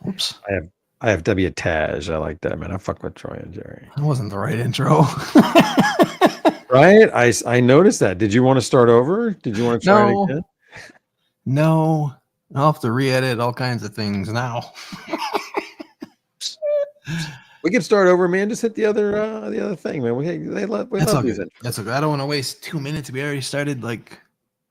Whoops. I have W Taj. I like that, man. I fuck with Troy and Jerry. That wasn't the right intro. Right? I noticed that. Did you want to start over? Did you want to try it again? No. I'll have to re-edit all kinds of things now. We can start over, man. Just hit the other thing, man. We love these intros. That's okay. I don't want to waste 2 minutes. We already started like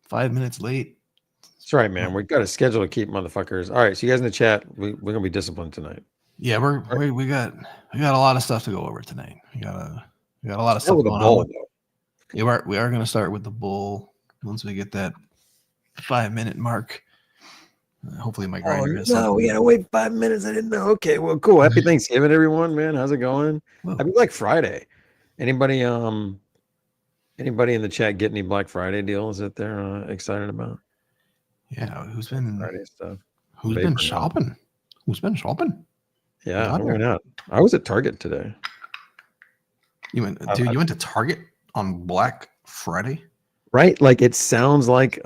5 minutes late. That's right, man. We got a schedule to keep, motherfuckers. All right, so you guys in the chat, we're gonna be disciplined tonight. Yeah, we got a lot of stuff to go over tonight. We got a lot of stuff with going a bowl, on. Yeah, we are gonna start with the bowl once we get that 5 minute mark. Hopefully my grinder has something. We gotta wait 5 minutes. I didn't know. Okay, well, cool. Happy Thanksgiving, everyone, man. How's it going? Whoa. Happy Black Friday. Anybody in the chat get any Black Friday deals that they're excited about? Yeah, who's been Friday stuff? Who's been shopping? Who's been shopping? Yeah, I went out. I was at Target today. You went to Target on Black Friday? Right? Like it sounds like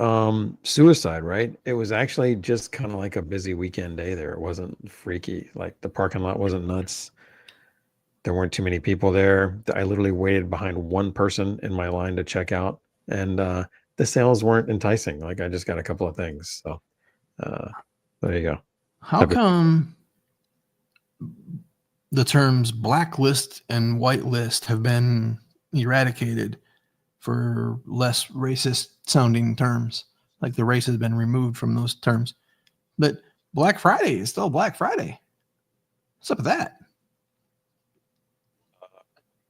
suicide, right? It was actually just kind of like a busy weekend day there. It wasn't freaky. Like the parking lot wasn't nuts. There weren't too many people there. I literally waited behind one person in my line to check out, and the sales weren't enticing. Like I just got a couple of things. So there you go. How come the terms blacklist and whitelist have been eradicated for less racist sounding terms? Like the race has been removed from those terms. But Black Friday is still Black Friday. What's up with that?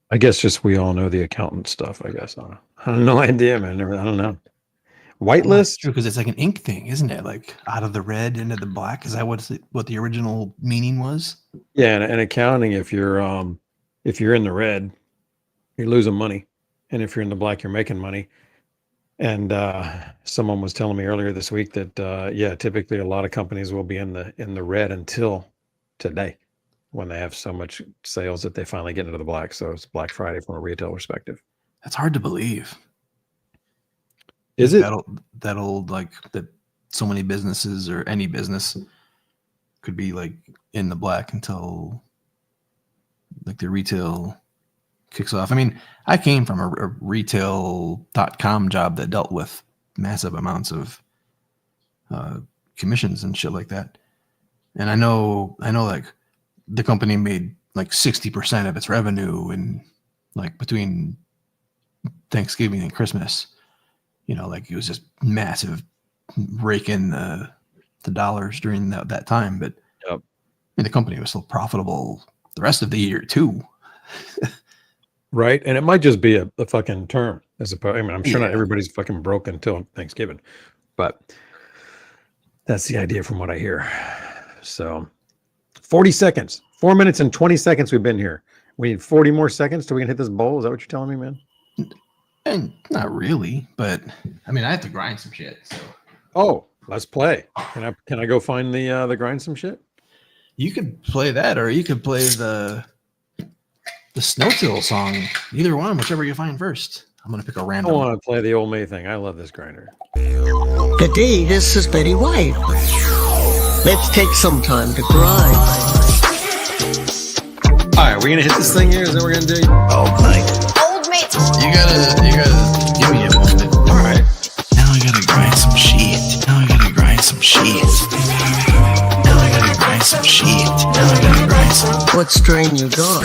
I guess just we all know the accountant stuff, I guess. I have no idea, man. I don't know. Whitelist? True, because it's like an ink thing, isn't it? Like out of the red into the black. Is that what the original meaning was? Yeah, and accounting, if you're in the red, you're losing money. And if you're in the black, you're making money. And someone was telling me earlier this week that typically a lot of companies will be in the red until today, when they have so much sales that they finally get into the black. So it's Black Friday from a retail perspective. That's hard to believe. Is it that old, like that so many businesses or any business could be like in the black until like the retail kicks off? I mean, I came from a retail.com job that dealt with massive amounts of commissions and shit like that. And I know like the company made like 60% of its revenue in like between Thanksgiving and Christmas. You know, like it was just massive rake in the dollars during that time. But yep. I mean, the company was still profitable the rest of the year too. Right. And it might just be a fucking term as opposed. I mean, I'm sure not everybody's fucking broke until Thanksgiving, but that's the idea from what I hear. So 40 seconds, 4 minutes and 20 seconds. We've been here. We need 40 more seconds till we can hit this bowl. Is that what you're telling me, man? And not really, but I mean, I have to grind some shit. So. Oh, let's play. Can I go find the grind some shit? You could play that, or you could play the Snowtill song. Either one, whichever you find first. I'm gonna pick a random. I want to play the old May thing. I love this grinder. Good day, this is Betty White. Let's take some time to grind. All right, we're gonna hit this thing here. Is that what we're gonna do? Oh, Mike. You gotta give me a moment. All right. Now I gotta grind some shit. Now I gotta grind some shit. Now I gotta grind some shit. Now I gotta grind some. What strain you got?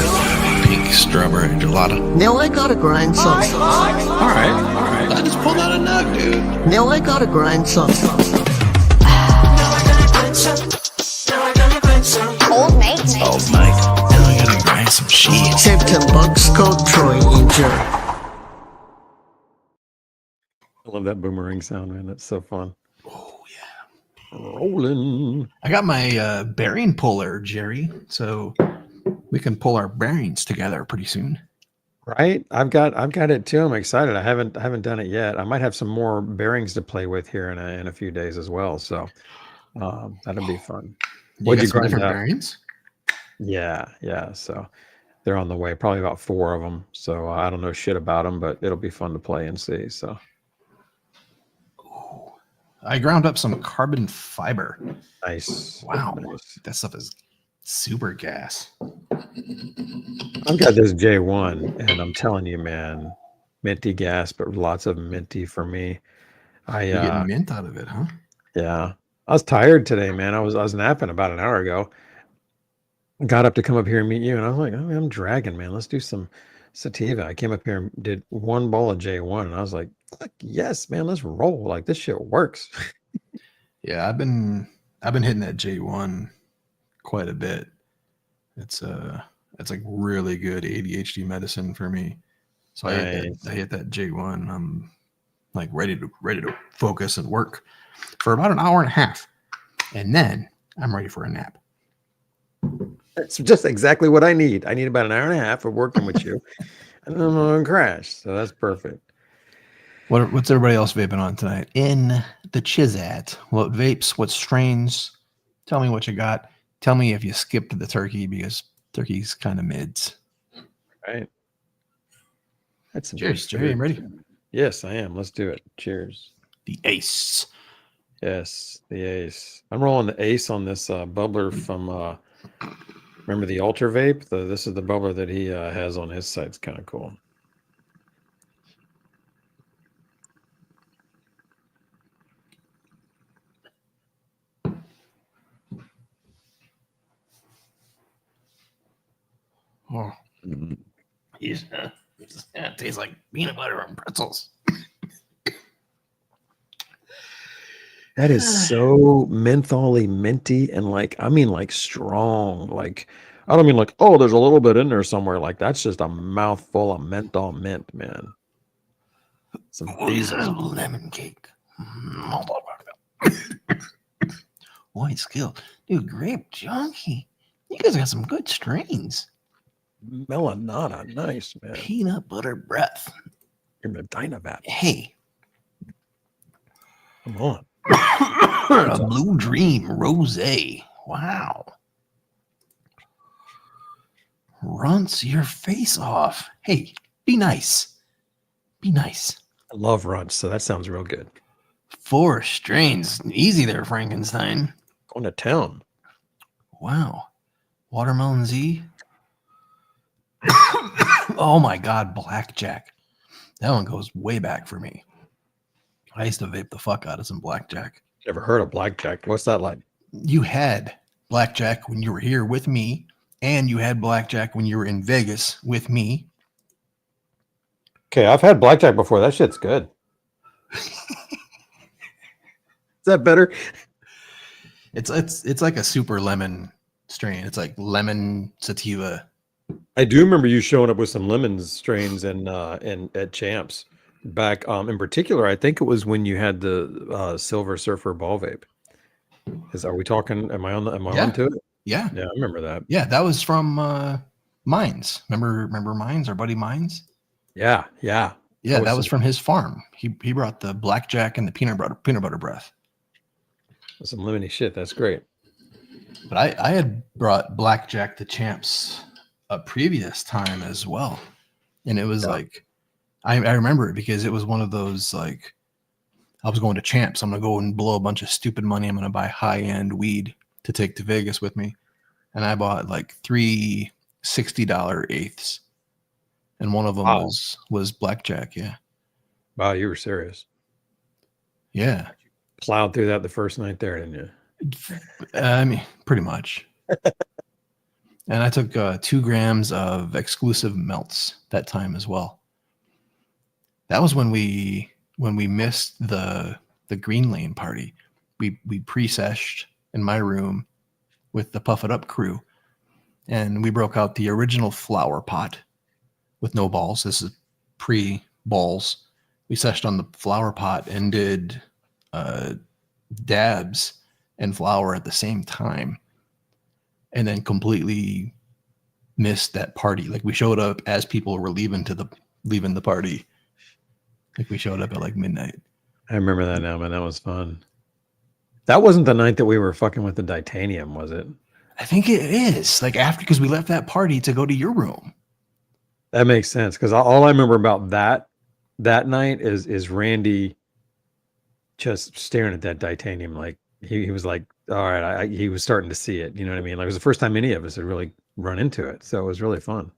Pink strawberry gelato. Now I gotta grind some. All right. I just pulled out a nug, dude. Now I gotta grind some. Old mate. Oh, Mike. Now I gotta grind some shit. Save $10, code Troy and Jerry. I love that boomerang sound, man. That's so fun. Oh, yeah. Rolling. I got my bearing puller, Jerry, so we can pull our bearings together pretty soon. Right? I've got it too. I'm excited. I haven't done it yet. I might have some more bearings to play with here in a few days as well. So that'll be fun. What'd you grind different bearings? Yeah. So they're on the way. Probably about 4 of them. So I don't know shit about them, but it'll be fun to play and see. So. I ground up some carbon fiber. Nice. Wow, Nice. that stuff is super gas. I've got this J1, and I'm telling you, man, minty gas, but lots of minty for me. You get mint out of it, huh? Yeah. I was tired today, man. I was napping about an hour ago. Got up to come up here and meet you, and I was like, oh, I'm dragging, man. Let's do some sativa. I came up here and did one bowl of J1, and I was like, yes, man, let's roll. Like, this shit works. Yeah, I've been hitting that J1 quite a bit. It's like really good ADHD medicine for me. So Nice. I hit that J1. I'm like ready to focus and work for about an hour and a half, and then I'm ready for a nap. That's just exactly what I need. I need about an hour and a half of working with you, and then I'm gonna crash. So that's perfect. What's everybody else vaping on tonight? In the Chizat, what vapes, what strains? Tell me what you got. Tell me if you skipped the turkey, because turkey's kind of mids. Right. That's some Cheers, good Jerry. food. I'm ready. Yes, I am. Let's do it. Cheers. The Ace. Yes, the Ace. I'm rolling the Ace on this bubbler from remember the Ultra Vape? This is the bubbler that he has on his site. It's kind of cool. Oh, it tastes like peanut butter and pretzels. That is so mentholy minty and like, I mean, like strong. Like, I don't mean like, oh, there's a little bit in there somewhere. Like, that's just a mouthful of menthol mint, man. Some basil. Lemon cake. White skill. Dude, grape junkie. You guys got some good strains. Melanata. Nice, man. Peanut butter breath. You're the Dynavap. Hey. Come on. A Blue Dream Rosé. Wow. Runts your face off. Hey, be nice. Be nice. I love runts, so that sounds real good. 4 strains. Easy there, Frankenstein. Going to town. Wow. Watermelon Z. Oh my God, Blackjack. That one goes way back for me. I used to vape the fuck out of some Blackjack. Never heard of Blackjack. What's that like? You had Blackjack when you were here with me, and you had Blackjack when you were in Vegas with me. Okay, I've had Blackjack before. That shit's good. Is that better? It's like a super lemon strain. It's like lemon sativa. I do remember you showing up with some lemon strains and at Champs back. In particular, I think it was when you had the Silver Surfer ball vape. Are we talking? Am I onto it? Yeah. Yeah, I remember that. Yeah, that was from Mines. Remember Mines, our buddy Mines? Yeah. Yeah, that was from his farm. He brought the Blackjack and the peanut butter breath. Some lemony shit. That's great. But I had brought Blackjack to Champs a previous time as well. And it was like, I remember it because it was one of those, like, I was going to Champs. I'm going to go and blow a bunch of stupid money. I'm going to buy high-end weed to take to Vegas with me. And I bought like 3 $60 eighths. And one of them was Blackjack. Yeah. Wow, you were serious. Yeah. Plowed through that the first night there, didn't you? I mean, pretty much. And I took 2 grams of exclusive melts that time as well. That was when we missed the Green Lane party. We pre-seshed in my room with the Puff It Up crew, and we broke out the original flower pot with no balls. This is pre-balls. We seshed on the flower pot and did dabs and flower at the same time, and then completely missed that party. Like, we showed up as people were leaving the party. Like, we showed up at like midnight. I remember that now, man. That was fun. That wasn't the night that we were fucking with the Titanium, was it? I think it is. Like, after, because we left that party to go to your room. That makes sense, because all I remember about that night is Randy just staring at that titanium. Like he was like, all right, he was starting to see it. You know what I mean? Like it was the first time any of us had really run into it. So it was really fun.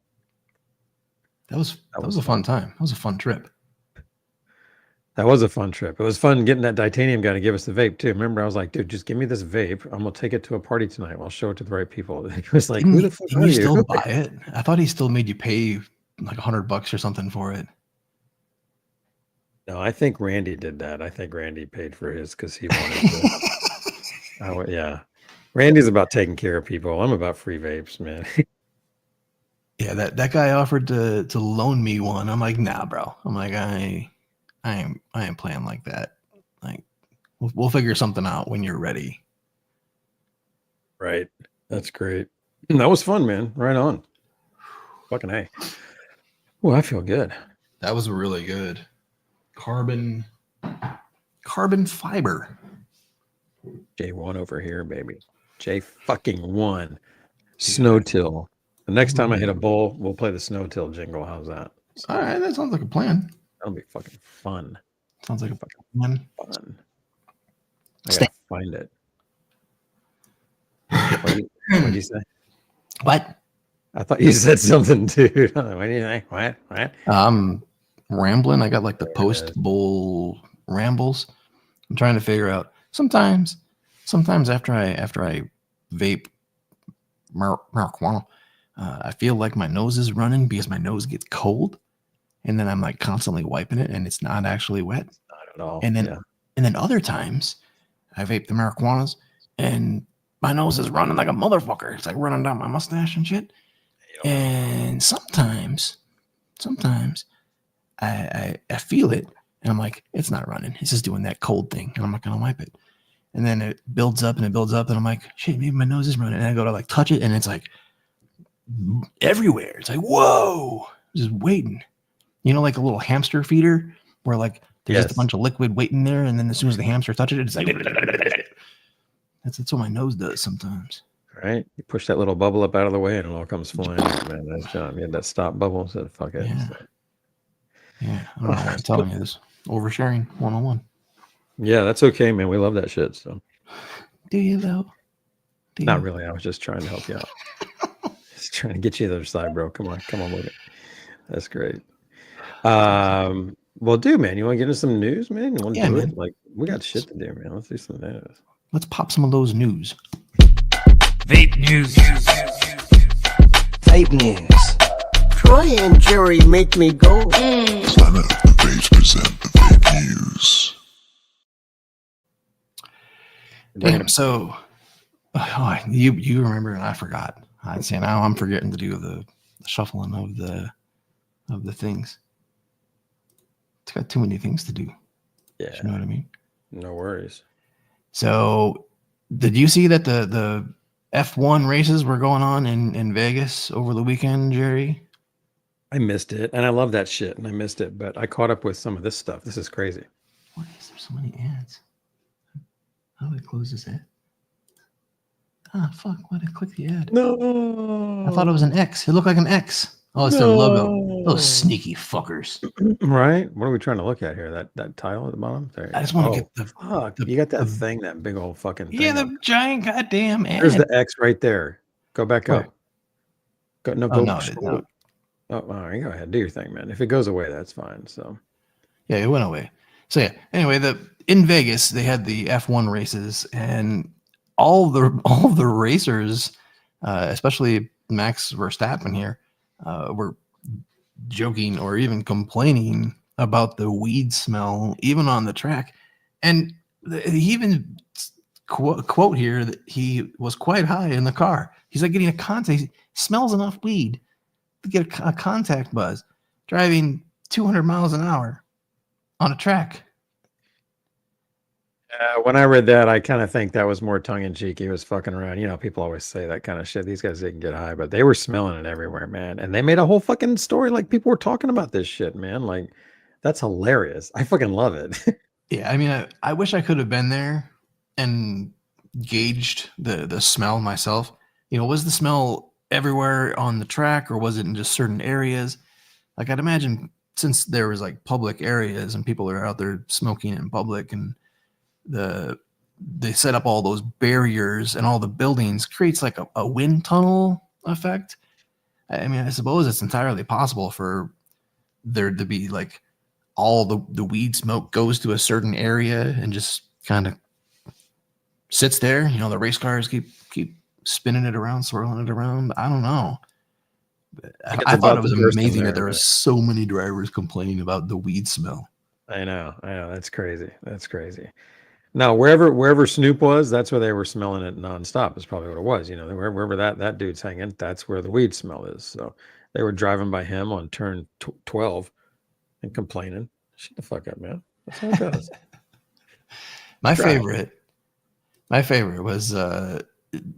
That was a fun time. That was a fun trip. That was a fun trip. It was fun getting that titanium guy to give us the vape too. Remember, I was like, dude, just give me this vape. I'm gonna take it to a party tonight. I'll show it to the right people. He was like, who the fuck Didn't are you you? still buy it? I thought he still made you pay like $100 or something for it. No, I think Randy did that. I think Randy paid for his because he wanted to. Yeah. Randy's about taking care of people. I'm about free vapes, man. Yeah, that guy offered to loan me one. I'm like, nah, bro. I'm like, I ain't playing like that. Like, we'll figure something out when you're ready. Right. That's great. That was fun, man. Right on. Fucking A. Well, I feel good. That was really good. Carbon fiber. J1 over here, baby. J1. Snow till. The next time I hit a bull, we'll play the snow till jingle. How's that? All right, that sounds like a plan. That'll be fucking fun. Sounds like a fucking plan. Fun. I gotta find it. What did you say? What? I thought you said something, dude. What do you think? What? I'm rambling. I got like the post-bowl rambles. I'm trying to figure out. Sometimes after I vape marijuana, I feel like my nose is running because my nose gets cold, and then I'm like constantly wiping it, and it's not actually wet. Not at all. And then other times, I vape the marijuanas, and my nose is running like a motherfucker. It's like running down my mustache and shit. And sometimes I feel it, and I'm like, it's not running. It's just doing that cold thing, and I'm not gonna wipe it. And then it builds up, and I'm like, shit, maybe my nose is running. And I go to like touch it, and it's like everywhere. It's like, whoa, just waiting. You know, like a little hamster feeder where like there's just a bunch of liquid waiting there, and then as soon as the hamster touches it, it's like that's what my nose does sometimes. Right? You push that little bubble up out of the way and it all comes flying out, man. Nice job. You had that stop bubble, said fuck it. Yeah. I don't know why I'm telling you this. Oversharing 101. Yeah, that's okay, man. We love that shit. So do you though? Not really. I was just trying to help you out. Just trying to get you the other side, bro. Come on with it. That's great. Well, dude, man, you want to get into some news, man? You want to do it? Like, we got shit to do, man. Let's do some news. Let's pop some of those news. Vape news. Vape news. Troy and Jerry make me go. Planet of the Vapes present the Vape news. Damn, so you remember and I forgot. I'd say now I'm forgetting to do the shuffling of the things. It's got too many things to do. Yeah. You know what I mean? No worries. So did you see that the F1 races were going on in Vegas over the weekend, Jerry? I missed it, and I love that shit, and I missed it, but I caught up with some of this stuff. This is crazy. Why is there so many ads? How do I close this ad? Ah, fuck. Why did I click the ad? No. I thought it was an X. It looked like an X. Oh, it's their logo. Those sneaky fuckers. Right? What are we trying to look at here? That tile at the bottom? There. I just want to get the you got that thing, that big old fucking thing. Yeah, the giant goddamn ad. There's the X right there. Go back up. Where? Go, no. Oh, all right, go ahead. Do your thing, man. If it goes away, that's fine. So yeah, it went away. So yeah, anyway, in Vegas they had the F1 races, and all the racers, especially Max Verstappen here, were joking or even complaining about the weed smell even on the track. And he even quote here that he was quite high in the car. He's like getting a contact. He smells enough weed to get a contact buzz driving 200 miles an hour on a track. when I read that, I kind of think that was more tongue in cheek. He was fucking around. You know, people always say that kind of shit. These guys didn't get high, but they were smelling it everywhere, man. And they made a whole fucking story. Like, people were talking about this shit, man. Like, that's hilarious. I fucking love it. Yeah, I mean, I wish I could have been there and gauged the smell myself. You know, was the smell everywhere on the track, or was it in just certain areas? Like, I'd imagine since there was like public areas and people are out there smoking in public, and they set up all those barriers and all the buildings, creates like a wind tunnel effect. I mean, I suppose it's entirely possible for there to be like all the weed smoke goes to a certain area and just kind of sits there. You know, the race cars keep spinning it around, swirling it around. I don't know. I thought it was amazing that there were so many drivers complaining about the weed smell. I know. That's crazy. Now, wherever Snoop was, that's where they were smelling it nonstop. Is probably what it was. You know, wherever that dude's hanging, that's where the weed smell is. So they were driving by him on turn 12 and complaining. Shut the fuck up, man. That's how it goes. My favorite was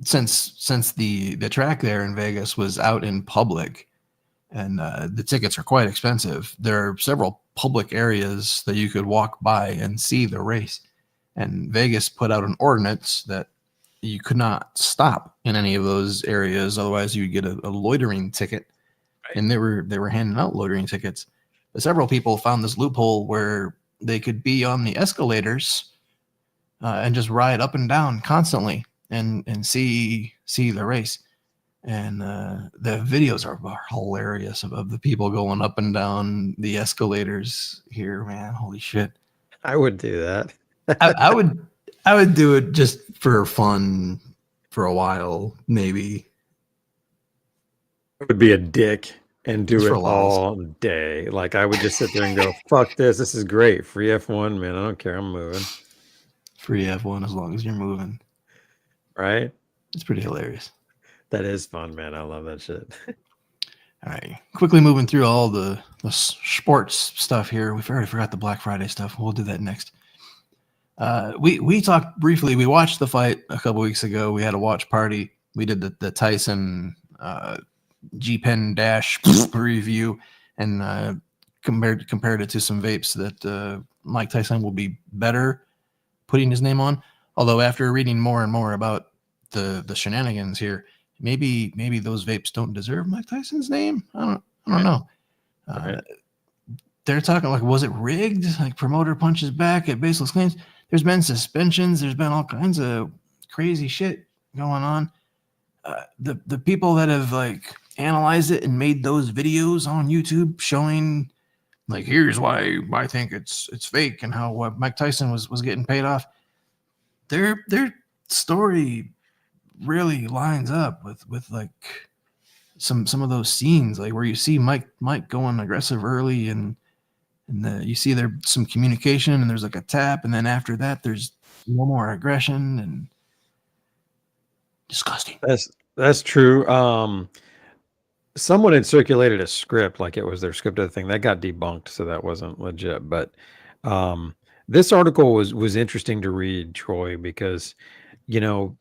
since the track there in Vegas was out in public, and the tickets are quite expensive. There are several public areas that you could walk by and see the race. And Vegas put out an ordinance that you could not stop in any of those areas, otherwise you'd get a loitering ticket. Right. And they were handing out loitering tickets. But several people found this loophole where they could be on the escalators and just ride up and down constantly and see the race. And the videos are hilarious of the people going up and down the escalators here, man. Holy shit! I would do that. I would do it just for fun for a while, maybe. I would be a dick and do it all day. Like I would just sit there and go, "Fuck this! This is great. Free F1, man. I don't care. I'm moving. Free F1 as long as you're moving." Right? It's pretty hilarious. That is fun, man. I love that shit. All right, quickly moving through all the sports stuff here. We've already forgot the Black Friday stuff. We'll do that next. We talked briefly. We watched the fight a couple weeks ago. We had a watch party. We did the Tyson G-Pen Dash review and compared it to some vapes that Mike Tyson will be better putting his name on. Although after reading more and more about the shenanigans here, maybe those vapes don't deserve Mike Tyson's name. I don't know. Right. They're talking like, was it rigged? Like promoter punches back at baseless claims. There's been suspensions. There's been all kinds of crazy shit going on. The people that have like analyzed it and made those videos on YouTube showing like, here's why I think it's fake and how Mike Tyson was getting paid off. Their story really lines up with like some of those scenes, like where you see Mike going aggressive early and you see there's some communication and there's like a tap, and then after that there's no more aggression and disgusting. That's true. Someone had circulated a script, like it was their script of the thing that got debunked, so that wasn't legit. But this article was interesting to read, Troy, because you know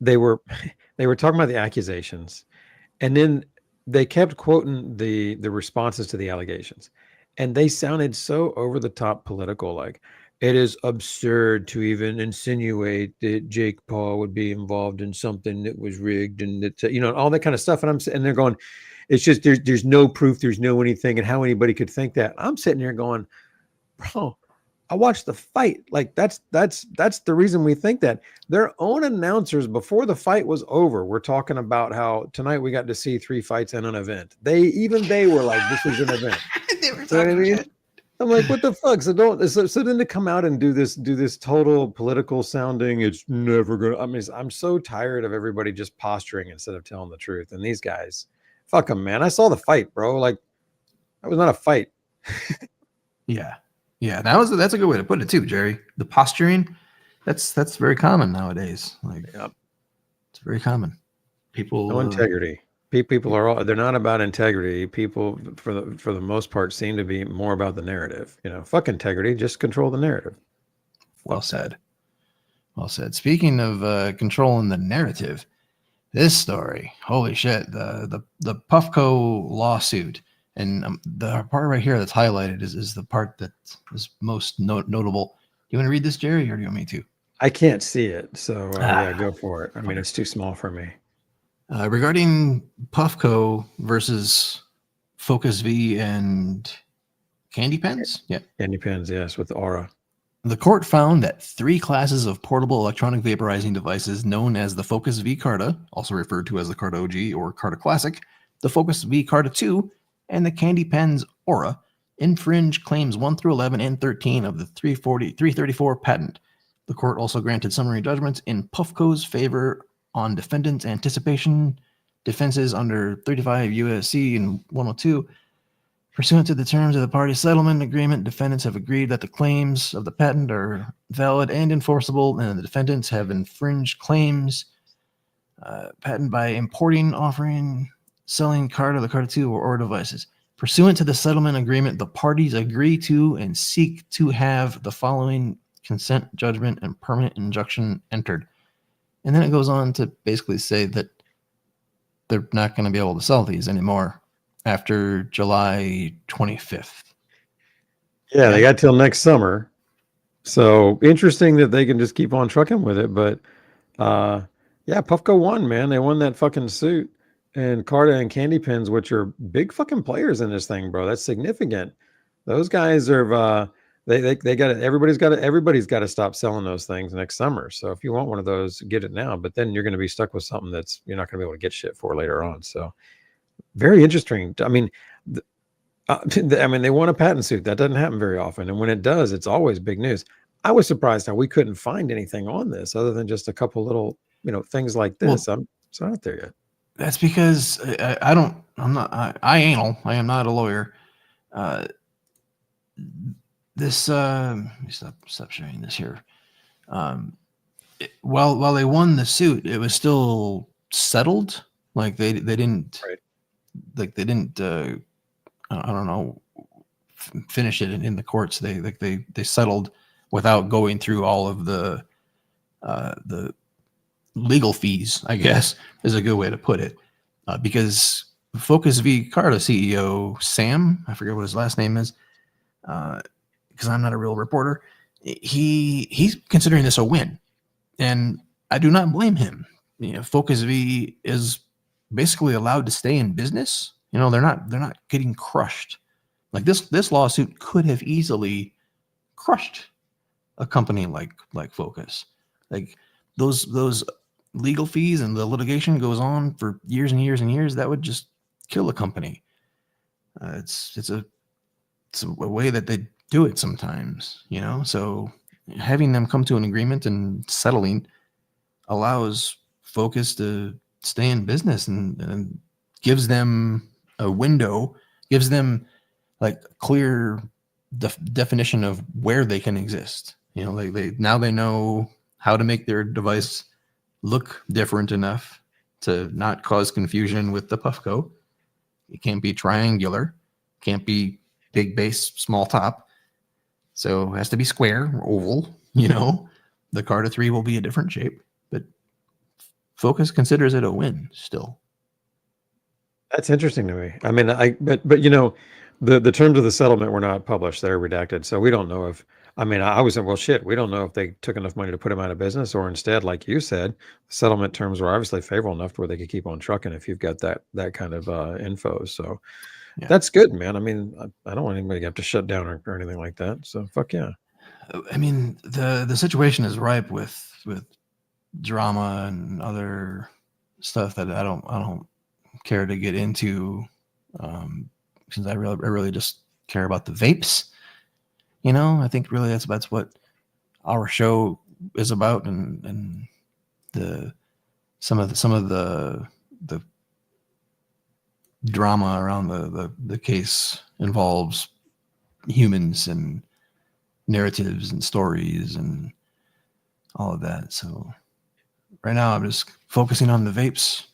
they were talking about the accusations, and then they kept quoting the responses to the allegations. And they sounded so over the top political, like it is absurd to even insinuate that Jake Paul would be involved in something that was rigged and that, all that kind of stuff. And they're going, it's just, there's no proof. There's no anything. And how anybody could think that. I'm sitting here going, bro, I watched the fight. Like that's the reason we think that. Their own announcers before the fight was over, we're talking about how tonight we got to see 3 fights in an event. They were like, this is an event. They were You know what I mean? shit. I'm like, what the fuck? So then to come out and do this total political sounding, it's never gonna. I mean, I'm so tired of everybody just posturing instead of telling the truth. And these guys, fuck them, man. I saw the fight, bro. Like, that was not a fight. Yeah. That's a good way to put it too, Jerry. The posturing, that's very common nowadays. Like, Yep. It's very common. People No integrity. People are they're not about integrity. People for the most part seem to be more about the narrative. Fuck integrity, just control the narrative. Well said. Speaking of controlling the narrative, this story, holy shit, the Puffco lawsuit, and the part right here that's highlighted is the part that is most notable. You want to read this, Jerry, or do you want me to? I can't see it, so yeah, go for it. I mean, it's too small for me. Regarding Puffco versus Focus V and Candy Pens, yeah, Candy Pens, yes, with the Aura. The court found that 3 classes of portable electronic vaporizing devices known as the Focus V Carta, also referred to as the Carta OG or Carta Classic, the Focus V Carta 2, and the Candy Pens Aura infringe claims 1 through 11 and 13 of the 334 patent. The court also granted summary judgments in Puffco's favor on defendants' anticipation defenses under 35 U.S.C. and 102. Pursuant to the terms of the party settlement agreement, defendants have agreed that the claims of the patent are valid and enforceable, and the defendants have infringed claims patent by importing, offering, selling Carta, the Carta 2, or devices. Pursuant to the settlement agreement, the parties agree to and seek to have the following consent judgment and permanent injunction entered. And then it goes on to basically say that they're not going to be able to sell these anymore after July 25th. Yeah, they got till next summer. So interesting that they can just keep on trucking with it. But yeah, Puffco won, man. They won that fucking suit. And Carta and Candy Pens, which are big fucking players in this thing, bro. That's significant. Those guys are they got it. Everybody's got to stop selling those things next summer. So if you want one of those, get it now. But then you're going to be stuck with something that's you're not going to be able to get shit for later on. So very interesting. I mean, they won a patent suit. That doesn't happen very often. And when it does, it's always big news. I was surprised how we couldn't find anything on this other than just a couple little, things like this. It's not there yet. That's because I am not a lawyer. Let me stop sharing this here. While they won the suit, it was still settled. Like they didn't, right. Like they didn't, I don't know, finish it in the courts. They settled without going through all of the legal fees, I guess is a good way to put it. Because Focus V Carta CEO Sam, I forget what his last name is, because I'm not a real reporter. He's considering this a win, and I do not blame him. Focus V is basically allowed to stay in business. They're not getting crushed. Like this lawsuit could have easily crushed a company like Focus. Like those legal fees and the litigation goes on for years and years and years. That would just kill a company. It's a way that they do it sometimes, so having them come to an agreement and settling allows Focus to stay in business and gives them a window, gives them like clear definition of where they can exist. They know how to make their device look different enough to not cause confusion with the Puffco. It can't be triangular, can't be big base, small top. So it has to be square or oval, The Carta 3 will be a different shape, but Focus considers it a win still. That's interesting to me. I mean, the terms of the settlement were not published. They're redacted. So we don't know if, I was saying, well, shit, we don't know if they took enough money to put him out of business, or instead, like you said, the settlement terms were obviously favorable enough to where they could keep on trucking if you've got that kind of info. So yeah. That's good, man. I don't want anybody to have to shut down or anything like that. So fuck yeah. The situation is ripe with drama and other stuff that I don't care to get into, since I really just care about the vapes. I think really that's what our show is about, and some of the drama around the case involves humans and narratives and stories and all of that. So right now I'm just focusing on the vapes.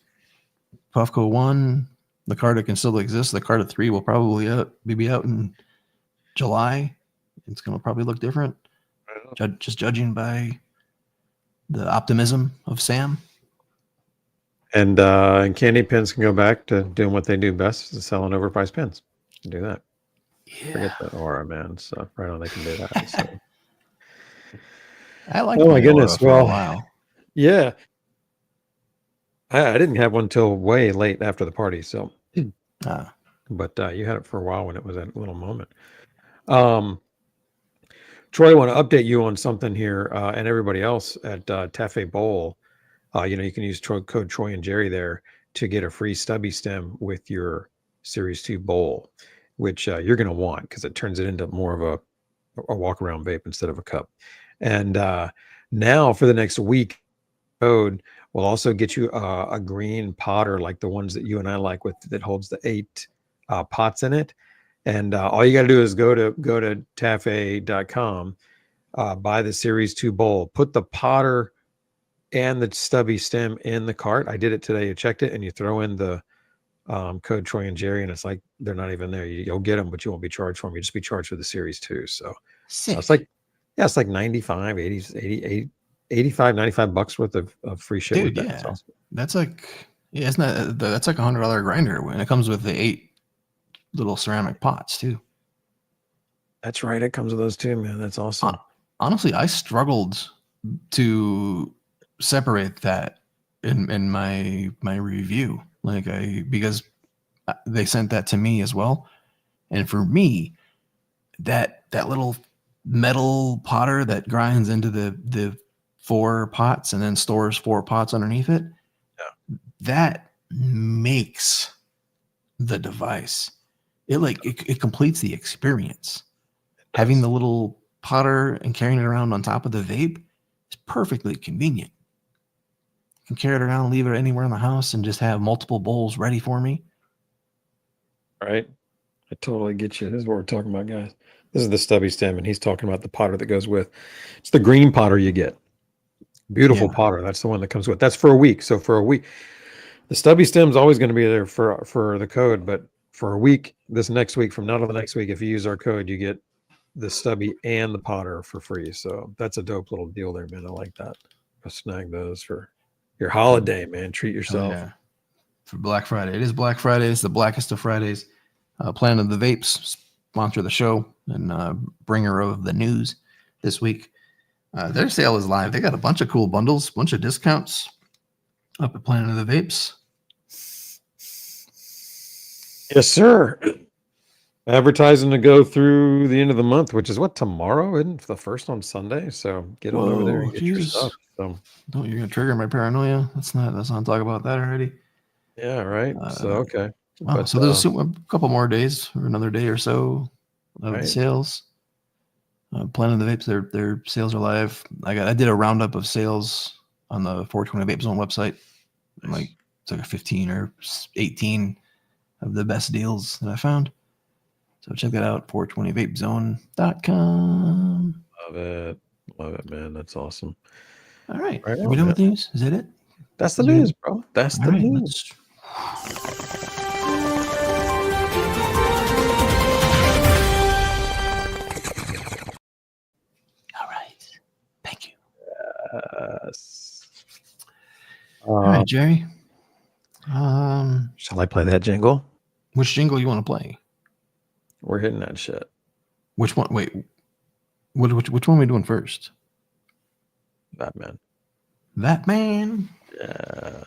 Puffco 1, the Carta can still exist. The Carta 3 will probably be out in July. It's going to probably look different, just judging by the optimism of Sam. And Candy Pens can go back to doing what they do best, is selling overpriced pens. Do that. Yeah. Forget the Aura, man. So right on, they can do that. So. I like. Oh my goodness! For a while. Yeah. I didn't have one till way late after the party. So, but you had it for a while when it was that little moment. Troy, I want to update you on something here, and everybody else at Tafe Bowl. You can use code Troy and Jerry there to get a free stubby stem with your Series 2 bowl, which you're going to want because it turns it into more of a walk around vape instead of a cup. And now for the next week, code will also get you a green potter like the ones that you and I like with that holds the 8 pots in it. And all you got to do is go to tafe.com, buy the Series 2 bowl, put the potter and the stubby stem in the cart. I did it today. You checked it and you throw in the code Troy and Jerry, and it's like they're not even there. You'll get them, but you won't be charged for them. You just be charged for the Series 2. So it's like, it's like 95, 80, 85, 95 bucks worth of free shit. Dude, with that. yeah. So awesome. That's like, yeah, it's not, that's like $100 grinder when it comes with the 8 little ceramic pots too. That's right. It comes with those too, man. That's awesome. Honestly, I struggled to separate that in my review, because they sent that to me as well, and for me, that little metal potter that grinds into the 4 pots and then stores 4 pots underneath it, that makes the device. It completes the experience. Having the little potter and carrying it around on top of the vape is perfectly convenient. You can carry it around, leave it anywhere in the house, and just have multiple bowls ready for me. Right. I totally get you. This is what we're talking about, guys. This is the stubby stem, and he's talking about the potter that goes with. It's the green potter you get. Beautiful potter. That's the one that comes with. That's for a week. So for a week, the stubby stem's always going to be there for the code, but for a week, this next week, from now to the next week, if you use our code, you get the stubby and the potter for free. So that's a dope little deal there, man. I like that. I'll snag those for your holiday, man. Treat yourself. Yeah. For Black Friday. It is Black Friday. It's the blackest of Fridays. Planet of the Vapes sponsor the show and bringer of the news this week. Their sale is live. They got a bunch of cool bundles, bunch of discounts up at Planet of the Vapes. Yes, sir. Advertising to go through the end of the month, which is what, tomorrow? Isn't the first on Sunday? So get on over there and get your stuff. So don't, you're gonna trigger my paranoia. Let's not talk about that already. Yeah, right. So okay. Wow, But, so there's a couple more days or another day or so of the sales. Planet of the Vapes, their sales are live. I did a roundup of sales on the 420 Vape Zone website. Nice. It's like a 15 or 18 of the best deals that I found. So check that out, 420vapezone.com. Love it, man. That's awesome. All right, are we done with the news? Is that it? That's the news, bro. That's the news. All right, thank you. Yes. All right, Jerry. Shall I play that jingle? Which jingle you want to play? We're hitting that shit. Which one? Wait, which one are we doing first? Vapman. Vapman. Yeah.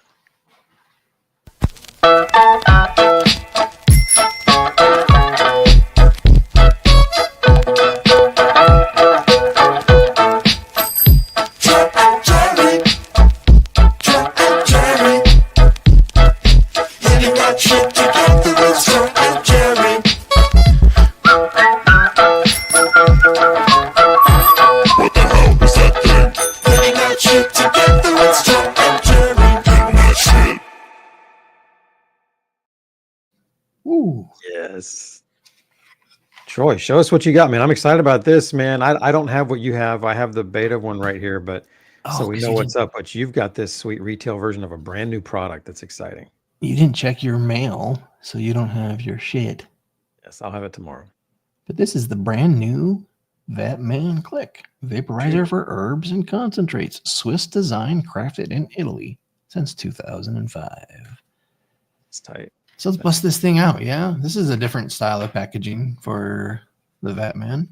Ooh. Yes. Troy, show us what you got, man. I'm excited about this, man. I don't have what you have. I have the beta one right here, but so we know what's up. But you've got this sweet retail version of a brand new product that's exciting. You didn't check your mail, so you don't have your shit. Yes, I'll have it tomorrow. But this is the brand new Vapman Click vaporizer for herbs and concentrates. Swiss design, crafted in Italy since 2005. It's tight. So let's bust this thing out, yeah? This is a different style of packaging for the Vapman.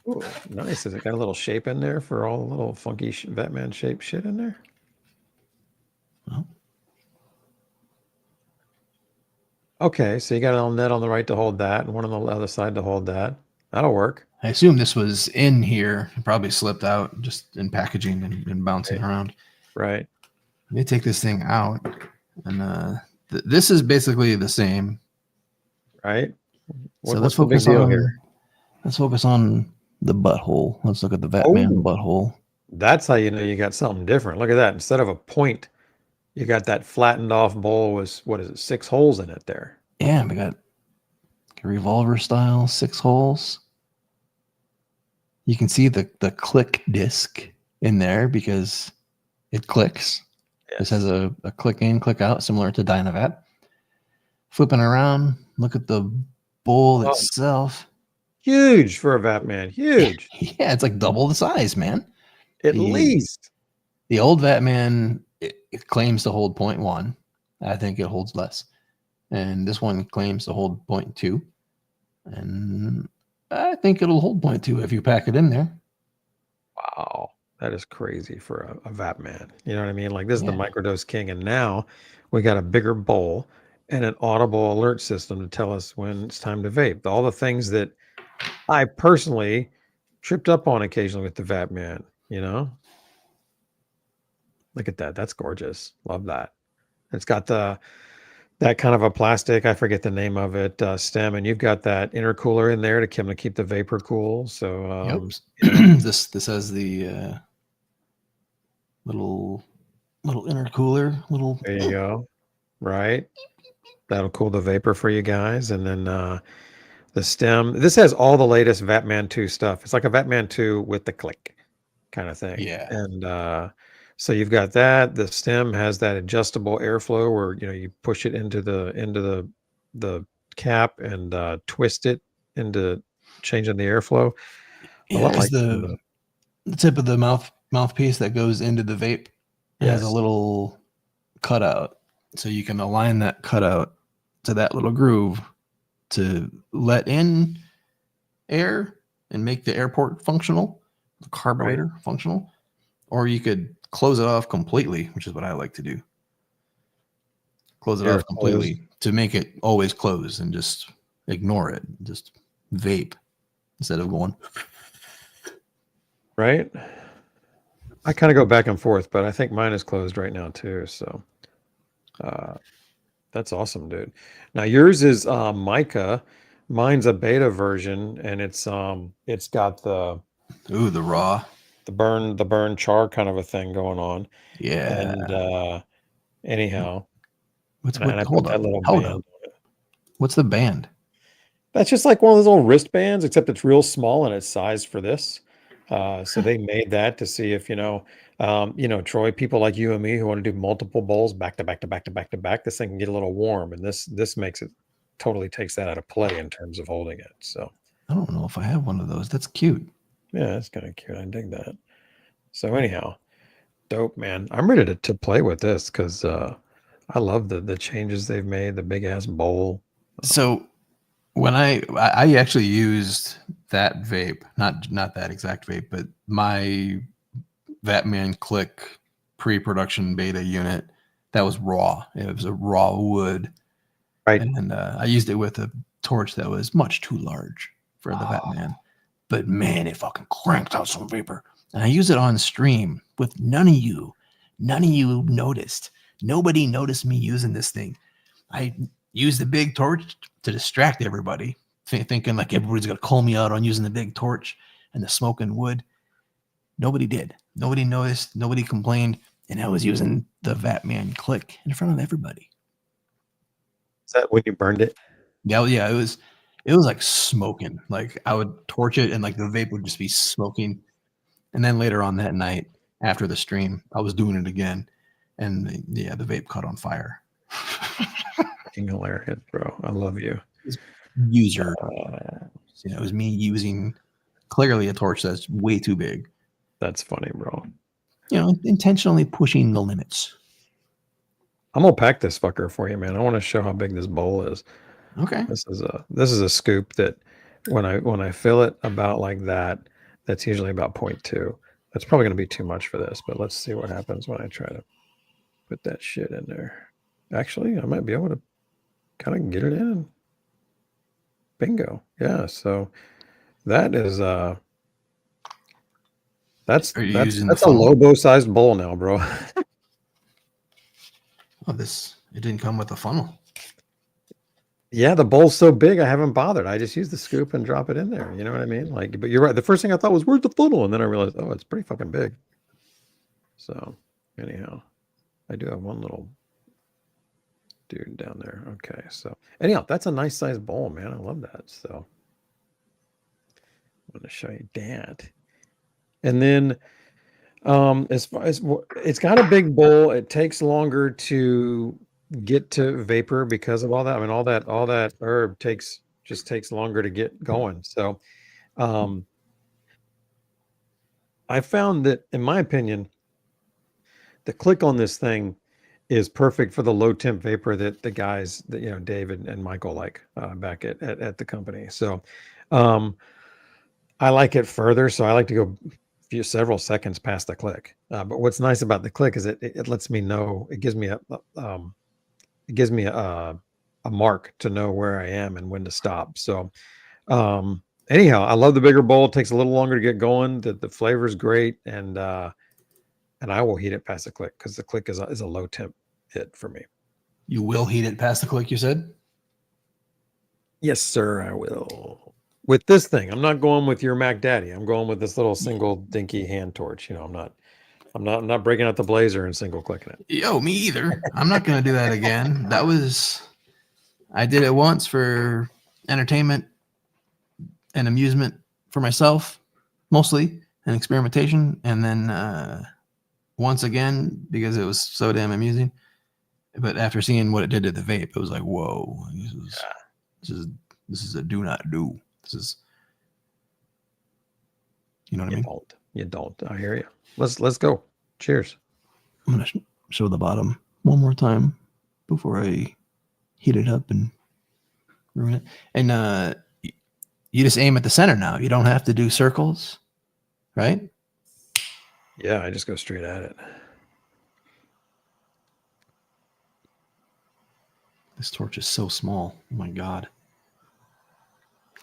Ooh, nice. Has it got a little shape in there for all the little funky Vapman shape shit in there? Well. Okay, so you got a little net on the right to hold that and one on the other side to hold that. That'll work. I assume this was in here, probably slipped out just in packaging and bouncing around. Right. Let me take this thing out, and this is basically the same. Right. So What's the big deal here? Let's focus on the butthole. Let's look at the Oh, Vapman butthole. that's how you know you got something different. Look at that. Instead of a point, you got that flattened off bowl with, what is it, 6 holes in it there. Yeah, we got a revolver style, 6 holes. You can see the click disc in there because it clicks. This has a click in, click out, similar to Dynavap. Flipping around, look at the bowl Oh. itself. Huge for a Vapman. Huge. Yeah, it's like double the size, man. At least. The old Vapman, it claims to hold 0.1. I think it holds less. And this one claims to hold 0.2. And I think it'll hold 0.2 if you pack it in there. Wow. That is crazy for a Vapman. You know what I mean? Like, this is the Yeah. microdose king, and now we got a bigger bowl and an audible alert system to tell us when it's time to vape. All the things that I personally tripped up on occasionally with the Vapman, you know? Look at that. That's gorgeous. Love that. It's got that kind of a plastic, I forget the name of it, stem, and you've got that intercooler in there to keep the vapor cool. So Yep. This has the little intercooler, little. there you go. Right. That'll cool the vapor for you guys. And then the stem. This has all the latest Vapman 2 stuff. It's like a Vapman 2 with the click kind of thing. Yeah. And so you've got that. The stem has that adjustable airflow where you push it into the cap and twist it into changing the airflow. Yeah, because the tip of the mouthpiece that goes into the vape has a little cutout, so you can align that cutout to that little groove to let in air and make the airport functional, the carburetor functional, or you could close it off completely, which is what I like to do. Close it off completely to make it always close and just ignore it. Just vape instead of going. Right. I kind of go back and forth, but I think mine is closed right now too. So that's awesome, dude. Now yours is mica. Mine's a beta version, and it's got the raw, the burn char kind of a thing going on. Yeah. And anyhow, hold up. What's the band? That's just like one of those little wristbands, except it's real small and it's sized for this. So they made that to see if Troy, people like you and me who want to do multiple bowls back to back to back to back to back, this thing can get a little warm, and this makes it totally takes that out of play in terms of holding it. So I don't know if I have one of those. That's cute. Yeah, that's kind of cute. I dig that. So anyhow, dope, man. I'm ready to play with this because I love the changes they've made. The big ass bowl. So when I actually used that vape, not that exact vape, but my Vapman Click pre-production beta unit, that was raw. It was a raw wood, right? And I used it with a torch that was much too large for the Vapman, but man, it fucking cranked out some vapor. And I used it on stream with none of you noticed. Nobody noticed me using this thing. I used the big torch to distract everybody, thinking like everybody's gonna call me out on using the big torch and the smoking wood. Nobody did. Nobody noticed. Nobody complained. And I was using the Vapman Click in front of everybody. Is that when you burned it? Yeah, it was like smoking. Like I would torch it and like the vape would just be smoking. And then later on that night after the stream, I was doing it again. And the vape caught on fire. Fucking hilarious, bro. I love you. User. It was me using clearly a torch that's way too big. That's funny, bro. Intentionally pushing the limits. I'm gonna pack this fucker for you, man. I want to show how big this bowl is. Okay. This is a scoop that when I fill it about like that, that's usually about 0.2. That's probably gonna be too much for this, but let's see what happens when I try to put that shit in there. Actually, I might be able to kind of get it in. Bingo. Yeah, so That is that's Are you using the that's a funnel? Lobo sized bowl now, bro. Oh, it didn't come with a funnel. Yeah, the bowl's so big I haven't bothered. I just use the scoop and drop it in there. You know what I mean? Like, but you're right. The first thing I thought was, where's the funnel? And then I realized, oh, it's pretty fucking big. So anyhow, I do have one little dude down there. Okay, so anyhow, that's a nice sized bowl, man. I love that. So I'm gonna show you that. And then as far as it's got a big bowl, it takes longer to get to vapor because of all that. I mean, all that herb takes longer to get going. So I found that, in my opinion, the click on this thing is perfect for the low temp vapor that the guys that, you know, David and Michael like back at the company. So I like it further. So I like to go several seconds past the click. But what's nice about the click is it lets me know, it gives me a mark to know where I am and when to stop. So anyhow, I love the bigger bowl. It takes a little longer to get going. The flavor is great, and I will heat it past the click because the click is a low temp hit for me. You will heat it past the click, you said? Yes, sir, I will. With this thing, I'm not going with your Mac Daddy. I'm going with this little single dinky hand torch. You know, I'm not breaking out the blazer and single clicking it. Yo, me either. I'm not gonna do that again. I did it once for entertainment and amusement for myself, mostly, and experimentation, and then once again because it was so damn amusing. But after seeing what it did to the vape, it was like, whoa, this is a do not do. This is, you know what I mean? You don't. I hear you. Let's go. Cheers. I'm gonna show the bottom one more time before I heat it up and ruin it. And you just aim at the center now. You don't have to do circles, right? Yeah, I just go straight at it. This torch is so small. Oh my God.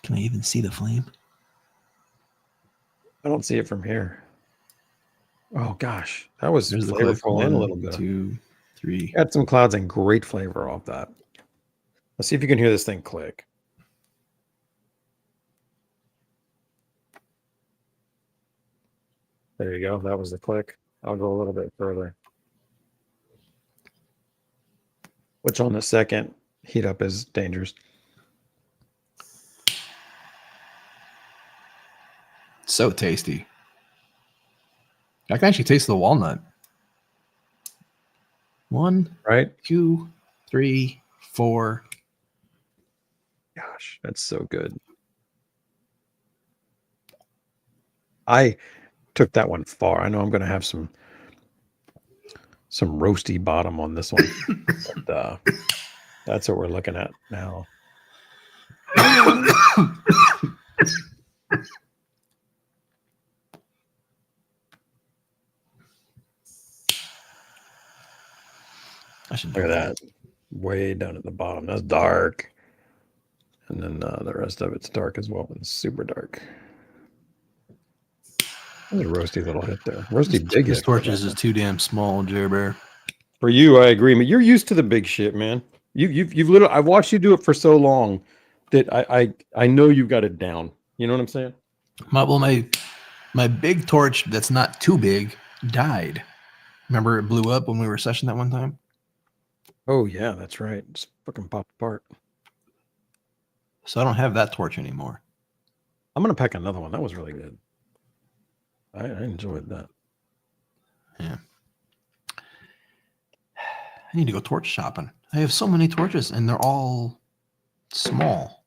Can I even see the flame? I don't see it from here. Oh gosh, that was There's the click. flavorful in a little 1, bit. 2, 3. Got some clouds and great flavor off that. Let's see if you can hear this thing click. There you go. That was the click. I'll go a little bit further. Which on the second heat up is dangerous. So tasty. I can actually taste the walnut. 1, Right? 2, 3, 4. Gosh, that's so good. I took that one far. I know I'm going to have some roasty bottom on this one. But, that's what we're looking at now. I should Look at that. Way down at the bottom. That's dark. And then the rest of it's dark as well. It's super dark. That's a roasty little hit there. Roasty big This hit. torch is just too damn small, Jer Bear. For you, I agree. But you're used to the big shit, man. You've literally, I've watched you do it for so long that I know you've got it down. You know what I'm saying? My big torch that's not too big died. Remember it blew up when we were sessioning that one time? Oh yeah, that's right. It's fucking popped apart. So I don't have that torch anymore. I'm gonna pack another one. That was really good. I enjoyed that. Yeah. I need to go torch shopping. I have so many torches and they're all small.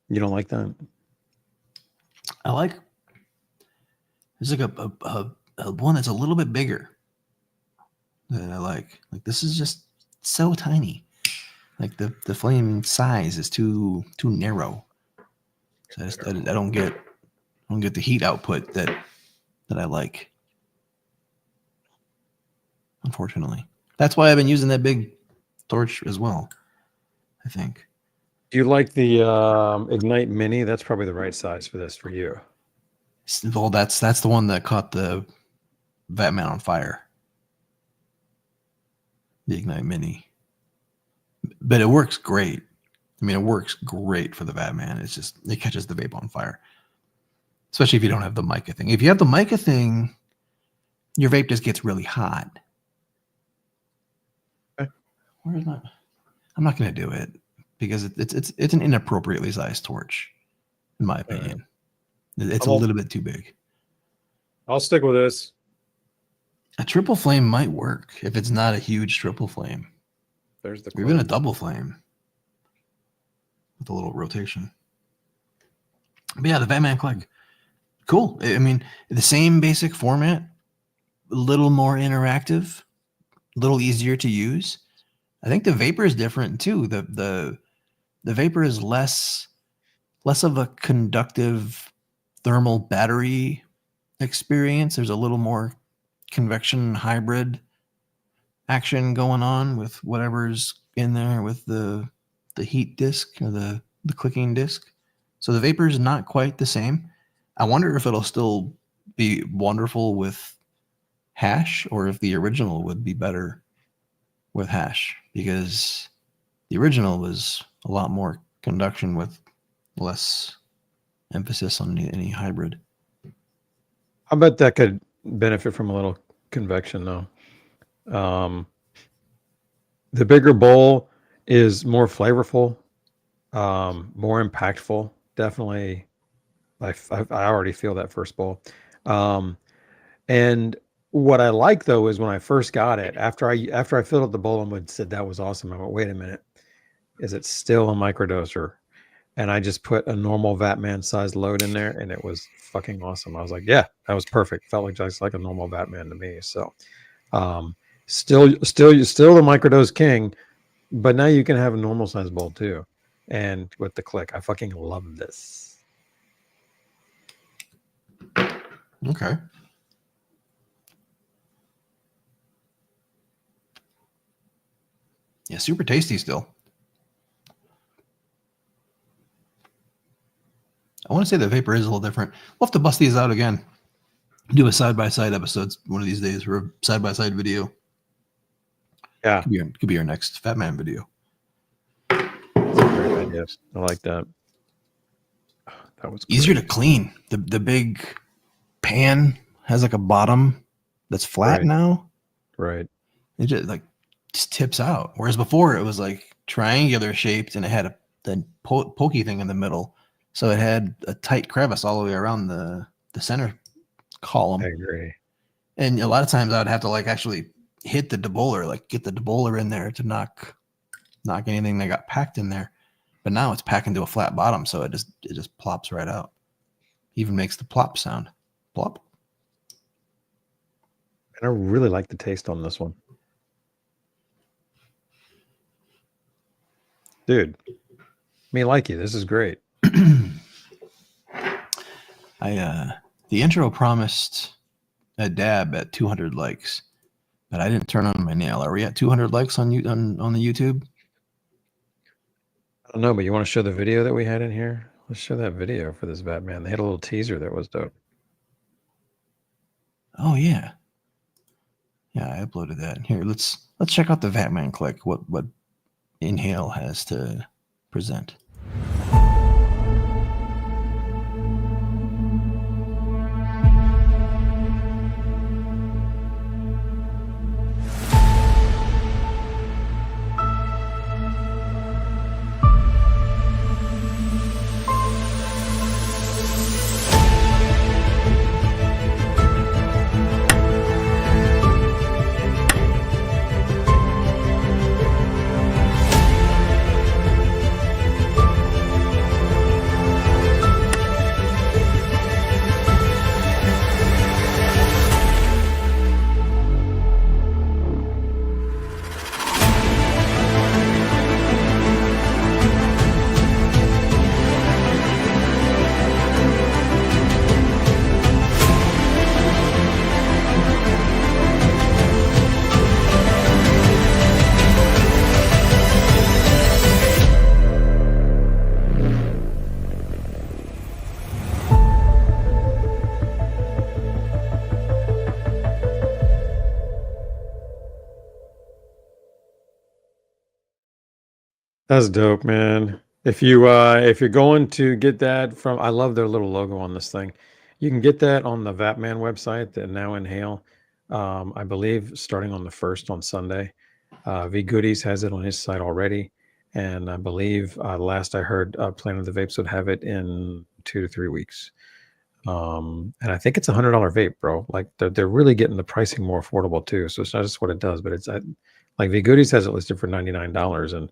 You don't like that? There's like a one that's a little bit bigger that I like. Like this is just so tiny. Like the flame size is too narrow. So I don't get the heat output that I like. Unfortunately. That's why I've been using that big torch as well, I think. Do you like the Ignite Mini? That's probably the right size for this for you. Well, that's the one that caught the Vapman on fire. The Ignite Mini. But it works great. I mean, it works great for the Vapman. It's just, it catches the vape on fire. Especially if you don't have the mica thing. If you have the mica thing, your vape just gets really hot. Okay. Where's my... I'm not going to do it because it's an inappropriately sized torch, in my opinion. It's a little bit too big. I'll stick with this. A triple flame might work if it's not a huge triple flame. There's the Or even a double flame with a little rotation. But yeah, the Vapman Click. Cool. I mean, the same basic format, a little more interactive, a little easier to use. I think the Vapor is different too. The Vapor is less of a conductive thermal battery experience. There's a little more convection hybrid action going on with whatever's in there with the heat disk or the clicking disk. So the Vapor is not quite the same. I wonder if it'll still be wonderful with hash or if the original would be better with hash, because the original was a lot more conduction with less emphasis on any hybrid. I bet that could benefit from a little convection though. The bigger bowl is more flavorful, more impactful. Definitely, I already feel that first bowl. And what I like though is when I first got it, after I filled up the bowl and said that was awesome, I went, wait a minute, is it still a microdoser? And I just put a normal Vapman size load in there, and it was fucking awesome. I was like, yeah, that was perfect. Felt like just like a normal Vapman to me. So, still the microdose king, but now you can have a normal size bowl too. And with the Click, I fucking love this. Okay. Yeah, super tasty still. I want to say the Vapor is a little different. We'll have to bust these out again. Do a side-by-side episodes one of these days, or a side-by-side video. Yeah. Could be our next Vapman video. That's a great idea. I like that. That was easier to clean. The big pan has like a bottom that's flat now. Right. It just tips out. Whereas before it was like triangular shaped and it had a pokey thing in the middle. So it had a tight crevice all the way around the center column. I agree. And a lot of times I would have to like actually hit the debowler, like get the debowler in there to knock anything that got packed in there. But now it's packed into a flat bottom, so it just plops right out. Even makes the plop sound. Plop. And I really like the taste on this one. Dude, me like you. This is great. The intro promised a dab at 200 likes, but I didn't turn on my nail. Are we at 200 likes on the YouTube? I don't know, but you want to show the video that we had in here? Let's show that video for this Vapman. They had a little teaser that was dope. Oh yeah. Yeah, I uploaded that. Here, let's check out the Vapman Click, what Inhale has to present. That's dope, man. If you're going to get that from, I love their little logo on this thing. You can get that on the Vapman website, the Now Inhale. I believe starting on the 1st on Sunday. V Goodies has it on his site already, and I believe last I heard, Planet of the Vapes would have it in 2 to 3 weeks. And I think it's $100 vape, bro. Like they're really getting the pricing more affordable too. So it's not just what it does, but it's like V Goodies has it listed for $99, and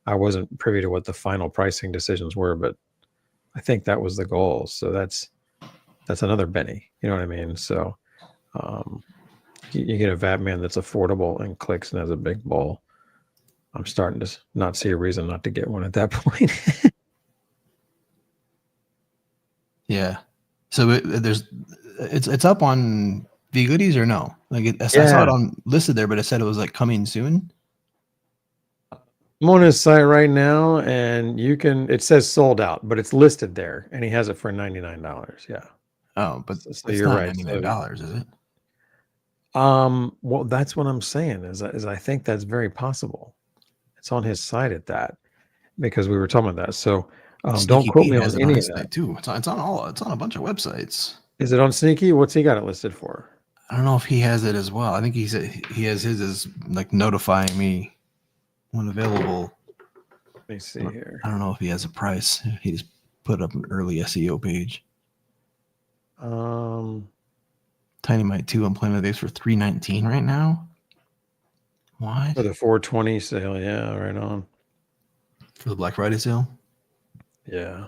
I wasn't privy to what the final pricing decisions were, but I think that was the goal. So that's another Benny. You know what I mean? So you get a Vapman that's affordable and clicks and has a big bowl. I'm starting to not see a reason not to get one at that point. Yeah. So it's up on V Goodies or no? Like I saw it on listed there, but it said it was like coming soon. I'm on his site right now, and it says sold out, but it's listed there, and he has it for $99. Yeah. Oh, but So it's you're not right. $99, is it? Well, that's what I'm saying is I think that's very possible. It's on his site at that, because we were talking about that. So don't quote me on any of that too. It's on a bunch of websites. Is it on Sneaky? What's he got it listed for? I don't know if he has it as well. I think he said he has his as like notifying me when available. Let me see here. I don't know if he has a price. He just put up an early SEO page. Tiny Mite 2 on Planet of Apes for $319 right now. Why? For the 420 sale, yeah, right on. For the Black Friday sale? Yeah.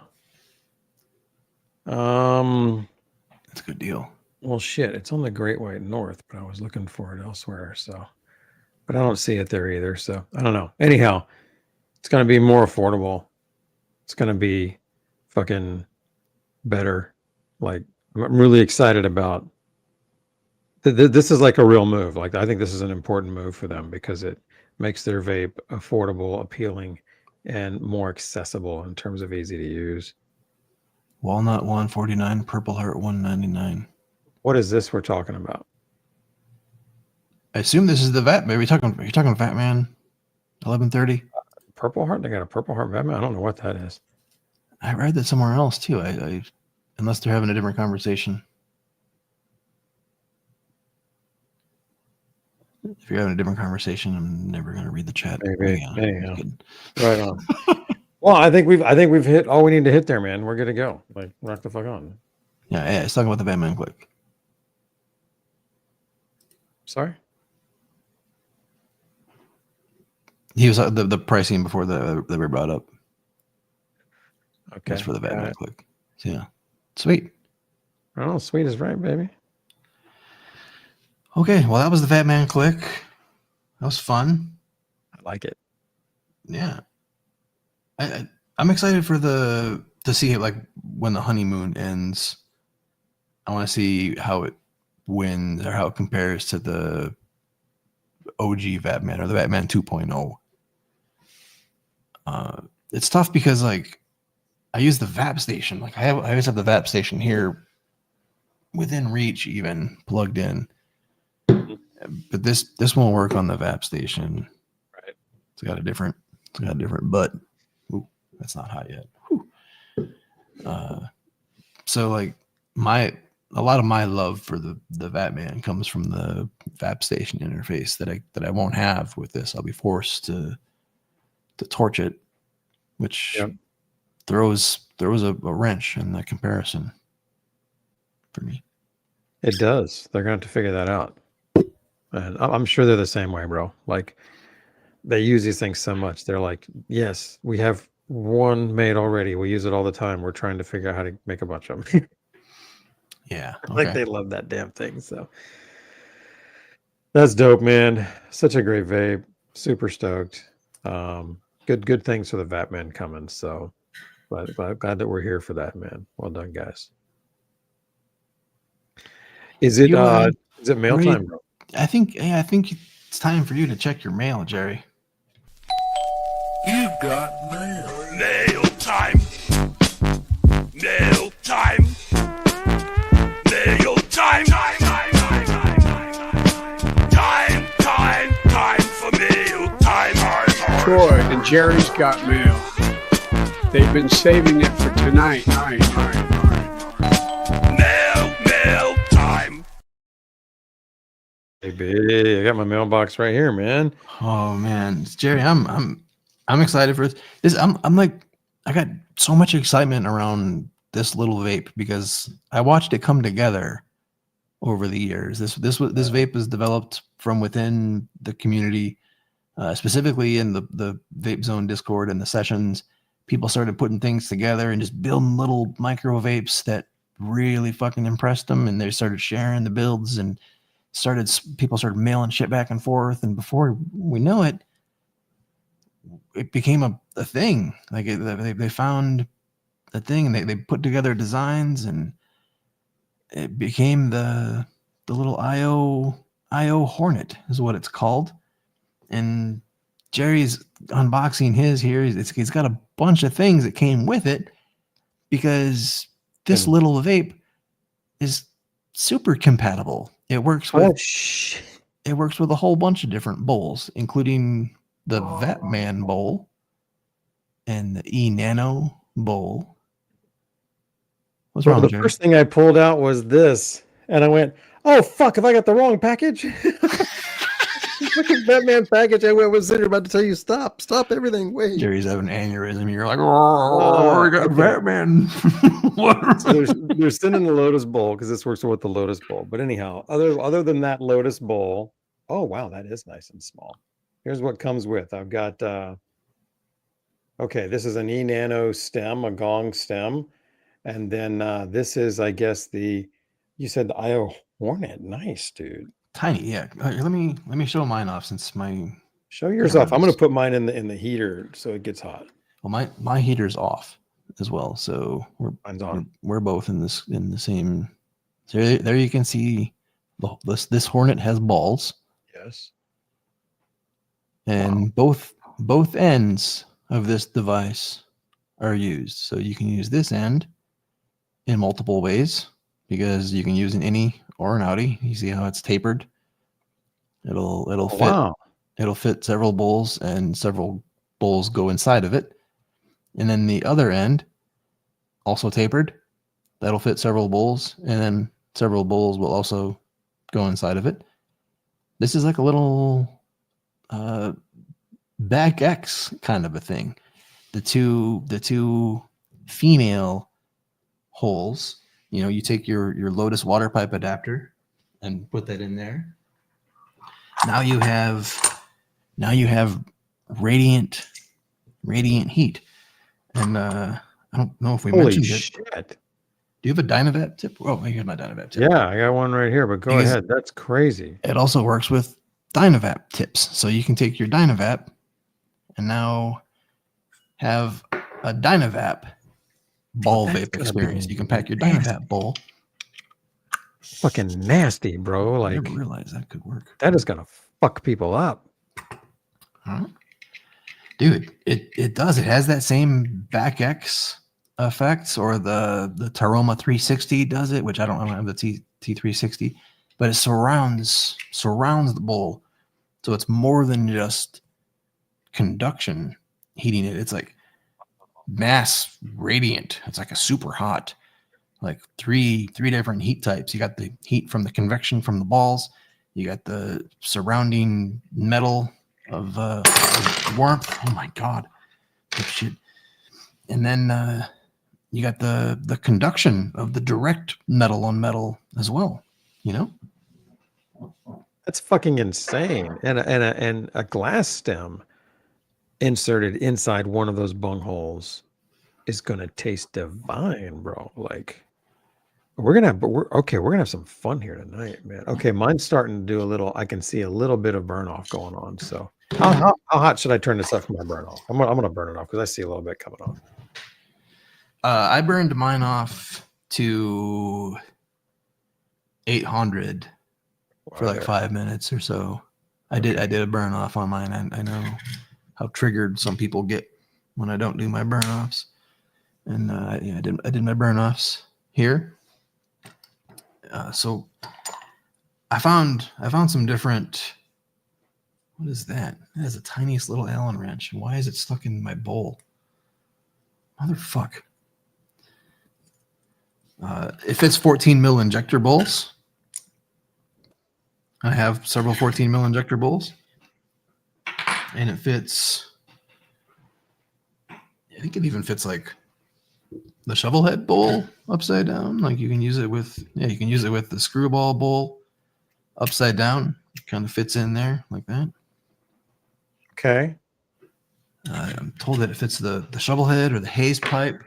That's a good deal. Well, shit, it's on the Great White North, but I was looking for it elsewhere, so. But I don't see it there either, so I don't know. Anyhow, it's going to be more affordable. It's going to be fucking better. Like, I'm really excited about. This is like a real move. Like, I think this is an important move for them because it makes their vape affordable, appealing, and more accessible in terms of easy to use. Walnut $149, Purple Heart $199. What is this we're talking about? I assume this is the Vapman. Are you talking Vapman 1130? Purple Heart? They got a Purple Heart Vapman? I don't know what that is. I read that somewhere else too. I unless they're having a different conversation. If you're having a different conversation, I'm never going to read the chat. Maybe. Anyhow. Right on. Well, I think we've hit all we need to hit there, man. We're good to go. Like, rock the fuck on. Yeah, it's talking about the Vapman Click. Sorry? He was the pricing before that we brought up. Okay. That's for the Vapman Click. So, yeah. Sweet. Oh, sweet is right, baby. Okay, well, that was the Vapman Click. That was fun. I like it. Yeah. I'm excited to see it, like when the honeymoon ends. I want to see how it wins or how it compares to the OG Vapman or the Vapman 2.0. It's tough because like I use the Vap station. Like I always have the Vap station here within reach, even plugged in. But this won't work on the Vap station. Right. It's got a different butt. Ooh, that's not hot yet. So like a lot of my love for the Vapman comes from the Vap station interface that I won't have with this. I'll be forced to torch it, which throws a wrench in the comparison for me. It does. They're going to have to figure that out. And I'm sure they're the same way, bro. Like, they use these things so much. They're like, yes, we have one made already. We use it all the time. We're trying to figure out how to make a bunch of them. Yeah. Okay. Like, they love that damn thing. So that's dope, man. Such a great vape. Super stoked. Good things for the Vapman coming. So but glad that we're here for that, man. Well done, guys. Is it mail time, bro? I think it's time for you to check your mail, Jerry. You've got mail. Nail time. Nail time. Nail time. Time for mail time. Troy and Jerry's got mail. They've been saving it for tonight. Mail time. Hey, baby, I got my mailbox right here, man. Oh man, Jerry, I'm excited for this. I'm like, I got so much excitement around this little vape because I watched it come together over the years. This vape was developed from within the community, specifically in the Vape Zone Discord and the sessions. People started putting things together and just building little micro vapes that really fucking impressed them, and they started sharing the builds and people started mailing shit back and forth, and before we know it, it became a thing. Like they found a thing, and they put together designs, and it became the little IO Hornet is what it's called. And Jerry's unboxing his here. He's got a bunch of things that came with it because this little vape is super compatible. It works with a whole bunch of different bowls, including the Vapman bowl and the E-Nano bowl. What's wrong, The Jerry? first thing I pulled out was this, and I went, "Oh fuck! Have I got the wrong package?" Look at Batman package. I went, "Was about to tell you stop everything? Wait." Jerry's having an aneurysm. You're like, "Oh, we got okay. Batman." So they're sending the Lotus Bowl because this works with the Lotus Bowl. But anyhow, other than that Lotus Bowl, oh wow, that is nice and small. Here's what comes with. I've got okay, this is an E-Nano stem, a gong stem, and then this is, I guess, you said the IO Hornet. Nice, dude. Tiny, yeah. Let me show mine off since my Show yours off. I'm gonna put mine in the heater so it gets hot. well, my heater's off as well, so Mine's on. we're both in the same. So there you can see this Hornet has balls, Yes. and both ends of this device are used. So you can use this end in multiple ways because you can use an innie or an outie. You see how it's tapered? It'll fit. Wow. It'll fit several bowls, and several bowls go inside of it. And then the other end, also tapered, that'll fit several bowls, and then several bowls will also go inside of it. This is like a little back X kind of a thing. The two female holes, you take your Lotus water pipe adapter and put that in there. Now you have radiant heat. And I don't know if we mentioned shit. it. Do you have a Dynavap tip? Oh, here's my Dynavap tip. Yeah, I got one right here, but go ahead. That's crazy. It also works with Dynavap tips. So you can take your Dynavap and now have a Dynavap ball vape experience. You can pack your Dynavap bowl. Fucking nasty, bro. I Like, never realized that could work. that is gonna fuck people up. Huh? Dude, it does. It has that same back X effects, or the Taroma 360 does it, which I don't have the T360, but it surrounds the bowl. So it's more than just conduction heating it. It's like mass radiant. It's like a super hot, like three different heat types. You got the heat from the convection from the balls. You got the surrounding metal of warmth. Oh my god, oh, shit! And then you got the conduction of the direct metal on metal as well. That's fucking insane. And a glass stem inserted inside one of those bung holes is gonna taste divine, bro. Like, we're gonna have some fun here tonight, man. Okay, mine's starting to do a little. I can see a little bit of burn off going on. So how hot should I turn this up for my burn off? I'm gonna burn it off because I see a little bit coming off. I burned mine off to 800 for like 5 minutes or so. I did a burn off on mine. I know how triggered some people get when I don't do my burn offs, and I did my burn offs here. So I found some different What is that? That is the tiniest little Allen wrench. Why is it stuck in my bowl? Motherfuck. It fits 14 mil injector bowls. I have several 14 mil injector bowls. And it fits, I think it even fits like the shovel head bowl upside down. Like you can use it with, you can use it with the screwball bowl upside down. It kind of fits in there like that. Okay. I'm told that it fits the shovel head or the haze pipe.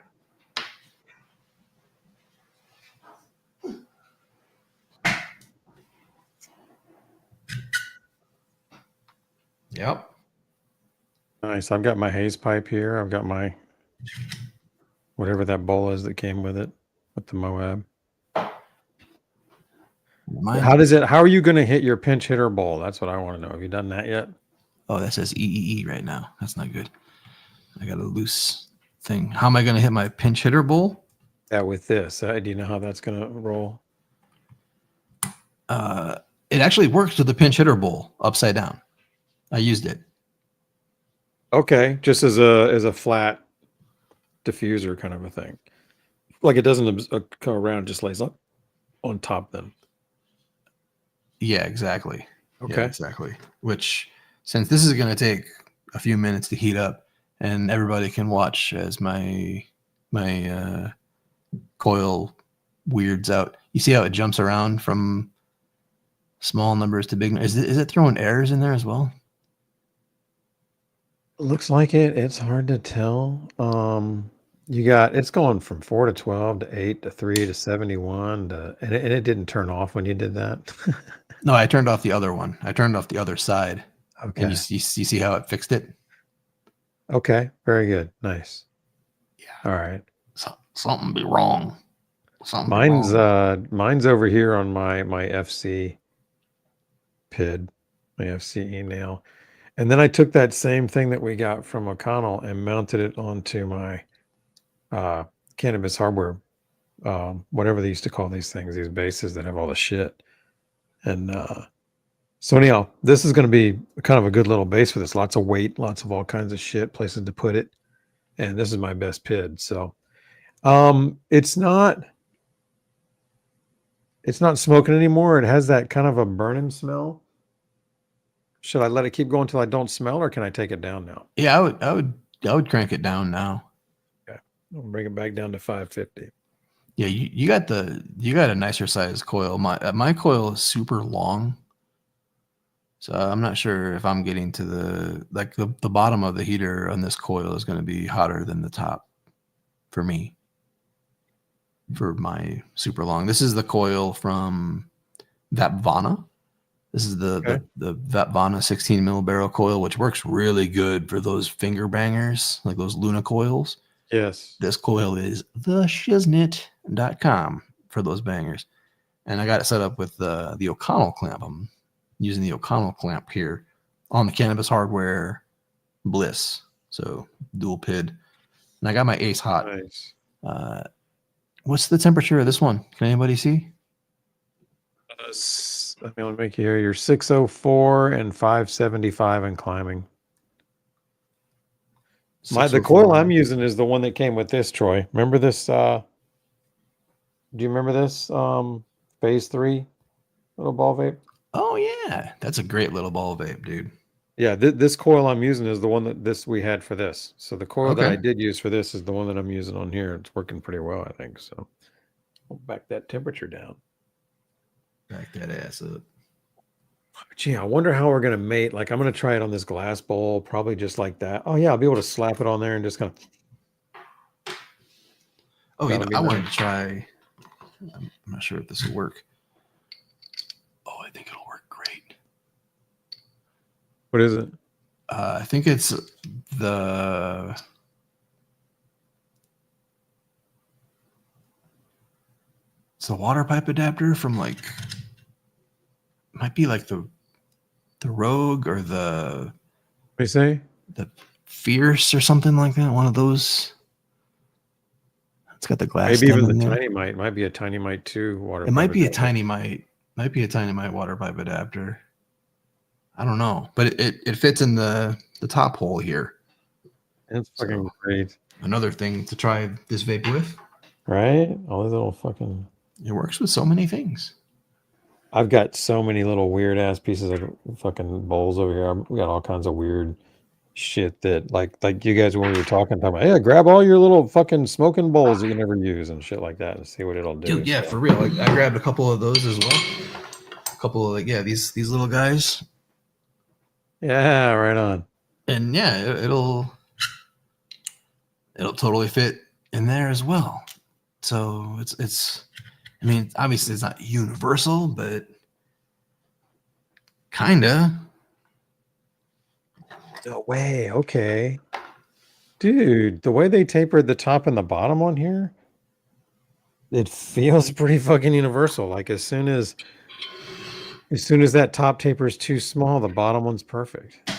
Yep. Nice. I've got my haze pipe here. I've got my whatever that bowl is that came with it with the Moab. How are you going to hit your pinch hitter bowl? That's what I want to know. Have you done that yet? Oh, that says EEE right now. That's not good. I got a loose thing. How am I going to hit my pinch hitter bowl? Yeah, with this. Do you know how that's going to roll? It actually works with the pinch hitter bowl upside down. I used it. Okay, just as a flat diffuser kind of a thing. Like it doesn't come around, just lays up on top then. Yeah, exactly. Okay. Yeah, exactly. Which, since this is going to take a few minutes to heat up, and everybody can watch as my coil weirds out. You see how it jumps around from small numbers to big. Is it throwing errors in there as well? Looks like it. It's hard to tell. It's going from 4 to 12 to 8 to 3 to 71 and it didn't turn off when you did that. No, I turned off the other one. I turned off the other side. Okay. And you see how it fixed it? Okay. Very good. Nice. Yeah. All right. Something be wrong. Mine's over here on my FC PID, my FCE nail. And then I took that same thing that we got from O'Connell and mounted it onto my cannabis hardware, whatever they used to call these things, these bases that have all the shit. And so anyhow, this is going to be kind of a good little base for this. Lots of weight, lots of all kinds of shit, places to put it. And this is my best PID. So it's not smoking anymore. It has that kind of a burning smell. Should I let it keep going until I don't smell, or can I take it down now? Yeah, I would crank it down now. Okay, I'll bring it back down to 550. Yeah, you got a nicer size coil. My coil is super long, so I'm not sure if I'm getting to the bottom of the heater on this coil is going to be hotter than the top for me. For my super long, this is the coil from Vapvana. This is the Vapvana 16 mil barrel coil, which works really good for those finger bangers, like those Luna coils. Yes. This coil is theshiznit.com for those bangers. And I got it set up with the O'Connell clamp. I'm using the O'Connell clamp here on the cannabis hardware Bliss. So dual PID. And I got my Ace hot. Nice. What's the temperature of this one? Can anybody see? Let me make you hear. You're 604 and 575 and climbing. The coil I'm using is the one that came with this, Troy. Remember this? Do you remember this? Phase 3 little ball vape? Oh yeah, that's a great little ball vape, dude. Yeah, this coil I'm using is the one that we had for this. So the coil that I did use for this is the one that I'm using on here. It's working pretty well, I think. So I'll back that temperature down. Back that ass up. Gee, I wonder how we're going to mate. Like, I'm going to try it on this glass bowl, probably just like that. Oh, yeah, I'll be able to slap it on there and just kind of. Oh, I wanted to try. I'm not sure if this will work. Oh, I think it'll work great. What is it? I think it's the. It's a water pipe adapter from might be like the Rogue or the. What do you say? The Fierce or something like that. One of those. It's got the glass. Maybe even the Tiny Mite. Might be a Tiny Mite 2 water. It might be a Tiny Mite. Might be a Tiny Mite water pipe adapter. I don't know, but it fits in the top hole here. It's fucking great. Another thing to try this vape with. Right? All these little fucking... It works with so many things. I've got so many little weird ass pieces of fucking bowls over here. We got all kinds of weird shit that like you guys when we were talking about, hey, grab all your little fucking smoking bowls that you never use and shit like that and see what it'll do. Dude, yeah, for real. I grabbed a couple of those as well. A couple of these little guys. Yeah, right on. And yeah, it'll totally fit in there as well. So it's I mean, obviously it's not universal, but kinda. No way. Okay. Dude, the way they tapered the top and the bottom on here, it feels pretty fucking universal. Like as soon as that top taper is too small, the bottom one's perfect.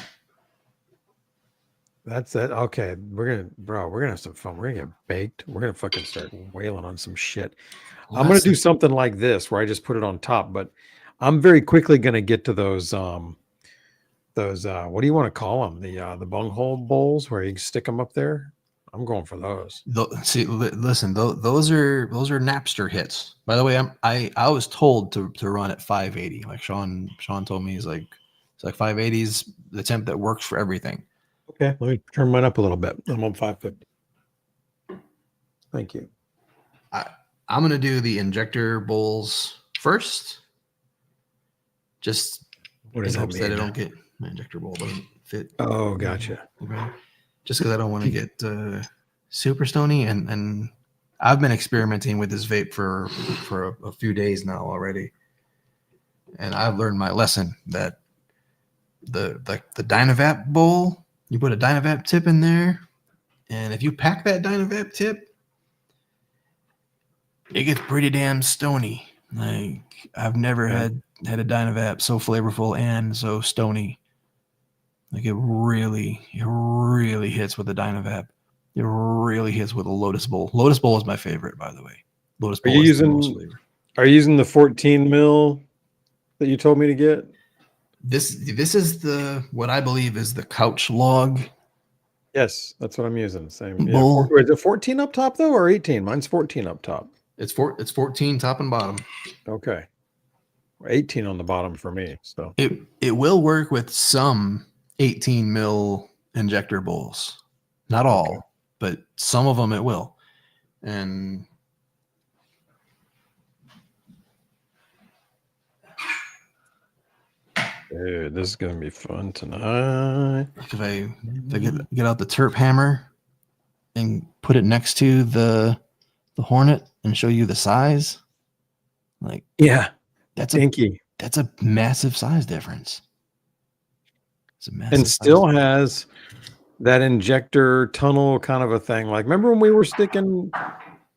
That's it. Okay, we're gonna have some fun. We're gonna get baked. We're gonna fucking start wailing on some shit. Well, I'm gonna do something like this where I just put it on top, but I'm very quickly gonna get to those what do you want to call them? The bunghole bowls where you stick them up there. I'm going for those. Listen, those are Napster hits. By the way, I was told to run at 580. Like Sean told me, it's like 580 is the temp that works for everything. Okay, let me turn mine up a little bit. I'm on 550. Thank you. I'm gonna do the injector bowls first. Just What does in that hopes mean? that I don't get my injector bowl doesn't fit. Oh, gotcha. Okay. Just because I don't want to get super stony, and I've been experimenting with this vape for a few days now already, and I've learned my lesson that the Dynavap bowl, you put a Dynavap tip in there, and if you pack that Dynavap tip, it gets pretty damn stony. Like I've never had a Dynavap so flavorful and so stony. Like it really hits with the Dynavap. It really hits with a Lotus Bowl. Lotus Bowl is my favorite, by the way. Lotus Bowl is the most flavor. Are you using the 14 mil that you told me to get? This is what I believe is the couch log. Yes, that's what I'm using. Same. Bowl. Yeah. Is it 14 up top though, or 18? Mine's 14 up top. It's 14 top and bottom. Okay. 18 on the bottom for me. So it will work with some 18 mil injector bowls. Not all, but some of them it will. And dude, this is gonna be fun tonight. if I get out the terp hammer and put it next to the Hornet and show you the size, like Yeah, that's dinky. That's a massive size difference. It's a massive And still has that injector tunnel kind of a thing. Like, remember when we were sticking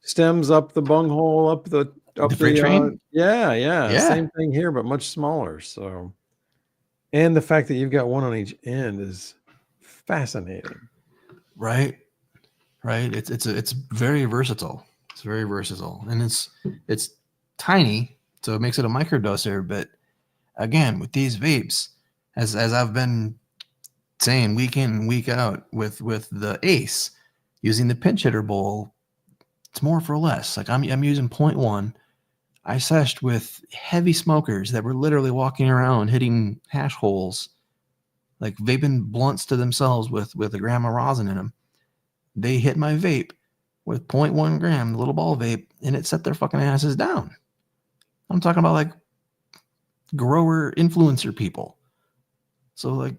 stems up the bunghole, up the freight train? Yeah. Same thing here, but much smaller. So, and the fact that you've got one on each end is fascinating. Right. It's very versatile. It's very versatile, and it's tiny, so it makes it a microdoser. But again, with these vapes, as I've been saying week in and week out with the Ace, using the pinch hitter bowl, it's more for less. Like I'm using 0.1. I seshed with heavy smokers that were literally walking around hitting hash holes, like vaping blunts to themselves with a gram of rosin in them. They hit my vape with 0.1 gram, the little ball vape, and it set their fucking asses down. I'm talking about like grower influencer people. So like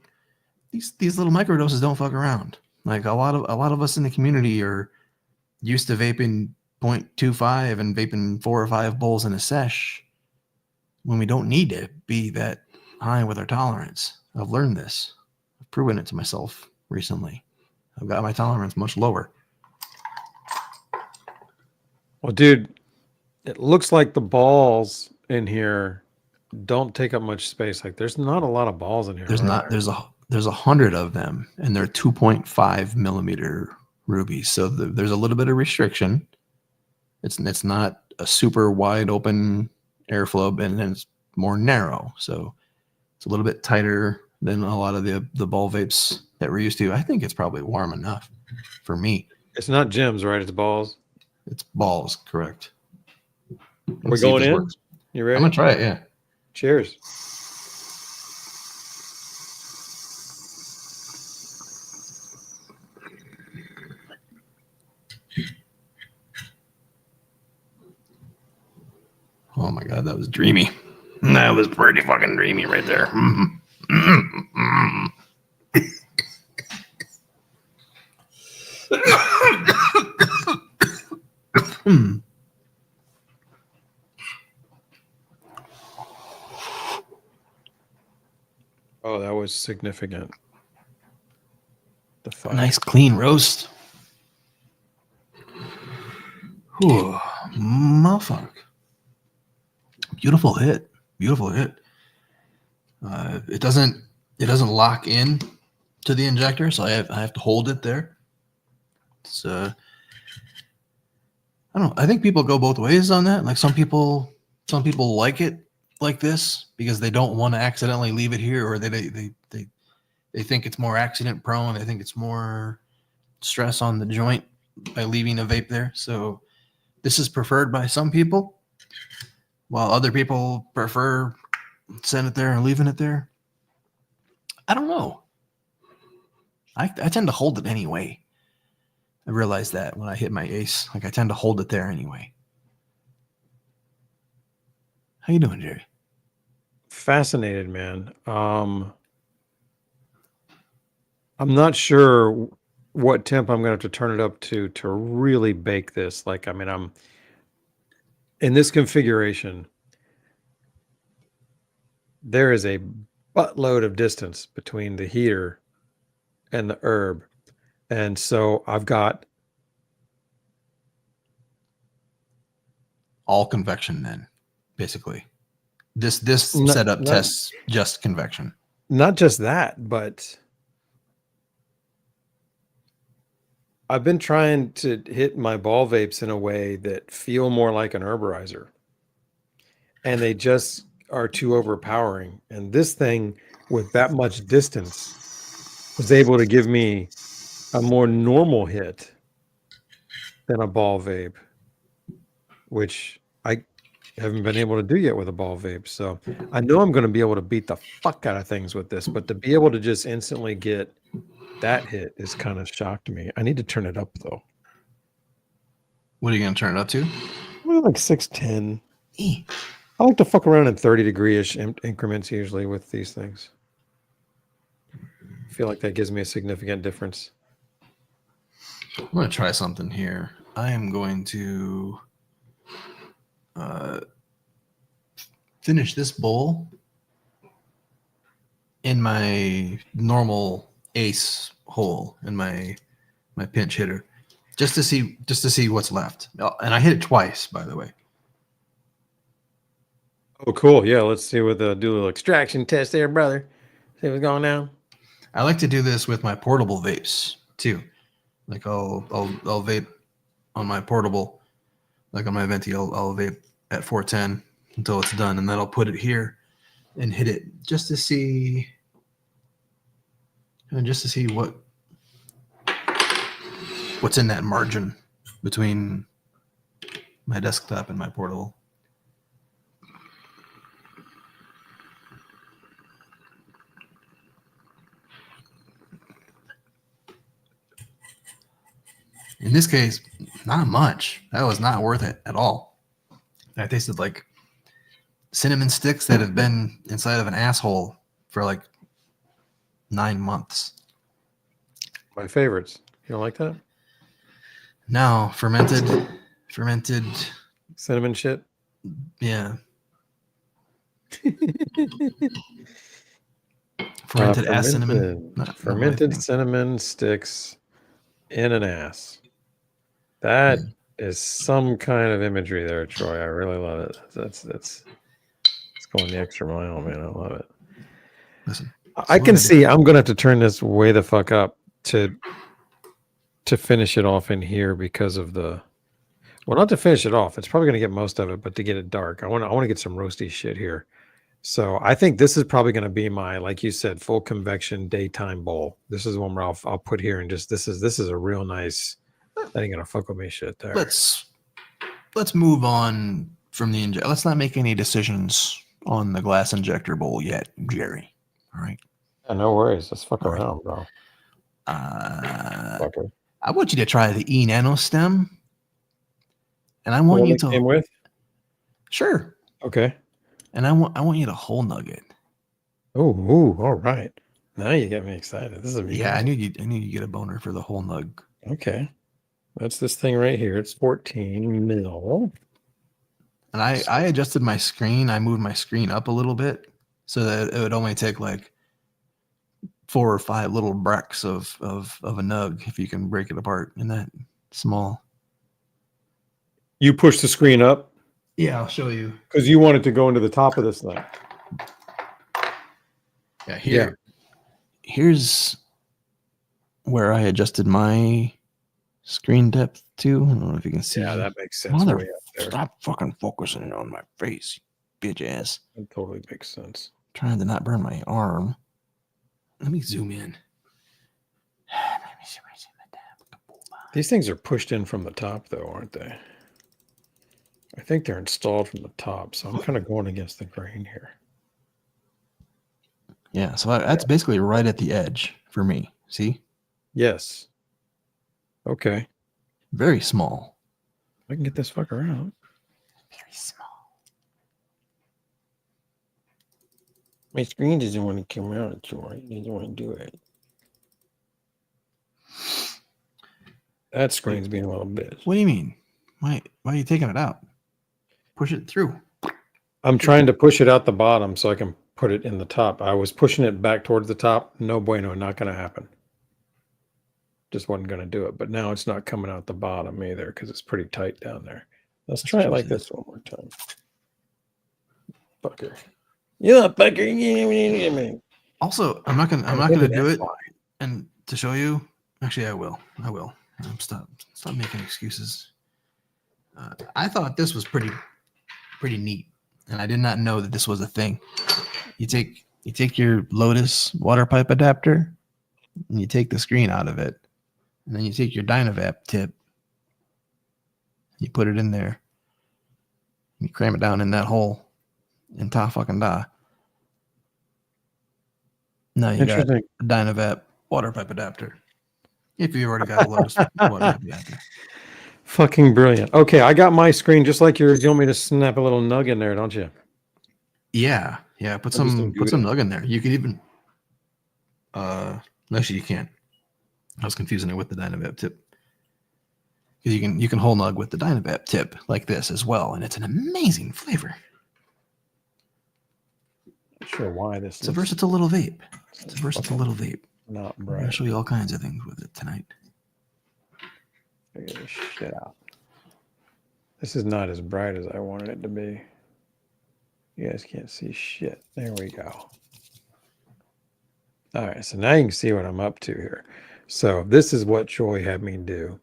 these little microdoses don't fuck around. Like a lot of us in the community are used to vaping 0.25 and vaping 4 or 5 bowls in a sesh when we don't need to be that high with our tolerance. I've learned this. I've proven it to myself recently. I've got my tolerance much lower. Well, dude, it looks like the balls in here don't take up much space. Like, there's not a lot of balls in here. There's not. There's 100 of them, and they're 2.5 millimeter rubies. So there's a little bit of restriction. It's not a super wide open airflow, and then it's more narrow. So it's a little bit tighter than a lot of the ball vapes that we're used to. I think it's probably warm enough for me. It's not gems, right? It's balls. It's balls, correct. We're Let's see if going this in. works. You ready? I'm gonna try it. Yeah. Cheers. Oh my god, that was dreamy. That was pretty fucking dreamy right there. Oh, that was significant. The fuck? Nice clean roast. Whew, motherfucker. Beautiful hit. Beautiful hit. It doesn't lock in to the injector, so I have to hold it there. It's I don't know. I think people go both ways on that. Like some people like it like this because they don't want to accidentally leave it here, or they think it's more accident prone. They think it's more stress on the joint by leaving a vape there. So this is preferred by some people, while other people prefer setting it there and leaving it there. I don't know. I tend to hold it anyway. I realized that when I hit my ace, like I tend to hold it there anyway. How you doing, Jerry? Fascinated, man. I'm not sure what temp I'm gonna have to turn it up to really bake this. Like, I mean, I'm in this configuration. There is a buttload of distance between the heater and the herb. And so I've got All convection then, basically. This Not- setup not- tests just convection. not just that, but I've been trying to hit my ball vapes in a way that feel more like an herborizer. And they just are too overpowering. And this thing, with that much distance, was able to give me a more normal hit than a ball vape, which I haven't been able to do yet with a ball vape. So I know I'm going to be able to beat the fuck out of things with this, but to be able to just instantly get that hit is kind of shocked me. I need to turn it up though. What are you going to turn it up to? Well, like 610. I like to fuck around in 30-degree-ish increments usually with these things. I feel like that gives me a significant difference. I'm going to try something here. I am going to finish this bowl in my normal ace hole in my pinch hitter, just to see what's left. And I hit it twice, by the way. Oh, cool. Yeah, let's see what do a little extraction test there, brother. See what's going on. I like to do this with my portable vapes too. Like I'll vape on my portable, like on my venti. I'll vape at 410 until it's done, and then I'll put it here and hit it just to see, what's in that margin between my desktop and my portable. In this case, not much. That was not worth it at all. I tasted like cinnamon sticks that have been inside of an asshole for like 9 months. My favorites. You don't like that? No, fermented, Cinnamon shit? yeah. Fermented ass cinnamon. Not my Fermented thing. cinnamon sticks in an ass. That is some kind of imagery there, Troy. I really love it. That's it's going the extra mile, man. I love it. Listen, I can see I'm gonna have to turn this way the fuck up to finish it off in here because of the not to finish it off. It's probably gonna get most of it, but to get it dark. I want to get some roasty shit here. So I think this is probably going to be my, like you said, full convection daytime bowl. This is one where I'll put here and just this is a real nice. That ain't gonna fuck with me shit there. Let's move on from the injector. Let's not make any decisions on the glass injector bowl yet, Jerry. All right. Yeah, no worries. Let's fuck All right. around, bro. Fucker. I want you to try the E Nano stem, and I want you to came with. sure. Okay. And I want you to whole nugget. Oh, all right. Now you get me excited. This is Yeah, I knew you get a boner for the whole nug. Okay. That's this thing right here. It's 14 mil. And I adjusted my screen. I moved my screen up a little bit so that it would only take like 4 or 5 little bricks of a nug if you can break it apart in that small. You push the screen up Yeah, I'll show you. because you want it to go into the top of this thing. Yeah, here's where I adjusted my screen depth to. I don't know if you can see. Yeah, that makes sense. Mother, Way up there. stop fucking focusing on my face, bitch ass. That totally makes sense. Trying to not burn my arm. Let me zoom in. These things are pushed in from the top, though, aren't they? I think they're installed from the top, so I'm kind of going against the grain here. Yeah, so that's basically right at the edge for me. See? Yes. Okay. Very small. I can get this fucker out. Very small. My screen doesn't want to come out. It doesn't want to do it. That screen's being a little bitch. What do you mean? Why are you taking it out? Push it through. I'm trying to push it out the bottom so I can put it in the top. I was pushing it back towards the top. No bueno, not going to happen. Just wasn't going to do it. But now it's not coming out the bottom either because it's pretty tight down there. Let's try it like this one more time. Fucker. Yeah, fucker. Also, I'm not gonna do it. And to show you, actually, I will. Stop making excuses. I thought this was pretty neat, and I did not know that this was a thing. You take your Lotus water pipe adapter, and you take the screen out of it, and then you take your Dynavap tip, you put it in there, you cram it down in that hole, and fucking da. Now you got a Dynavap water pipe adapter. If you already got a Lotus water pipe adapter. Fucking brilliant. Okay, I got my screen just like yours. You want me to snap a little nug in there, don't you? Yeah. Put some nug in there. You can even. Actually, you can't. I was confusing it with the Dynavap tip. Because you can whole nug with the Dynavap tip like this as well, and it's an amazing flavor. Not sure why this. It's a versatile little vape. Not I'm bright. gonna show you all kinds of things with it tonight. Figure this shit out. This is not as bright as I wanted it to be. You guys can't see shit. There we go. All right, so now you can see what I'm up to here. So this is what Joy had me do.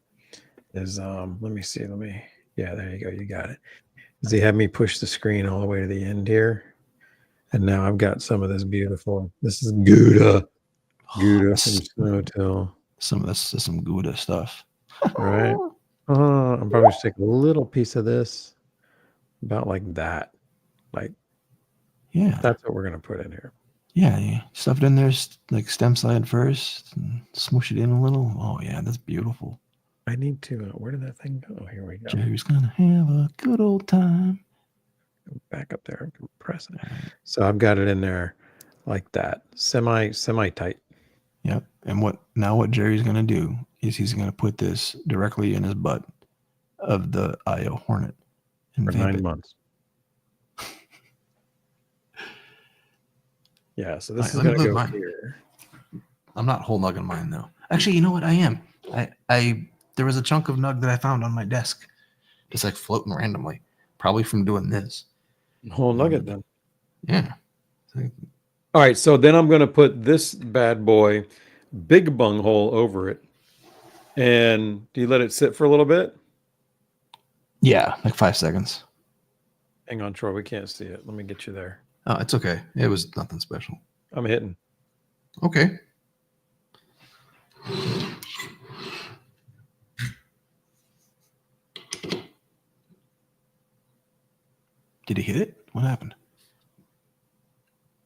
Is let me see. Yeah, there you go. You got it. Is he had me push the screen all the way to the end here, and now I've got some of this beautiful. This is Gouda from Snowtail. Some of this is some Gouda stuff. Right. I'm probably just take a little piece of this, about like that. Like, Yeah. that's what we're gonna put in here. Yeah. Stuff it in there like stem side first and smoosh it in a little. Oh yeah, that's beautiful. I need to. Where did that thing go? Here we go. Jerry's gonna have a good old time. Back up there and compress it. So I've got it in there like that, semi tight. Yep. And what Jerry's gonna do is he's gonna put this directly in his butt of the IO Hornet and For vape 9 it. months. Yeah, so this All right, is let me gonna move go mine. here. I'm not whole nugging mine though. Actually, you know what? I am. I there was a chunk of nug that I found on my desk, just like floating randomly, probably from doing this. Whole nugget then. Yeah. All right, so then I'm gonna put this bad boy, big bung hole over it. And do you let it sit for a little bit? Yeah, like 5 seconds. Hang on, Troy, we can't see it. Let me get you there. Oh, it's okay. It was nothing special. I'm hitting. Okay. Did he hit it? What happened?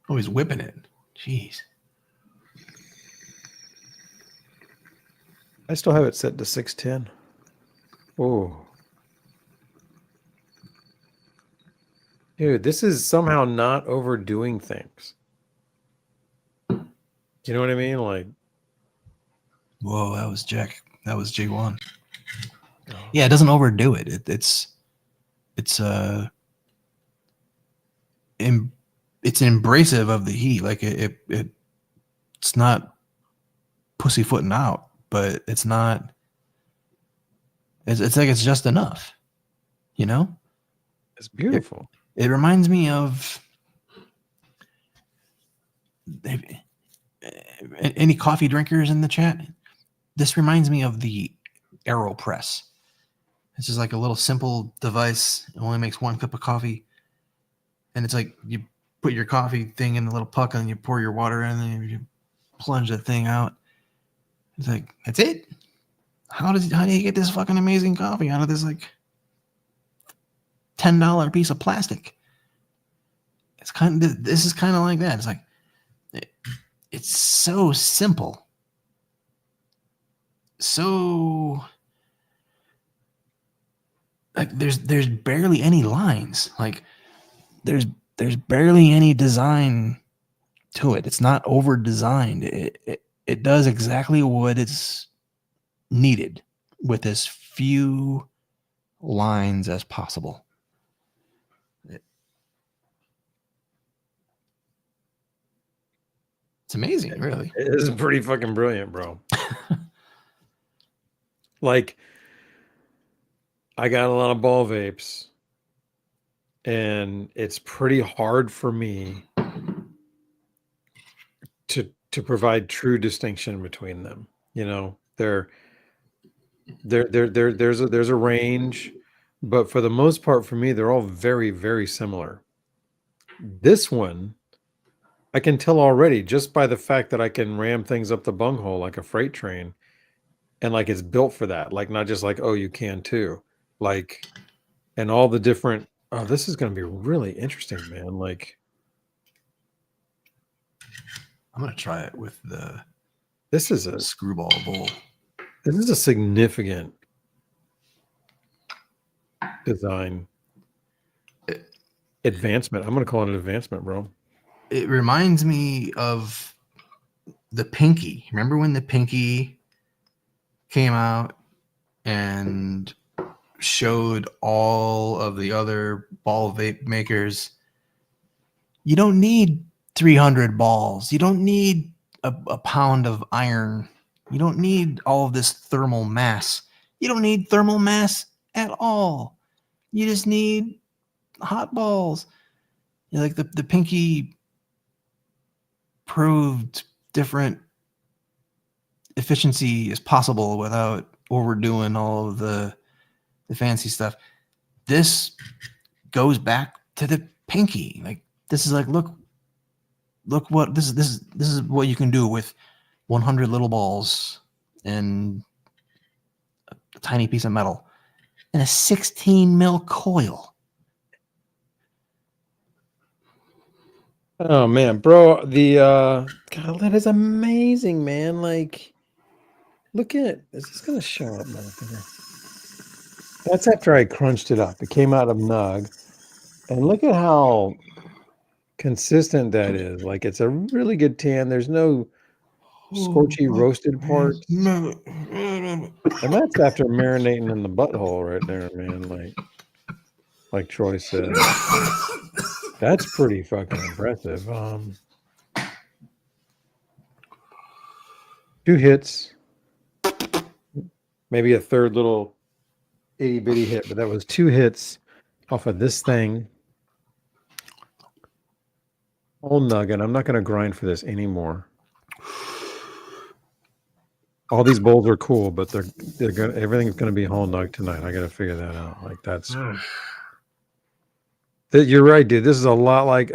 Oh, he's whipping it. Jeez. I still have it set to 610. Oh. Dude, this is somehow not overdoing things. You know what I mean? Like, Whoa, that was Jack. That was J1. Yeah, it doesn't overdo it. It's it's embracive of the heat. Like it's not pussyfooting out, but it's not. It's like it's just enough. You know, it's beautiful. It reminds me of any coffee drinkers in the chat. This reminds me of the AeroPress. It's just like a little simple device. It only makes 1 cup of coffee. And it's like you put your coffee thing in the little puck and you pour your water in and you plunge the thing out. It's like, that's it? How do you get this fucking amazing coffee out of this like $10 piece of plastic? It's this is kind of like that. It's like it's so simple. So like there's barely any lines. Like there's barely any design to it. It's not over designed. It does exactly what it's needed with as few lines as possible. It's amazing, really. It is pretty fucking brilliant, bro. Like, I got a lot of ball vapes, and it's pretty hard for me to provide true distinction between them. You know, there's a range, but for the most part, for me, they're all very, very similar. This one, I can tell already just by the fact that I can ram things up the bunghole like a freight train, and like it's built for that. Like not just like, oh, you can too. Like, and all the different. Oh, this is going to be really interesting, man. Like, I'm gonna try it with the. This is a screwball bowl. This is a significant design advancement. I'm going to call it an advancement, bro. It reminds me of the Pinky. Remember when the Pinky came out and showed all of the other ball vape makers? You don't need 300 balls. You don't need a pound of iron. You don't need all of this thermal mass. You don't need thermal mass at all. You just need hot balls. You know, like the Pinky proved different efficiency is possible without overdoing all of the fancy stuff. This goes back to the Pinky. Like this is like look what this is what you can do with 100 little balls and a tiny piece of metal and a 16 mil coil. Oh man, bro, the God, that is amazing, man. Like, look at, is this gonna show up, man? That's after I crunched it up. It came out of Nug, and look at how consistent that is. Like, it's a really good tan. There's no scorchy roasted parts, and that's after marinating in the butthole right there, man. Like Troy said. That's pretty fucking impressive. 2 hits, maybe a third little itty bitty hit, but that was 2 hits off of this thing. Whole nugget. I'm not going to grind for this anymore. All these bowls are cool, but they're going. Everything's going to be whole nug tonight. I got to figure that out. Like that's. You're right, dude. This is a lot like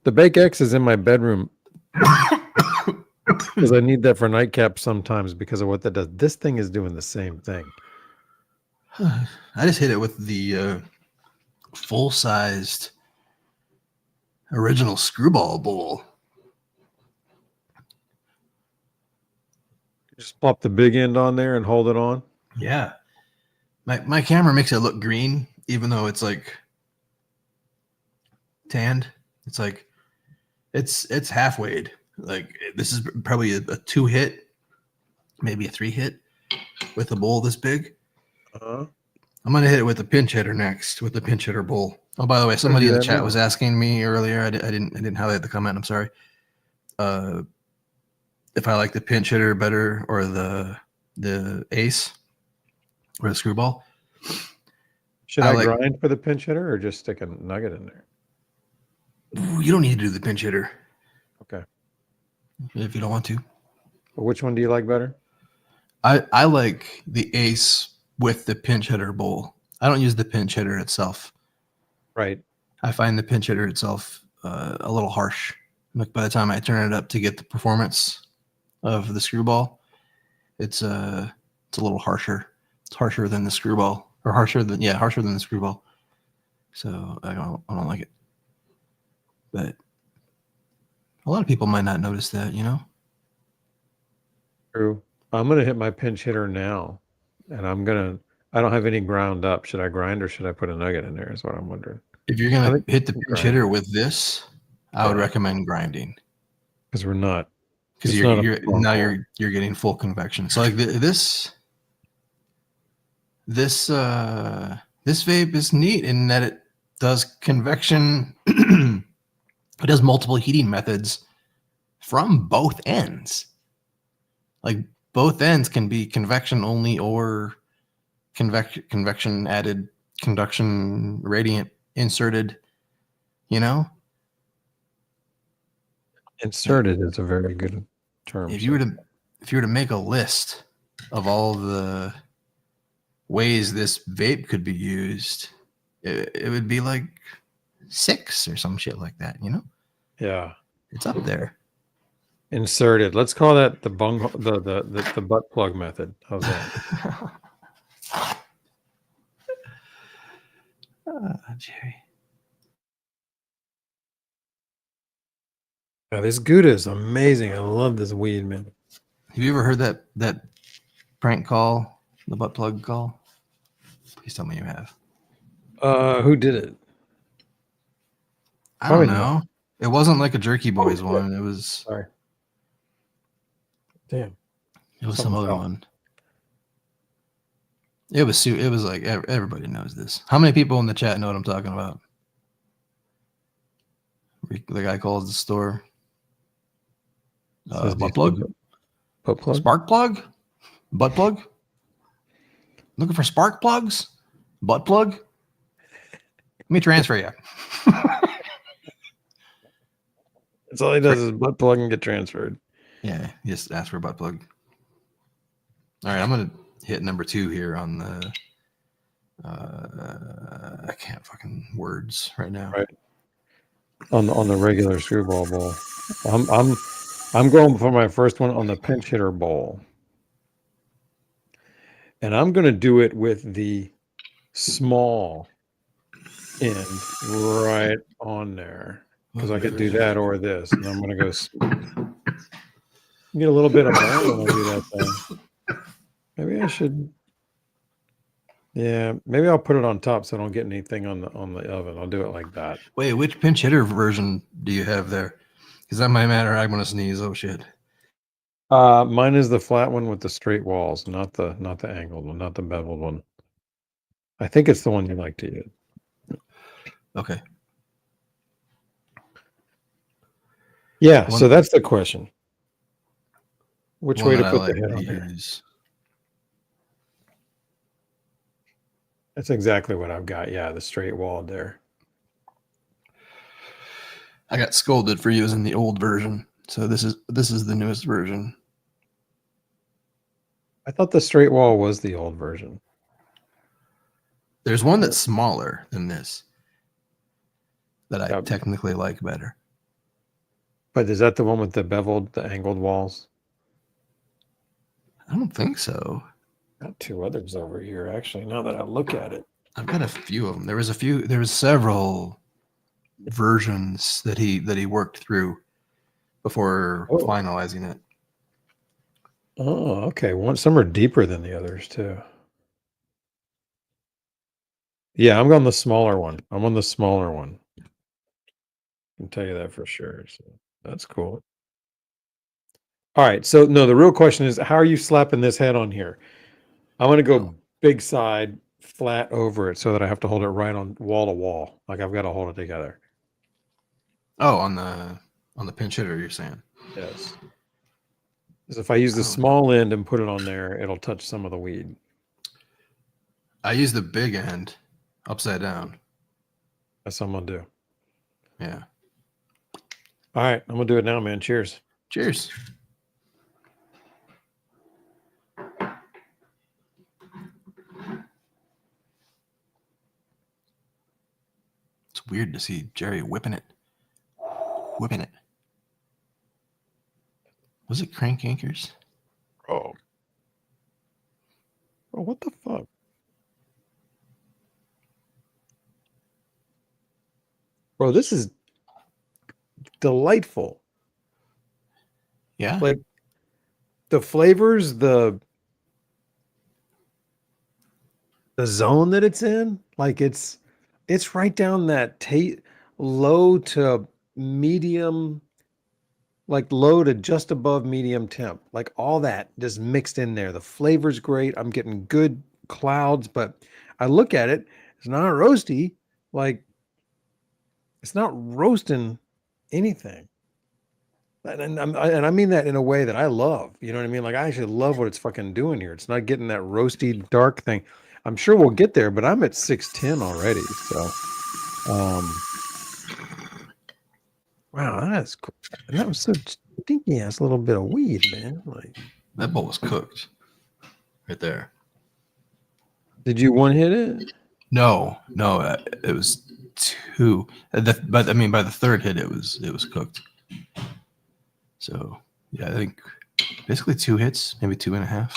The Bake X is in my bedroom because I need that for nightcaps sometimes because of what that does. This thing is doing the same thing. I just hit it with the full-sized original screwball bowl. Just plop the big end on there and hold it on. Yeah. My camera makes it look green, even though it's like tanned. It's like it's halfwayed. Like this is probably a 2-hit, maybe a 3-hit with a bowl this big. Uh-huh. I'm gonna hit it with a pinch hitter next, with the pinch hitter bowl. Oh, by the way, somebody in the chat was asking me earlier. I didn't highlight the comment. I'm sorry. If I like the pinch hitter better or the ace or the screwball. Should I grind for the pinch hitter or just stick a nugget in there? Ooh, you don't need to do the pinch hitter. Okay. If you don't want to. But which one do you like better? I like the ace with the pinch hitter bowl. I don't use the pinch hitter itself. Right. I find the pinch hitter itself a little harsh. Like by the time I turn it up to get the performance of the screwball, it's a little harsher. It's harsher than the screwball, or harsher than the screwball. So I don't like it. But a lot of people might not notice that, you know. True. I'm gonna hit my pinch hitter now, and I don't have any ground up. Should I grind or should I put a nugget in there? Is what I'm wondering. If you're gonna hit the pinch hitter with this, I would recommend grinding. Because we're not. Because you're getting full convection. So like this vape is neat in that it does convection. It does multiple heating methods from both ends. Like both ends can be convection only or convection added, conduction radiant inserted, you know? Inserted is a very good term. If you were to make a list of all the ways this vape could be used, it would be like 6 or some shit like that, you know? Yeah. It's up there. Inserted. Let's call that the the butt plug method. How's that? Jerry. Yeah, this Gouda is amazing. I love this weed, man. Have you ever heard that prank call, the butt plug call? Please tell me you have. Who did it? I don't know. It wasn't like a Jerky Boys one. It was. Sorry. Damn. It was some other one. It was like everybody knows this. How many people in the chat know what I'm talking about? The guy calls the store. Butt plug? Butt plug? Spark plug? Butt plug? Looking for spark plugs? Butt plug? Let me transfer you. That's all he does is butt plug and get transferred. Yeah, just ask for a butt plug. All right, I'm going to hit number 2 here on the I can't fucking words right now. Right. On the regular screwball bowl. I'm going for my first one on the pinch hitter bowl. And I'm going to do it with the small end right on there. Because I could do that or this. And I'm going to go get a little bit of that when I do that thing. Maybe I should. Yeah, maybe I'll put it on top so I don't get anything on the oven. I'll do it like that. Wait, which pinch hitter version do you have there? Because that might matter. I'm going to sneeze. Oh, shit. Mine is the flat one with the straight walls, not the angled one, not the beveled one. I think it's the one you like to use. Okay. Yeah, so that's the question. Which way to put the head on there? That's exactly what I've got. Yeah, the straight wall there. I got scolded for using the old version. So this is the newest version. I thought the straight wall was the old version. There's one that's smaller than this that I technically like better. But is that the one with the beveled, the angled walls? I don't think so. Got two others over here, actually, now that I look at it. I've got a few of them. There was several versions that he worked through before Oh. finalizing it. Oh, okay. Some are deeper than the others too. Yeah, I'm on the smaller one. I'm on the smaller one. I can tell you that for sure. So that's cool. All right. So no, the real question is, how are you slapping this head on here? I'm gonna go big side, flat over it, so that I have to hold it right on wall to wall. Like I've got to hold it together. Oh, on the pinch hitter, you're saying? Yes. Because if I use the Oh. small end and put it on there, it'll touch some of the weed. I use the big end upside down. That's what I'm gonna do. Yeah. All right, I'm gonna do it now, man. Cheers. Cheers. It's weird to see Jerry whipping it. Whipping it. Was it crank anchors? Oh. Bro, what the fuck? Bro, this is delightful. Yeah. Like the flavors, the zone that it's in, like it's right down that low to medium, like low to just above medium temp, like all that just mixed in there. The flavor's great. I'm getting good clouds, but I look at it, it's not roasty. Like it's not roasting anything. And I mean that in a way that I love. You know what I mean? Like I actually love what it's fucking doing here. It's not getting that roasty dark thing. I'm sure we'll get there, but I'm at 610 already. So, wow, that's cool. And that was so stinky ass little bit of weed, man. Like That bowl was cooked. Right there. did you one hit it? No, it was two. But I mean, by the third hit, it was cooked. So yeah, I think basically 2 hits, maybe 2.5.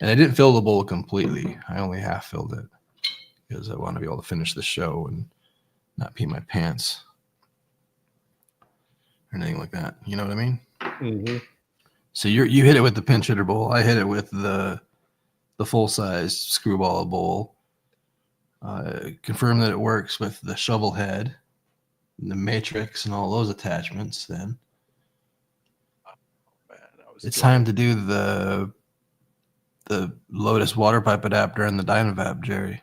And I didn't fill the bowl completely. I only half filled it because I want to be able to finish the show and not pee my pants or anything like that. You know what I mean? Mm-hmm. So you hit it with the pinch hitter bowl. I hit it with the full size screwball bowl. Confirm that it works with the shovel head, and the matrix, and all those attachments. Then it's time to do the Lotus water pipe adapter and the Dynavap, Jerry.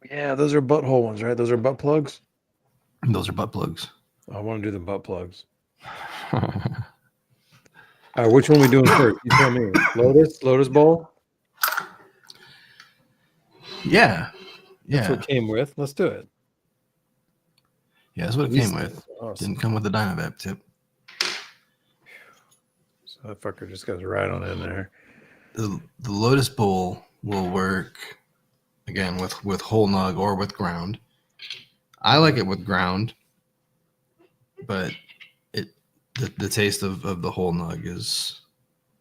Yeah, those are butthole ones, right? Those are butt plugs. Those are butt plugs. I want to do the butt plugs. All right, which one are we doing first? You tell me. Lotus bowl. Yeah. That's what came with. Let's do it. Yeah, that's what it came with. Awesome. Didn't come with the Dynavap tip. So that fucker just goes right on in there. The Lotus bowl will work again with whole nug or with ground. I like it with ground, but the taste of the whole nug is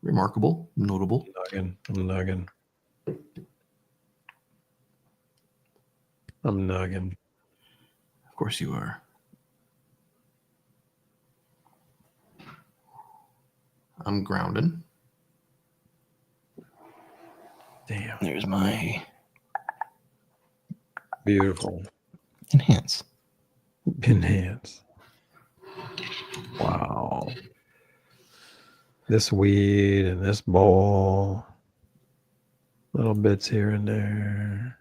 remarkable, notable. I'm nugging. Of course you are. I'm grounded. Damn. There's my Beautiful. enhance. Wow. This weed and this bowl. Little bits here and there.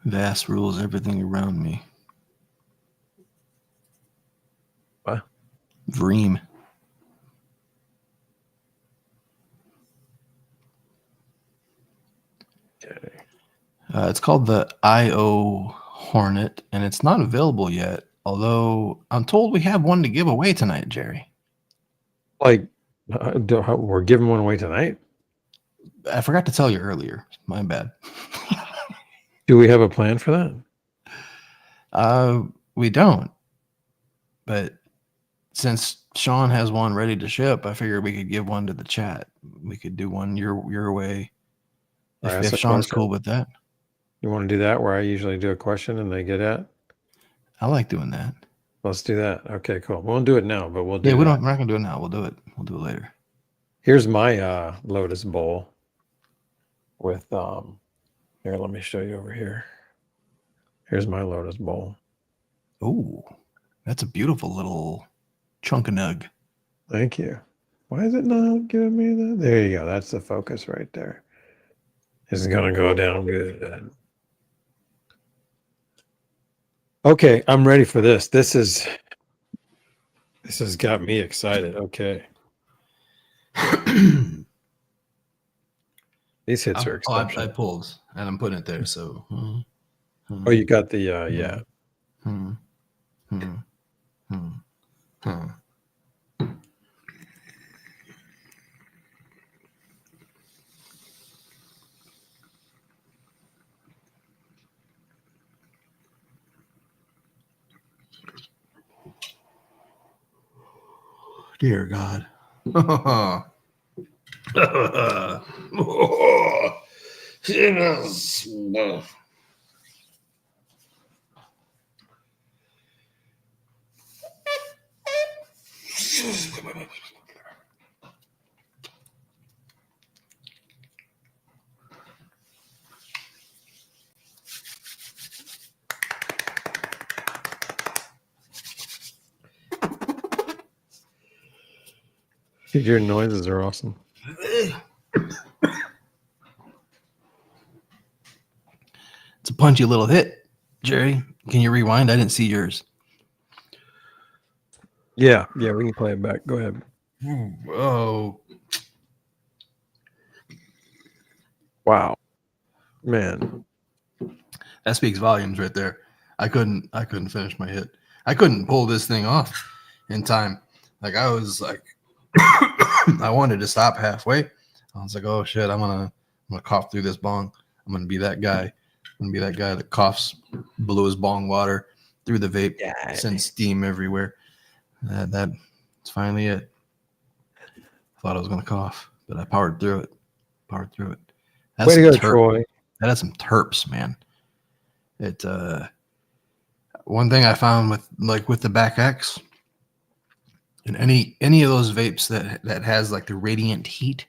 Vast rules everything around me. What? Vreem. Okay. It's called the IO Hornet, and it's not available yet. Although I'm told we have one to give away tonight, Jerry. Like, we're giving one away tonight? I forgot to tell you earlier. My bad. Do we have a plan for that? We don't. But since Sean has one ready to ship, I figured we could give one to the chat. We could do one your way. Or If, ask if a Sean's question. cool with that. You want to do that where I usually do a question and they get at? I like doing that. Let's do that. Okay, cool. We won't do it now, but we'll do Yeah, that. we're not gonna do it now. We'll do it later. Here's my Lotus bowl with here, let me show you over here. Here's my Lotus bowl. Oh, that's a beautiful little chunk of nug. Thank you. Why is it not giving me that? There you go. That's the focus right there. This is gonna go down good. Okay, I'm ready for this. This has got me excited. Okay. These hits are exceptional. I pulled and I'm putting it there. So. Oh, you got the yeah. Dear God. Your noises are awesome. It's a punchy little hit. Jerry, can you rewind? I didn't see yours. Yeah, we can play it back. Go ahead. Oh, Wow, man. that speaks volumes right there. I couldn't finish my hit. I couldn't pull this thing off in time. Like I was like, I wanted to stop halfway. I was like, oh shit, I'm gonna cough through this bong. I'm gonna be that guy. I'm gonna be that guy that coughs, blew his bong water through the vape, sends steam everywhere. That's finally it. I thought I was gonna cough, but I powered through it. That's Way to go, some Troy. That had some terps, man. It one thing I found with the back X and any of those vapes that has like the radiant heat,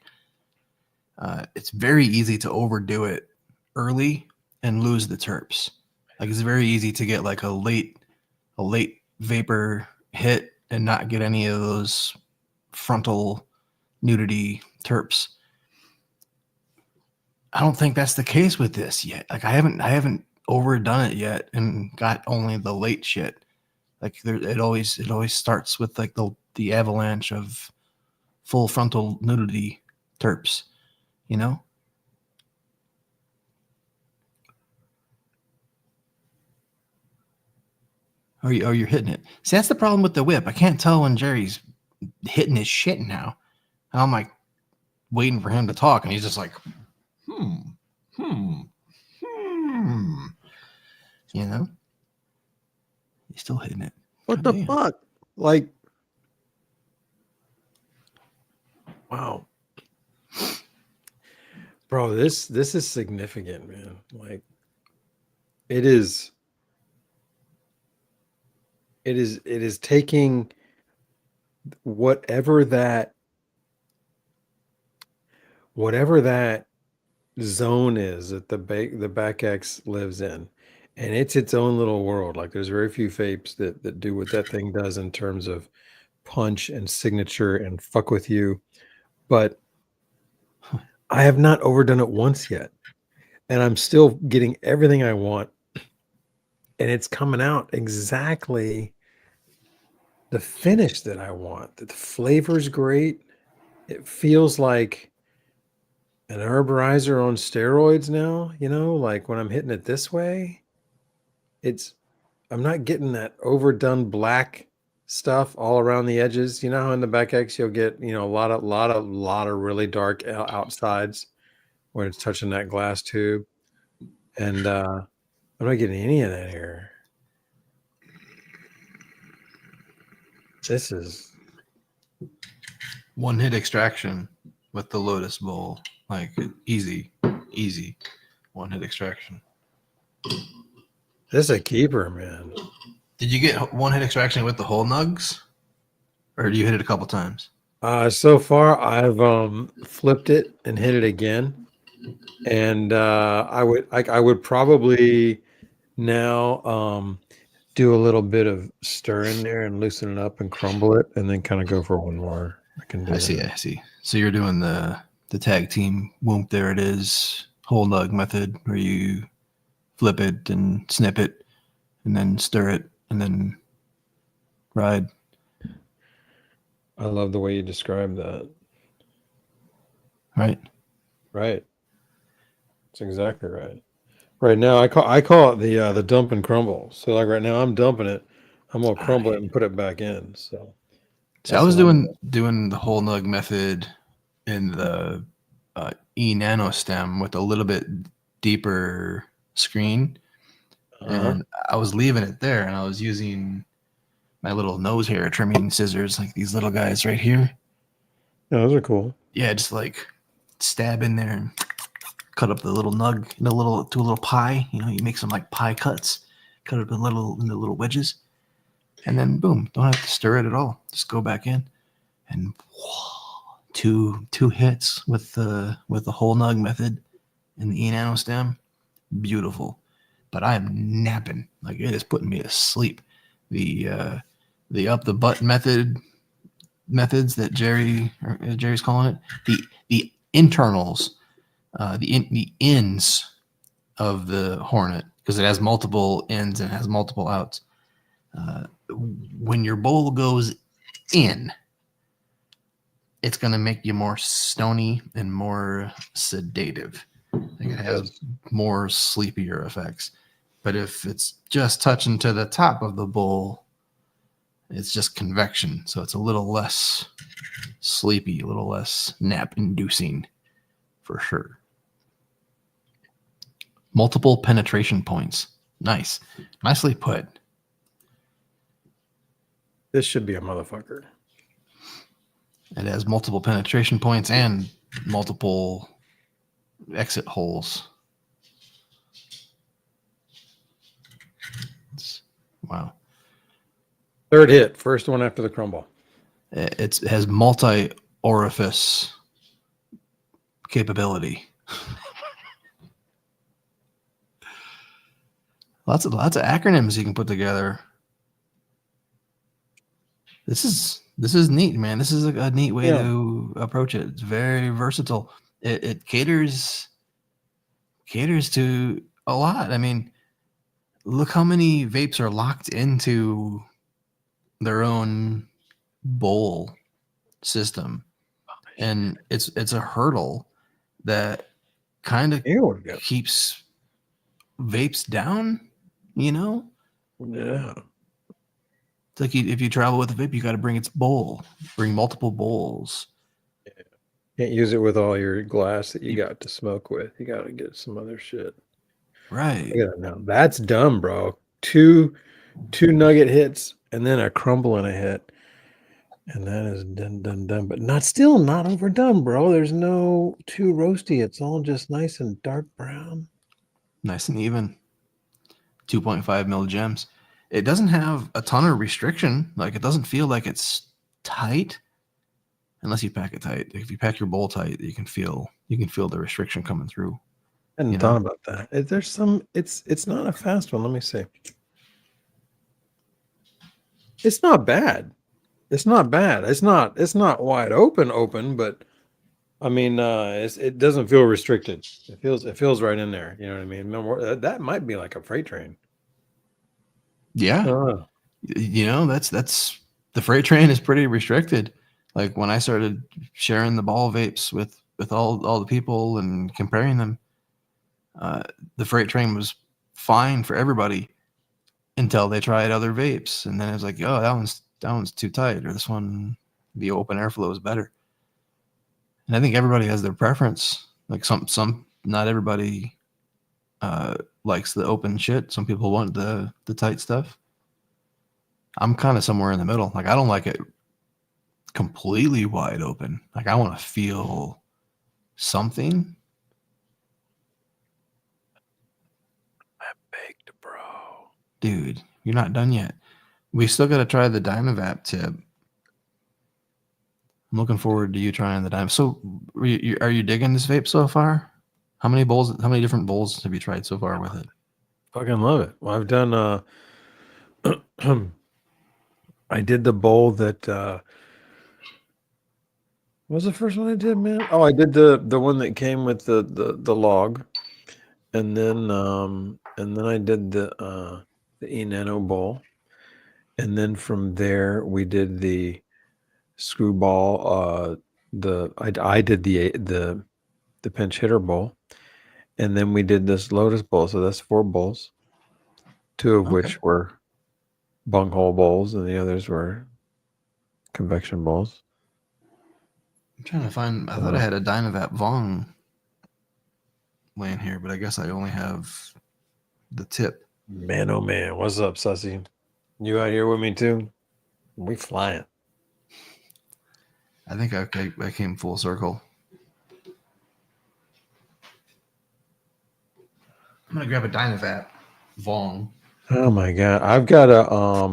it's very easy to overdo it early and lose the terps. Like it's very easy to get like a late vapor hit and not get any of those frontal nudity terps. I don't think that's the case with this yet. Like I haven't overdone it yet and got only the late shit. Like it always starts with like the avalanche of full frontal nudity terps, you know? Oh, you're hitting it. See, that's the problem with the whip. I can't tell when Jerry's hitting his shit now. And I'm like waiting for him to talk, and he's just like, You know? He's still hitting it. What God the damn. fuck? Like, wow. Bro, this is significant, man. Like, it is taking whatever that zone is that the back X lives in, and it's its own little world. Like there's very few vapes that do what that thing does in terms of punch and signature and fuck with you. But I have not overdone it once yet, and I'm still getting everything I want, and it's coming out exactly the finish that I want. The flavor's great. It feels like an herborizer on steroids now, you know, like when I'm hitting it this way, I'm not getting that overdone black stuff all around the edges. You know how in the back X you'll get, you know, a lot of really dark outsides when it's touching that glass tube. And I'm not getting any of that here. This is One hit extraction with the Lotus Bowl. Like easy. One hit extraction. this is a keeper, man. Did you get one hit extraction with the whole nugs? Or do you hit it a couple times? So far I've flipped it and hit it again. And I would probably now do a little bit of stir in there and loosen it up and crumble it and then kind of go for one more. I can do I see. that. I see. So you're doing the tag team whoop. There it is. Whole nug method where you flip it and snip it and then stir it and then ride. I love the way you describe that. Right. Right. That's exactly right. Right now I call it the dump and crumble. So like right now I'm dumping it. I'm gonna crumble it and put it back in. So I was doing the whole nug method in the E nano stem with a little bit deeper screen, and I was leaving it there, and I was using my little nose hair trimming scissors, like these little guys right here. Yeah, those are cool. Yeah, just like stab in there and cut up the little nug to a little pie. You know, you make some like pie cuts, cut it up into little wedges, and then boom, don't have to stir it at all. Just go back in, and whoa, two hits with the whole nug method in the E nano stem, beautiful. But I am napping, like it is putting me to sleep. The up the butt methods that Jerry's calling it, the internals, the ins of the Hornet, because it has multiple ins and has multiple outs. When your bowl goes in, it's going to make you more stony and more sedative. Like it has more sleepier effects. But if it's just touching to the top of the bowl, it's just convection. So it's a little less sleepy, a little less nap inducing for sure. Multiple penetration points. Nice. Nicely put. This should be a motherfucker. It has multiple penetration points and multiple exit holes. Wow. Third hit, first one after the crumble. It has multi-orifice capability. Lots of acronyms you can put together. This is neat, man. This is a neat way to approach it. It's very versatile. It caters to a lot. I mean, look how many vapes are locked into their own bowl system, and it's a hurdle that kind of keeps vapes down. You know, Yeah. it's like if you travel with a vape, you got to bring its bowl, bring multiple bowls. Can't use it with all your glass that you got to smoke with. You got to get some other shit. Right. No, that's dumb, bro. Two nugget hits and then a crumble and a hit. And that is done. But not overdone, bro. There's no too roasty. It's all just nice and dark brown. Nice and even. 2.5 mil gems. It doesn't have a ton of restriction. Like it doesn't feel like it's tight unless you pack it tight. If you pack your bowl tight, you can feel the restriction coming through. I hadn't thought about that. There's some it's not a fast one. Let me see. It's not bad. It's not bad. It's not wide open, but I mean it doesn't feel restricted. It feels right in there. You know what I mean? That might be like a freight train. Yeah. That's the freight train is pretty restricted. Like when I started sharing the ball vapes with all the people and comparing them, the freight train was fine for everybody until they tried other vapes, and then it was like, oh, that one's too tight, or this one, the open airflow is better. And I think everybody has their preference. Like some not everybody likes the open shit. Some people want the tight stuff. I'm kind of somewhere in the middle. Like I don't like it completely wide open. Like I want to feel something. Baked, bro. Dude, you're not done yet. We still got to try the Dynavap tip. I'm looking forward to you trying the Dynavap. So are you digging this vape so far? How many different bowls have you tried so far with it? Fucking love it. Well, I've done I did the bowl that what was the first one I did, man? Oh, I did the one that came with the log. And then I did the E-Nano bowl. And then from there we did the screwball I did the pinch hitter bowl. And then we did this lotus bowl. So that's 4 bowls. 2 of which were bunghole bowls and the others were convection bowls. I'm trying to find. I thought I had a Dynavap Vong laying here, but I guess I only have the tip. Man, oh man, what's up, Sussy? You out here with me too? We flying. I think I came full circle. I'm gonna grab a Dynavap Vong. Oh my god, I've got a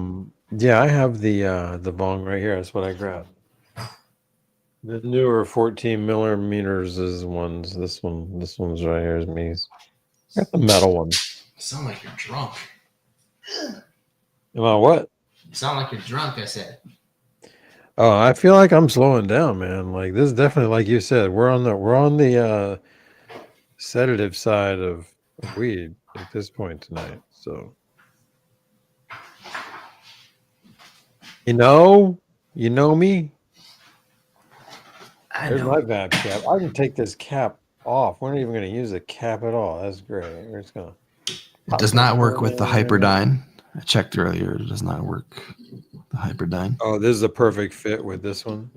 yeah, I have the Vong right here. That's what I grabbed. The newer 14 millimeters is ones. This one's right here is me's. Got the metal one. You sound like you're drunk. Am I what? You sound like you're drunk, I said. Oh, I feel like I'm slowing down, man. Like this is definitely, like you said, we're on the sedative side of weed at this point tonight. So you know me. There's my Vapcap. I can take this cap off. We're not even going to use the cap at all. That's great. We're just going to. It does not work with the Hyperdyne. I checked earlier. It does not work with the Hyperdyne. Oh, this is a perfect fit with this one.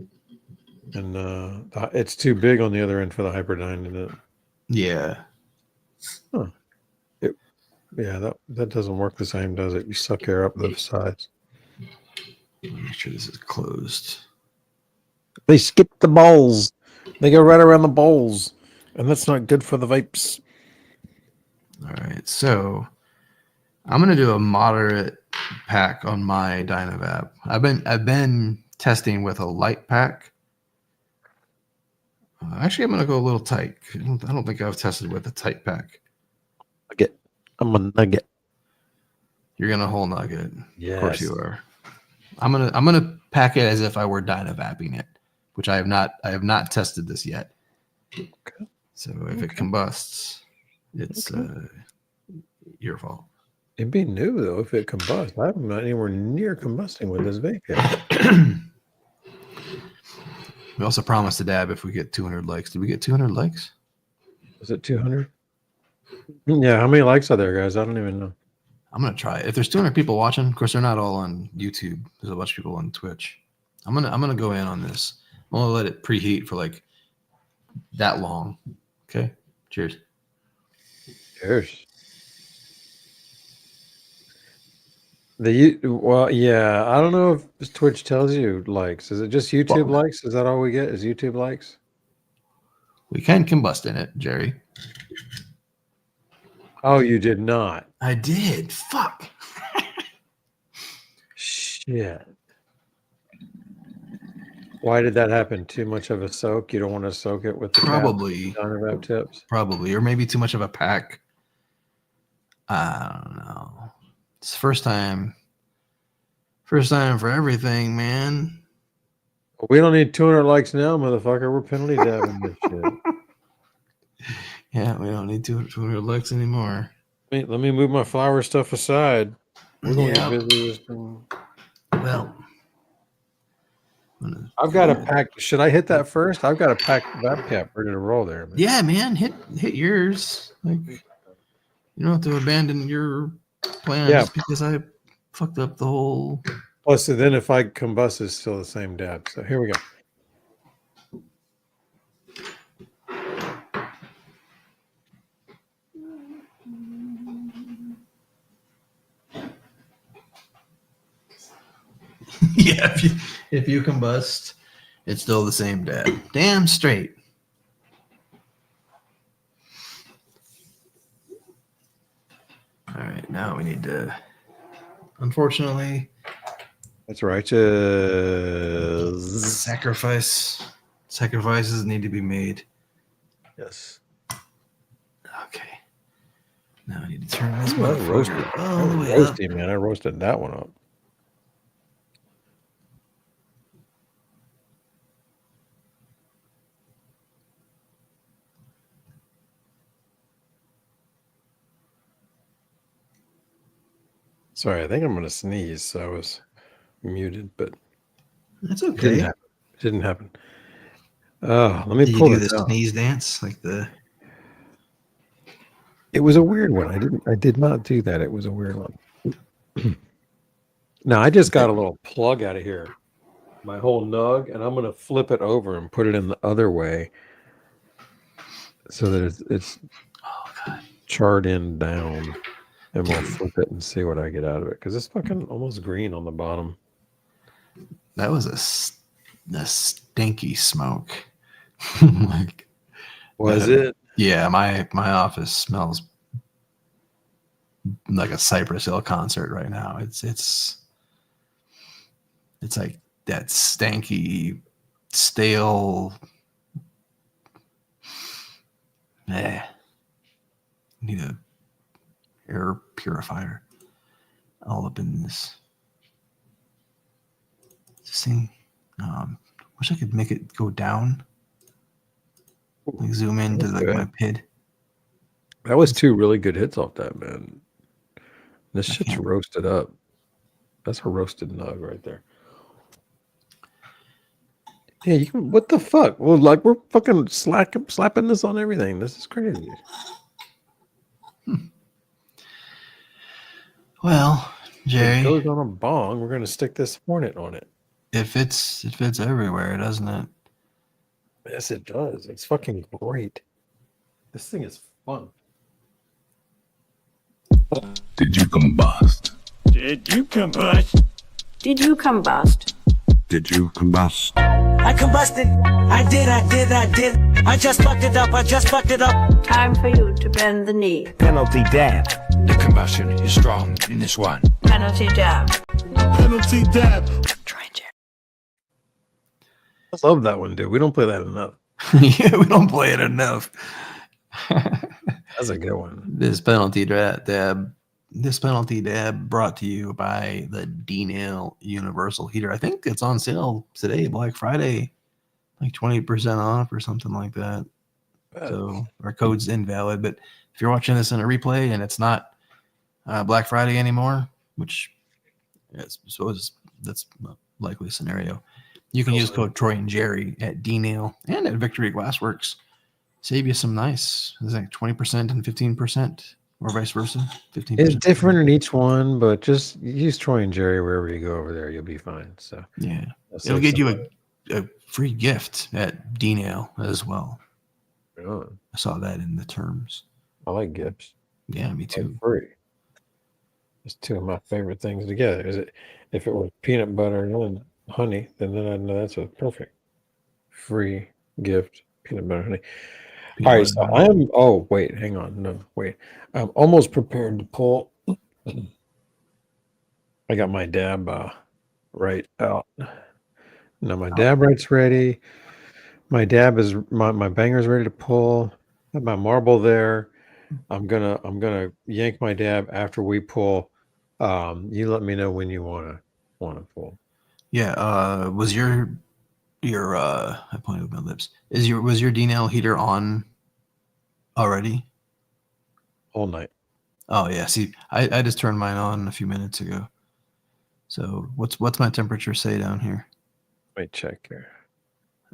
And it's too big on the other end for the Hyperdyne, isn't it? Yeah. Huh. Yeah, that doesn't work the same, does it? You suck air up the sides. Make sure this is closed. They skip the bowls. They go right around the bowls. And that's not good for the vapes. All right. So I'm gonna do a moderate pack on my Dynavap. I've been testing with a light pack. Actually, I'm gonna go a little tight. I don't think I've tested with a tight pack. I'm a nugget. You're gonna whole nugget. Yes. Of course you are. I'm gonna pack it as if I were Dynavapping it, which I have not tested this yet. Okay. So if it combusts, it's your fault. It'd be new though if it combusts. I'm not anywhere near combusting with this vape yet. We also promised to dab if we get 200 likes. Did we get 200 likes? Was it 200? Yeah, how many likes are there, guys? I don't even know. I'm gonna try it. If there's 200 people watching, of course they're not all on YouTube. There's a bunch of people on Twitch. I'm gonna go in on this. I'm gonna let it preheat for like that long. Okay. Cheers. Cheers. Well, yeah, I don't know if Twitch tells you likes. Is it just YouTube likes? Is that all we get? Is YouTube likes? We can combust in it, Jerry. Oh, you did not. I did. Fuck. Shit. Why did that happen? Too much of a soak? You don't want to soak it with the Probably. Dynavap tips? Probably. Or maybe too much of a pack. I don't know. It's the first time. First time for everything, man. We don't need 200 likes now, motherfucker. We're penalty dabbing this shit. Yeah, we don't need 200 likes anymore. Let me move my flower stuff aside. We're going to Yeah. get busy with them. Well, I've got a pack. Should I hit that first? I've got a pack Vapcap ready to roll there. Man. yeah, man, hit yours. Like, you don't have to abandon your plan just because I fucked up the whole. Plus, then if I combust, it's still the same dab. So here we go. Yeah, if you combust, it's still the same dab. Damn straight. All right, now we need to. Unfortunately, That's righteous. sacrifices need to be made. Yes. Okay. Now I need to turn this Ooh, that roasted. motherfucker all That the was way up. roasty, man. I roasted that one up. Sorry, I think I'm gonna sneeze. So I was muted, but That's it didn't okay. happen. It didn't happen. Oh, let me Did you pull do this the out. sneeze dance like the? It was a weird one. I did not do that. It was a weird one. Now I just got a little plug out of here. My whole nug, and I'm gonna flip it over and put it in the other way so that it's Oh god. charred in down. And we'll flip it and see what I get out of it. Because it's fucking almost green on the bottom. That was a stinky smoke. Like, Was it? yeah, my office smells like a Cypress Hill concert right now. It's like that stanky, stale. Need a air purifier all up in this thing. Wish I could make it go down. Like zoom into like my PID. That was 2 really good hits off that, man. This shit's can't- roasted up. That's a roasted nug right there. Yeah, you can, what the fuck? Well, like we're fucking slapping this on everything. This is crazy. Well, Jerry, It goes on a bong. We're gonna stick this Hornet on it. it fits everywhere, doesn't it? Yes, it does. It's fucking great. This thing is fun. Did you combust? Did you combust? Did you combust? Did you combust? I combusted. I did. I just fucked it up. Time for you to bend the knee. Penalty dab. The combustion is strong in this one. Penalty dab. Penalty dab. I love that one, dude. We don't play that enough. Yeah, we don't play it enough. That's a good one. This penalty dab brought to you by the D-Nail Universal Heater. I think it's on sale today, Black Friday, like 20% off or something like that. So our code's invalid. But if you're watching this in a replay and it's not Black Friday anymore, which I suppose that's a likely scenario, you can use code Troy and Jerry at D-Nail and at Victory Glassworks. Save you some nice. It's like 20% and 15%, or vice versa. 15%. It's different in each one, but just use Troy and Jerry wherever you go over there. You'll be fine. So Yeah, it'll get you a free gift at D-Nail as well. Oh, I saw that in the terms. I like gifts. Yeah, me too. Free. It's 2 of my favorite things together. Is it? If it was peanut butter and honey, then I know that's a perfect free gift. Peanut butter honey. All right, so I am. Oh wait, hang on. No, wait. I'm almost prepared to pull. I got my dab right out. Now my dab right's ready. My dab is my banger's ready to pull. Have my marble there. I'm gonna yank my dab after we pull. You let me know when you wanna pull. Yeah. Was your I pointed with my lips. Was your D-Nail heater on already? All night. Oh yeah. See, I just turned mine on a few minutes ago. So what's my temperature say down here? Wait, check here.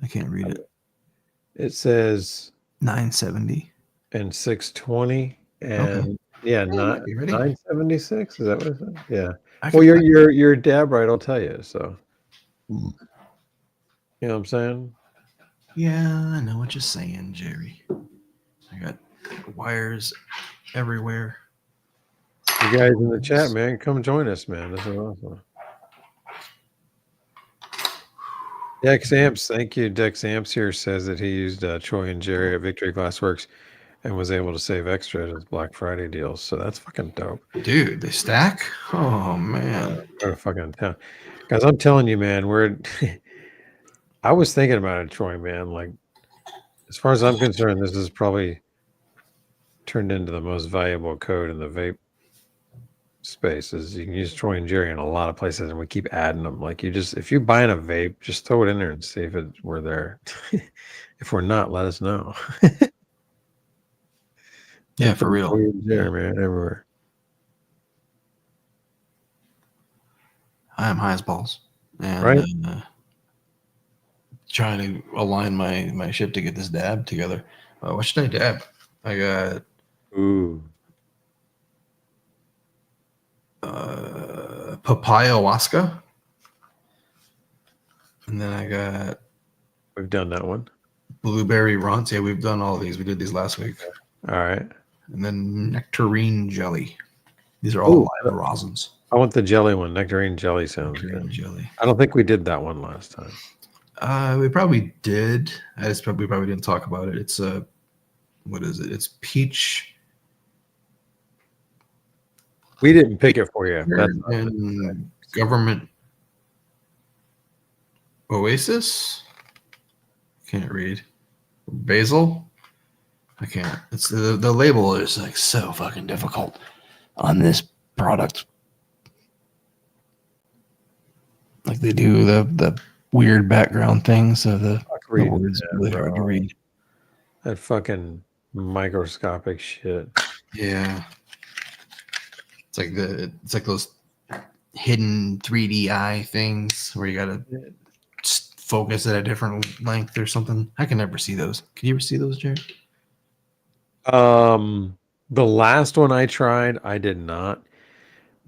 I can't read it. It says 970. and 620 and Okay. yeah, might be ready. 976. Is that what it says? Yeah. I Well, can- your dab right, I'll tell you. So you know what I'm saying? Yeah, I know what you're saying, Jerry. I got wires everywhere. You guys in the chat, man, come join us, man. This is awesome. Dex Amps, thank you. Dex Amps here says that he used Troy and Jerry at Victory Glassworks and was able to save extra at his Black Friday deals. So that's fucking dope. Dude, they stack? Oh man. What a fucking town. Guys, I'm telling you, man, we're I was thinking about it, Troy, man. Like, as far as I'm concerned, this is probably turned into the most valuable code in the vape space. Is you can use Troy and Jerry in a lot of places, and we keep adding them. Like, you just, if you're buying a vape, just throw it in there and see if we're there. If we're not, let us know. Yeah, for real. Troy and Jerry, man, everywhere. I am high as balls. And Right. Trying to align my shit to get this dab together. What should I dab? I got papaya waska. And then I got We've done that one. blueberry runts. Yeah, we've done all these. We did these last week. All right. And then nectarine jelly. These are all live rosins. I want the jelly one. Nectarine jelly sounds Nectarine good. jelly. I don't think we did that one last time. We probably did. We probably didn't talk about it. It's what is it? It's peach We didn't pick it for you. That's and government oasis. Can't read. Basil. I can't. It's the label is like so fucking difficult on this product. Like they do the weird background thing, so the words are really hard to read. That fucking microscopic shit. Yeah. It's like those hidden 3D eye things where you gotta focus at a different length or something. I can never see those. Can you ever see those, Jared? The last one I tried, I did not.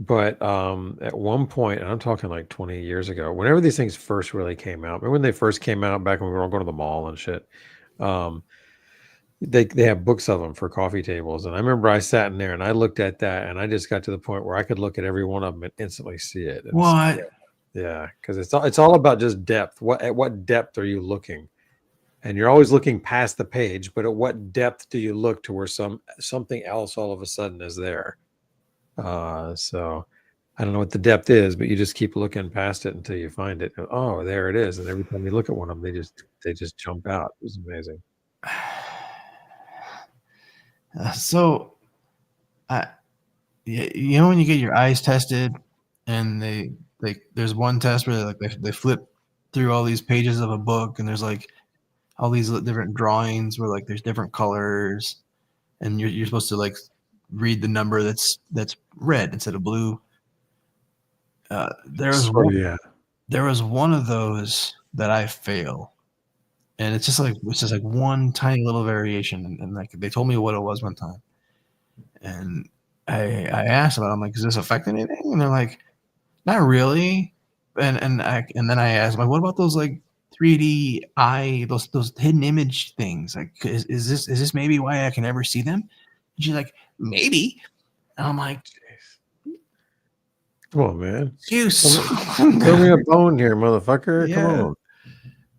But at one point, and I'm talking like 20 years ago, whenever these things first really came out, remember when they first came out back when we were all going to the mall and shit? They have books of them for coffee tables. And I remember I sat in there and I looked at that and I just got to the point where I could look at every one of them and instantly see it. And What? yeah, because it's all about just depth. At what depth are you looking? And you're always looking past the page, but at what depth do you look to where something else all of a sudden is there? So I don't know what the depth is, but you just keep looking past it until you find it. Oh, there it is. And every time you look at one of them, they just jump out. It was amazing. You know when you get your eyes tested, and there's one test where they flip through all these pages of a book, and there's like all these different drawings where like there's different colors, and you're supposed to like read the number that's red instead of blue. There was one of those that I fail, and it's just like one tiny little variation, and like they told me what it was one time, and I asked about it. I'm like, is this affecting anything? And they're like, not really. And then I asked, I'm like, what about those like 3D eye, those hidden image things? Like, is this maybe why I can never see them? And she's like, maybe. And I'm like, come on, man. Juice. Throw me a bone here, motherfucker. Yeah. Come on.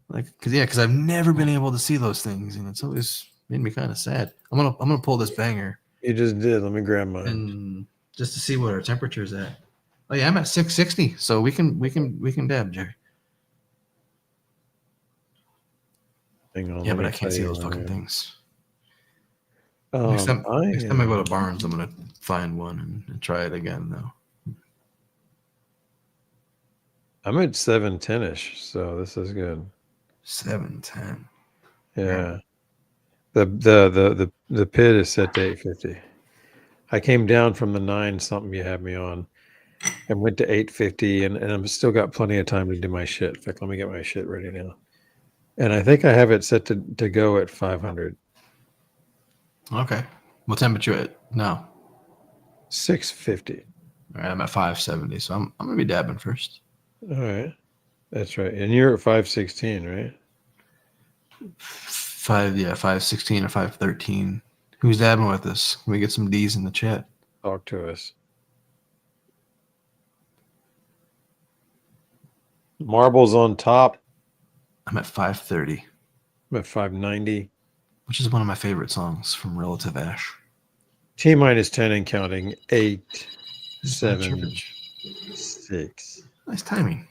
Like, because I've never been able to see those things, and it's always made me kind of sad. I'm gonna pull this banger. You just did. Let me grab mine. And just to see what our temperature is at. Oh yeah, I'm at 660, so we can dab, Jerry. Hang on. Yeah, but I can't see those fucking things. Next Next time I go to Barnes, I'm gonna find one and try it again though. I'm at 710-ish, so this is good. 710. Yeah. The pit is set to 850. I came down from the 9 something you had me on and went to 850, and I've still got plenty of time to do my shit. In fact, let me get my shit ready now. And I think I have it set to go at 500. Okay. What temperature at now? 650. All right, I'm at 570, so I'm gonna be dabbing first. All right. That's right. And you're at 516, right? 516 or 513. Who's dabbing with us? Can we get some D's in the chat? Talk to us. Marbles on top. I'm at 530, I'm at 590. which is one of my favorite songs from Relative Ash. T minus 10 and counting. 8, It's not 7, church. 6. Nice timing.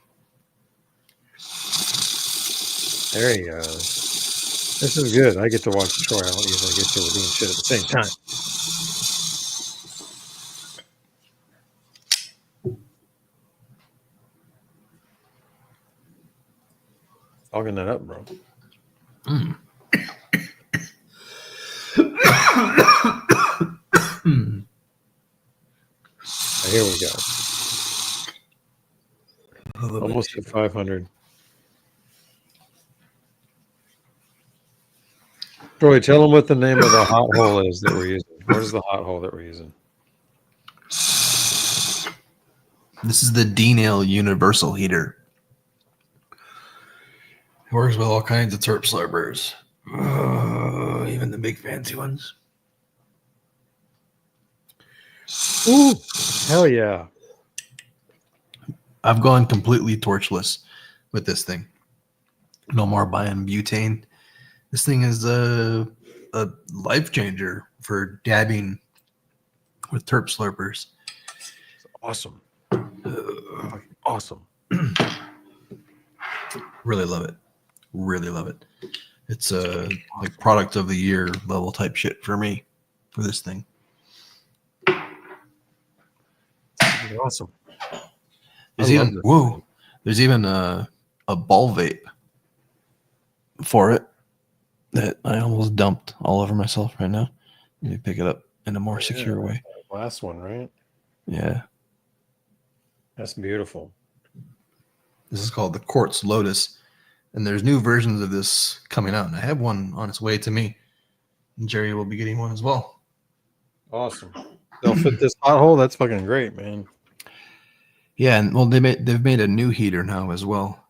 There he goes. This is good. I get to watch Troy. I don't usually get to doing shit at the same time. Fogging that up, bro. Here we go. Almost at 500. Troy, tell them what the name of the hot hole is that we're using. What is the hot hole that we're using? This is the D-Nail Universal Heater. It works with all kinds of terp slurpers. Even the big fancy ones. Ooh, hell yeah. I've gone completely torchless with this thing. No more buying butane. This thing is a life changer for dabbing with terp slurpers. Awesome. Awesome. Really love it. Really love it. It's a like product of the year level type shit for me for this thing. Awesome. There's even a ball vape for it that I almost dumped all over myself right now. Let me pick it up in a more secure way. Last one, right? Yeah. That's beautiful. This is called the Quartz Lotus. And there's new versions of this coming out. And I have one on its way to me. And Jerry will be getting one as well. Awesome. They'll fit this hot hole. That's fucking great, man. Yeah, and well, they've made a new heater now as well.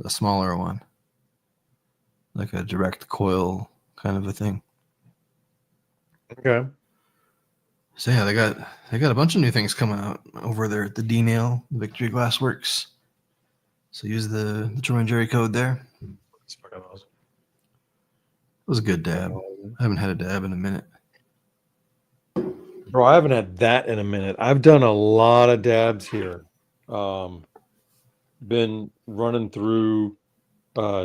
A smaller one. Like a direct coil kind of a thing. Okay. So yeah, they got a bunch of new things coming out over there at the D-Nail Victory Glass Works. So use the Troy and Jerry code there. That's fucking awesome. It was a good dab. I haven't had a dab in a minute. Bro, I haven't had that in a minute. I've done a lot of dabs here. Been running through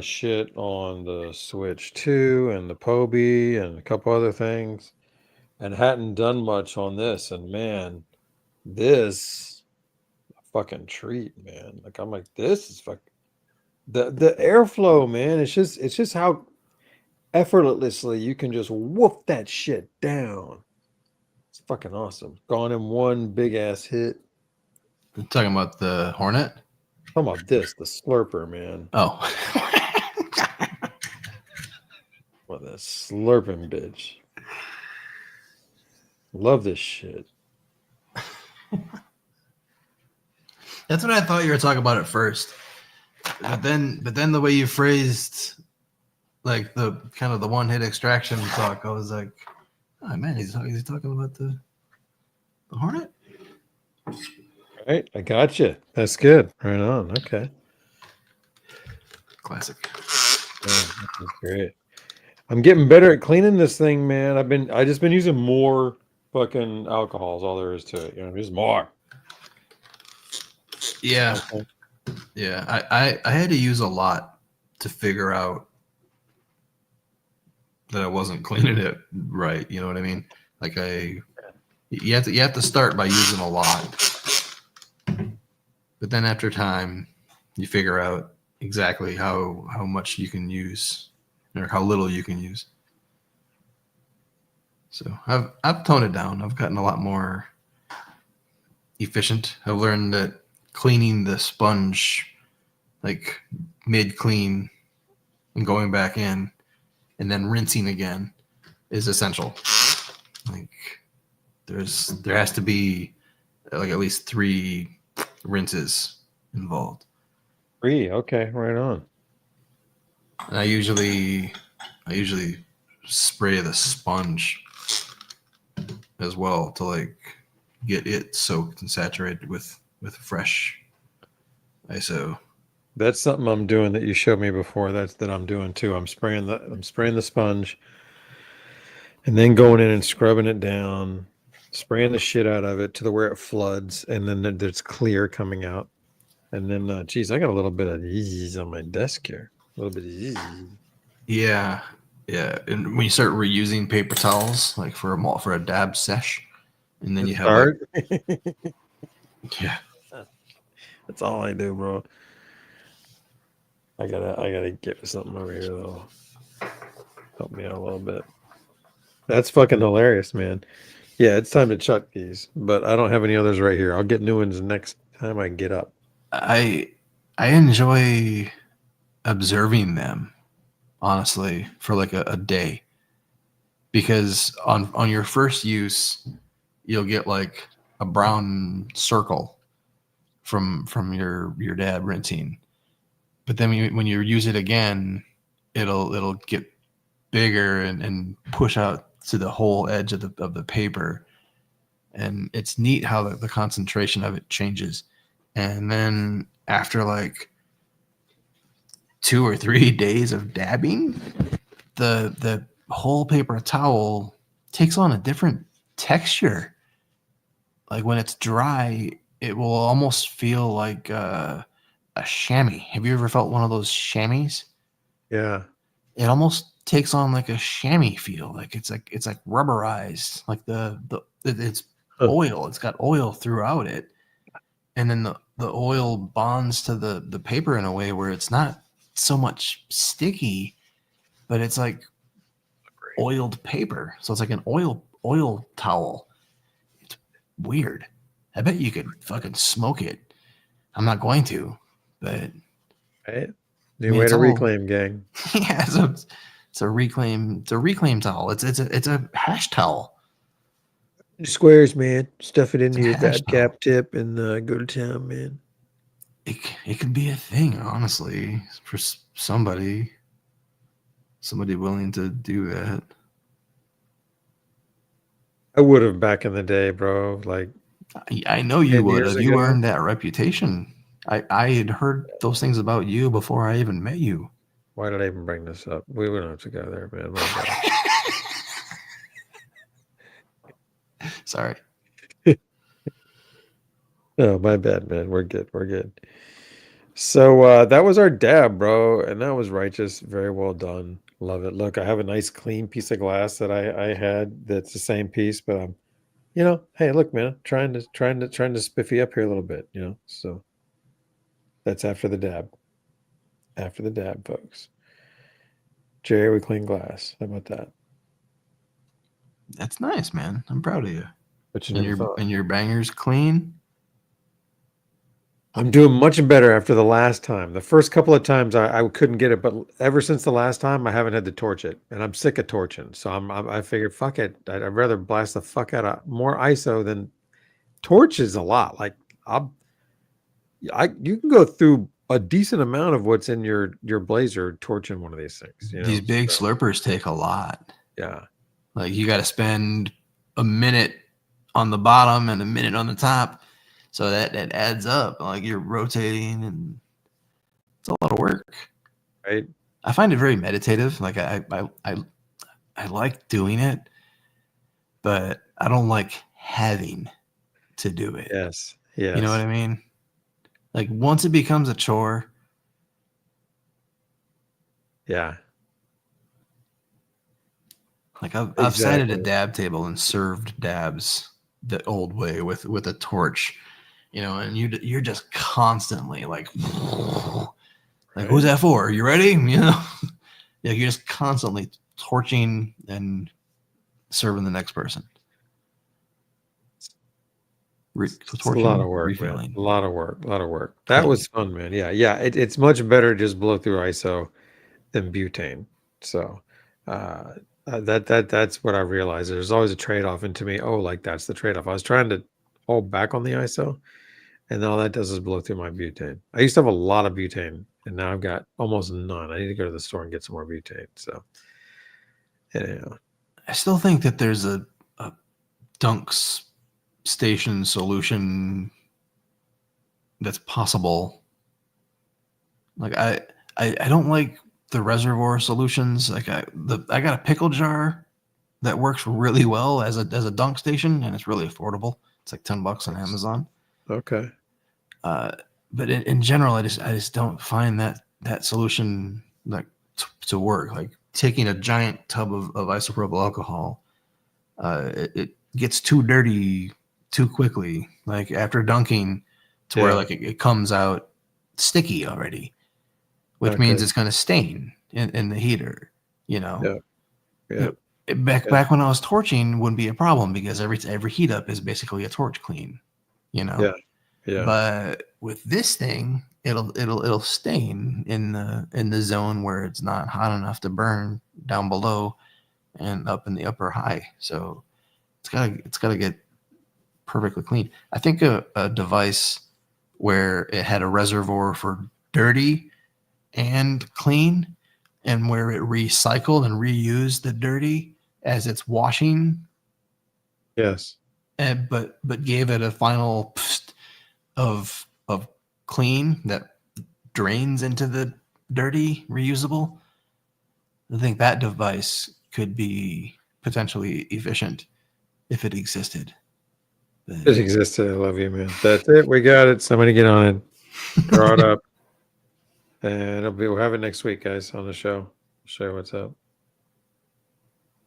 shit on the Switch 2 and the Poby and a couple other things, and hadn't done much on this. And man, this a fucking treat, man. Like I'm like, this is fucking the airflow, man. It's just how effortlessly you can just whoop that shit down. It's fucking awesome. Gone in one big ass hit. You're talking about the Hornet? Talking about this, the slurper, man. Oh. What a slurping bitch. Love this shit. That's what I thought you were talking about at first. But then the way you phrased like the kind of the one hit extraction talk, I was like, oh man, he's talking about the Hornet? Right, I got you. That's good. Right on. Okay. Classic. Yeah, that's great. I'm getting better at cleaning this thing, man. I just been using more fucking alcohols. All there is to it. You know, just more. Yeah. Okay. Yeah. I had to use a lot to figure out that I wasn't cleaning it right. You know what I mean? Like you have to start by using a lot. But then after time, you figure out exactly how much you can use or how little you can use. So I've toned it down. I've gotten a lot more efficient. I've learned that cleaning the sponge like mid clean and going back in and then rinsing again is essential. Like there has to be like at least 3 rinses involved. 3, okay, right on. And I usually spray the sponge as well to like get it soaked and saturated with fresh ISO That's something I'm doing that you showed me before. That I'm doing too. I'm spraying the sponge, and then going in and scrubbing it down, spraying the shit out of it to the where it floods, and then there's clear coming out. And then, geez, I got a little bit of ease on my desk here. A little bit of ease. Yeah, yeah. And when you start reusing paper towels, like for a dab sesh, and then you have like, Start. yeah, That's all I do, bro. I gotta get something over here that'll help me out a little bit. That's fucking hilarious, man. Yeah, it's time to chuck these, but I don't have any others right here. I'll get new ones next time I get up. I enjoy observing them, honestly, for like a day, because on your first use, you'll get like a brown circle from your dab rinsing, but then when you use it again, it'll get bigger and push out to the whole edge of the paper, and it's neat how the concentration of it changes. And then after like 2 or 3 days of dabbing, the whole paper towel takes on a different texture. Like when it's dry, it will almost feel like a chamois. Have you ever felt one of those chamois? Yeah. It almost takes on like a chamois feel. Like it's like rubberized. Like it's oil. It's got oil throughout it, and then the oil bonds to the paper in a way where it's not so much sticky, but it's like oiled paper. So it's like an oil towel. It's weird. I bet you could fucking smoke it. I'm not going to, but Right. New way to reclaim, gang. yeah, it's a reclaim towel. It's a hash towel. Squares, man. Stuff it into It's a your hash towel. Vapcap tip and go to town, man. It could be a thing, honestly, for somebody willing to do that. I would have back in the day, bro. Like I know you 10 would years have. You ago. earned that reputation. I had heard those things about you before I even met you. Why did I even bring this up? We don't have to go there, man. My bad. Sorry. No, my bad, man. We're good. We're good. So that was our dab, bro, and that was righteous. Very well done. Love it. Look, I have a nice clean piece of glass that I had that's the same piece, but I'm, hey, look, man, trying to spiffy up here a little bit, So that's after the dab. After the dab, folks. Jerry with clean glass. How about that? That's nice, man. I'm proud of you. But you And never thought. your banger's clean. I'm doing much better after the last time. The first couple of times I couldn't get it, but ever since the last time, I haven't had to torch it, and I'm sick of torching. So I figured, fuck it, I'd rather blast the fuck out of more ISO than torch is a lot. Like you can go through a decent amount of what's in your blazer torching one of these things. These big slurpers take a lot. Yeah. Like you got to spend a minute on the bottom and a minute on the top. So that adds up. Like you're rotating, and it's a lot of work. Right. I find it very meditative. Like I like doing it, but I don't like having to do it. Yes. Yes. You know what I mean? Like once it becomes a chore. Yeah. Like I've sat at a dab table and served dabs the old way with a torch. And you're just constantly like who's that for? You ready? Yeah, you're just constantly torching and serving the next person. It's a lot of work, refilling. man. A lot of work. That was fun, man. Yeah. It's much better to just blow through ISO than butane. So that's what I realized. There's always a trade-off, and to me, that's the trade-off. I was trying to hold back on the ISO, and all that does is blow through my butane. I used to have a lot of butane, and now I've got almost none. I need to go to the store and get some more butane. So, I still think that there's a Dunks station solution that's possible Like I don't like the reservoir solutions. Like I got a pickle jar that works really well as a dunk station, and it's really affordable. It's like $10 on Amazon. Okay. But in general, I just don't find that solution like to work. Like taking a giant tub of isopropyl alcohol, it gets too dirty too quickly. Like after dunking, to where like it comes out sticky already, which means it's going to stain in the heater. You know. Yeah. Back when I was torching wouldn't be a problem because every heat up is basically a torch clean. You know. Yeah. But with this thing, it'll stain in the zone where it's not hot enough to burn down below and up in the upper high. So it's gotta get perfectly clean. I think a device where it had a reservoir for dirty and clean, and where it recycled and reused the dirty as it's washing, Yes. but gave it a final of clean that drains into the dirty reusable. I think that device could be potentially efficient if it existed. But It existed. I love you, man. That's it. We got it. Somebody get on it. Draw it up. And we'll have it next week, guys, on the show. I'll show you what's up.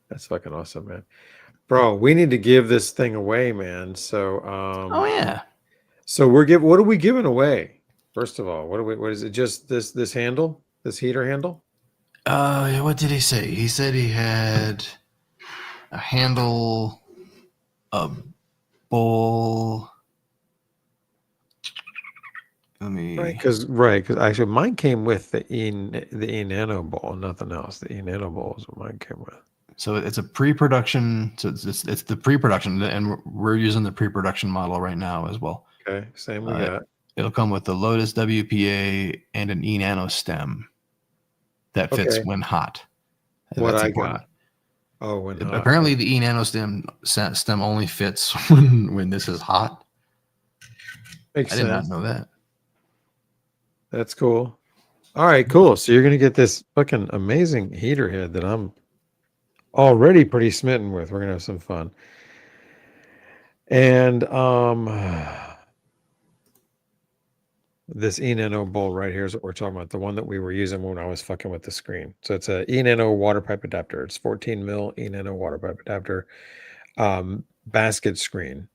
That's fucking awesome, man. Bro, we need to give this thing away, man. So oh yeah. So what are we giving away? First of all, what is it? Just this handle? This heater handle? What did he say? He said he had a handle, a bowl. Let me. Because actually mine came with the E Nano bowl, nothing else. The E Nano bowl is what mine came with. So it's a pre-production. So it's the pre-production, and we're using the pre-production model right now as well. Okay, same we got. It'll come with the Lotus WPA and an E Nano stem that fits when hot. What I got. Oh, when hot. Apparently the E Nano stem only fits when this is hot. Makes I did not know that. That's cool. All right, cool. So you're gonna get this fucking amazing heater head that I'm already pretty smitten with. We're gonna have some fun. And this E-Nano bowl right here is what we're talking about. The one that we were using when I was fucking with the screen. So it's a E-Nano water pipe adapter. It's 14 mil E-Nano water pipe adapter. Basket screen,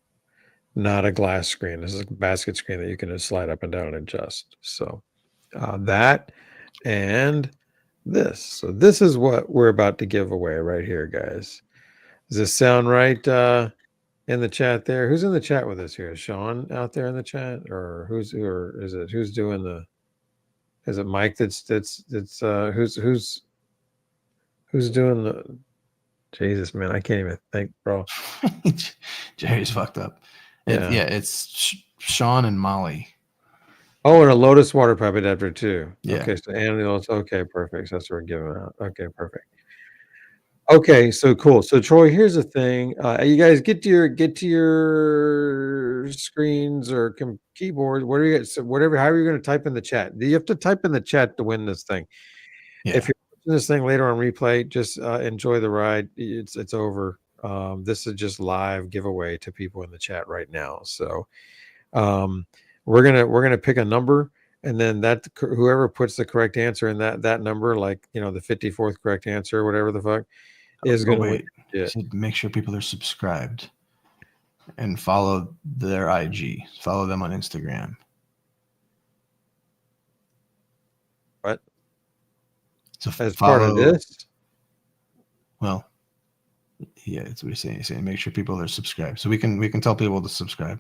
not a glass screen. This is a basket screen that you can just slide up and down and adjust. So that and this. So this is what we're about to give away right here, guys. Does this sound right in the chat there? Who's in the chat with us here? Is Sean out there in the chat, or who's doing the? Is it Mike that's who's doing the? Jesus, man, I can't even think, bro. Jerry's fucked up. It's Sean and Molly. Oh, and a Lotus water pipe adapter too. Yeah. Okay, so animals. Okay, perfect. So that's what we're giving out. Okay, perfect. Okay, so cool. So Troy, here's the thing. You guys get to your screens or keyboards, however you're going to type in the chat. You have to type in the chat to win this thing. Yeah. If you're watching this thing later on replay, just enjoy the ride. It's over. This is just live giveaway to people in the chat right now. So we're gonna pick a number, and then that whoever puts the correct answer in that number, like the 54th correct answer, whatever the fuck, is going to win. Yeah. So make sure people are subscribed and follow their IG. Follow them on Instagram. What? So as part of this? Well, yeah, that's what he's saying. He's saying make sure people are subscribed, so we can tell people to subscribe.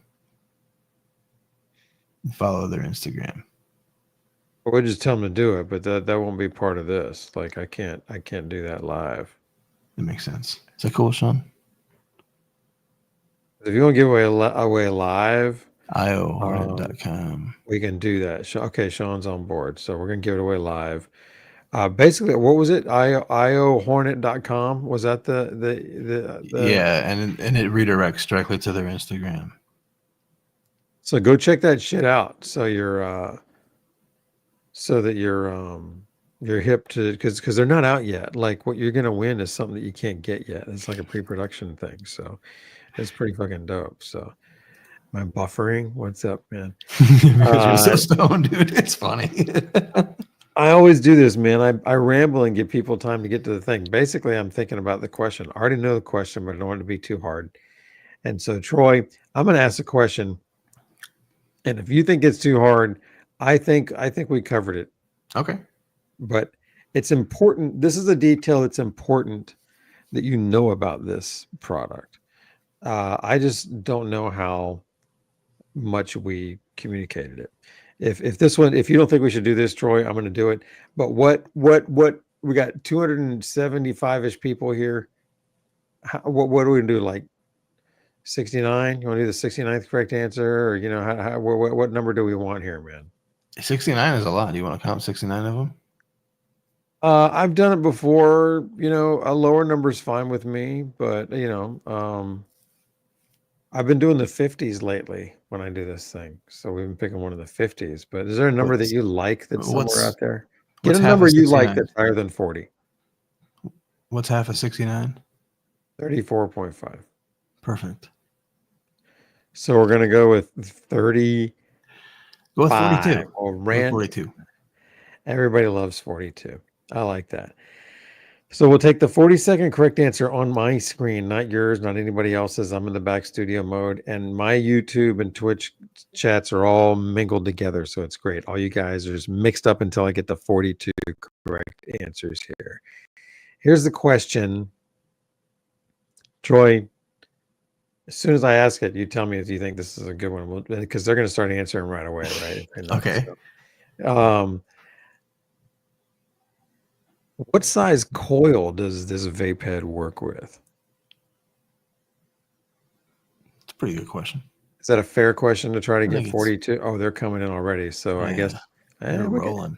Follow their Instagram. We'll just tell them to do it, but that won't be part of this. Like I can't do that live. That makes sense. Is that cool, Sean? If you want to give away live, IOHornet.com. we can do that. Okay, Sean's on board, so we're gonna give it away live. Basically, what was it? IOHornet.com. Was that the Yeah, and it redirects directly to their Instagram. So go check that shit out. So you're so that you're hip to, because they're not out yet. Like what you're gonna win is something that you can't get yet. It's like a pre-production thing. So it's pretty fucking dope. So my buffering, what's up, man? Because you're so stoned, dude. It's funny. I always do this, man. I ramble and give people time to get to the thing. Basically, I'm thinking about the question. I already know the question, but I don't want it to be too hard. And so, Troy, I'm going to ask a question. And if you think it's too hard, I think we covered it. Okay. But it's important. This is a detail that's important that you know about this product. I just don't know how much we communicated it. If this one, if you don't think we should do this, Troy, I'm going to do it. But what we got 275-ish people here. What are we going to do? Like 69? You want to do the 69th correct answer, or what number do we want here, man? 69 is a lot. Do you want to count 69 of them? I've done it before. A lower number is fine with me, but I've been doing the 50s lately when I do this thing. So we've been picking one of the 50s. But is there a number that you like that's somewhere out there? Get a number you like that's higher than 40. What's half of 69? 34.5. Perfect. So we're going to go with 30. Go with 42. Well, 42. Everybody loves 42. I like that. So we'll take the 40-second correct answer on my screen, not yours, not anybody else's. I'm in the back studio mode, and my YouTube and Twitch chats are all mingled together. So it's great. All you guys are just mixed up until I get the 42 correct answers here. Here's the question. Troy, as soon as I ask it, you tell me if you think this is a good one, because they're going to start answering right away, right? Okay. So, what size coil does this vape head work with? It's a pretty good question. Is that a fair question to try to I get think 42? Oh, they're coming in already. So I guess they're rolling.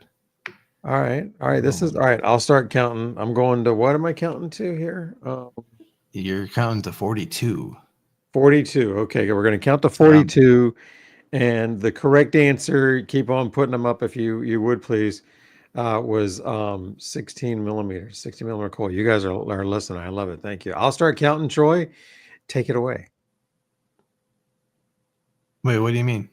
All right. All right. This is all right. I'll start counting. I'm going to, what am I counting to here? You're counting to 42. 42. Okay. We're going to count to 42. And the correct answer, keep on putting them up if you would please, was 16 millimeters, 60 millimeter coil. You guys are listening. I love it. Thank you. I'll start counting, Troy. Take it away. Wait, what do you mean?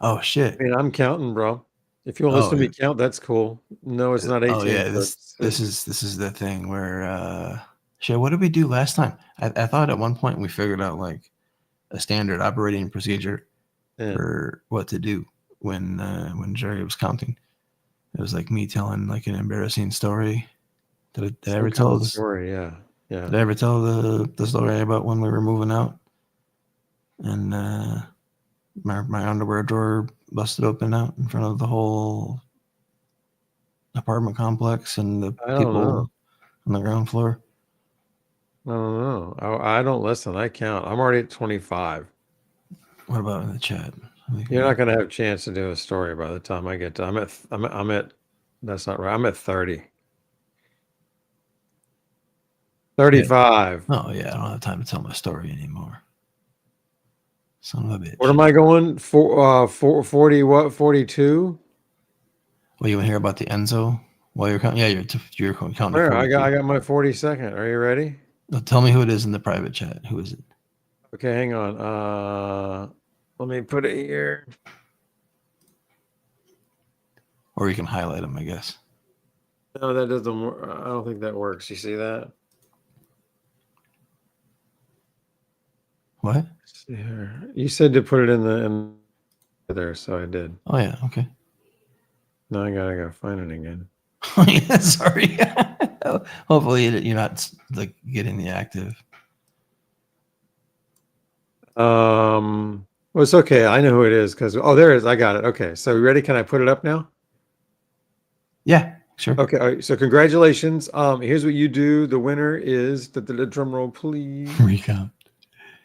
Oh, shit. I mean, I'm counting, bro. If you want to listen to me count, that's cool. No, it's not 18. Oh, yeah. This is the thing where, shit, what did we do last time? I thought at one point we figured out like a standard operating procedure for what to do when Jerry was counting. It was like me telling like an embarrassing story. Did I ever tell the story? Yeah. Did I ever tell the story about when we were moving out and my underwear drawer busted open out in front of the whole apartment complex and the people on the ground floor? I don't know. I don't listen. I count. I'm already at 25. What about in the chat? You're not going to have a chance to do a story by the time I get to. I'm at. That's not right. I'm at 30. 35. Oh yeah, I don't have time to tell my story anymore. Son of a bitch. What am I going for? 40. What? 42. Well, you want to hear about the Enzo while you're counting? Yeah, you're counting. There, I got my 42nd. Are you ready? Tell me who it is in the private chat. Who is it? Okay, hang on. Let me put it here. Or you can highlight them, I guess. No, that doesn't work. I don't think that works. You see that? What? You said to put it in there, so I did. Oh yeah, okay. Now I gotta find it again. Oh yeah, sorry. Hopefully you're not like getting the active. Well, it's okay. I know who it is because there it is. I got it. Okay, so you ready? Can I put it up now? Yeah, sure. Okay. All right. So congratulations. Here's what you do. The winner is the drum roll, please. Recount.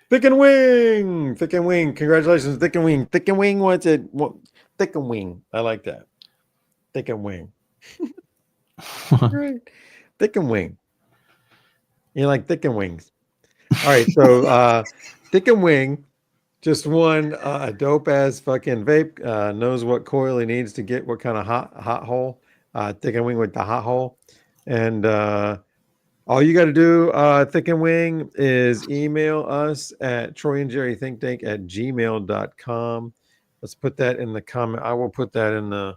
Thick and Wing. Thick and Wing. Congratulations, Thick and Wing. Thick and Wing. What's it? Thick and Wing. I like that. Thick and Wing. Right. Thick and Wing. You like Thick and Wings. All right. So Thick and Wing Just one dope ass fucking vape knows what coil he needs to get what kind of hot hole. Thick and wing with the hot hole. And all you got to do, Thick and Wing, is email us at troyandjerrythinktank@gmail.com. Let's put that in the comment. I will put that in the.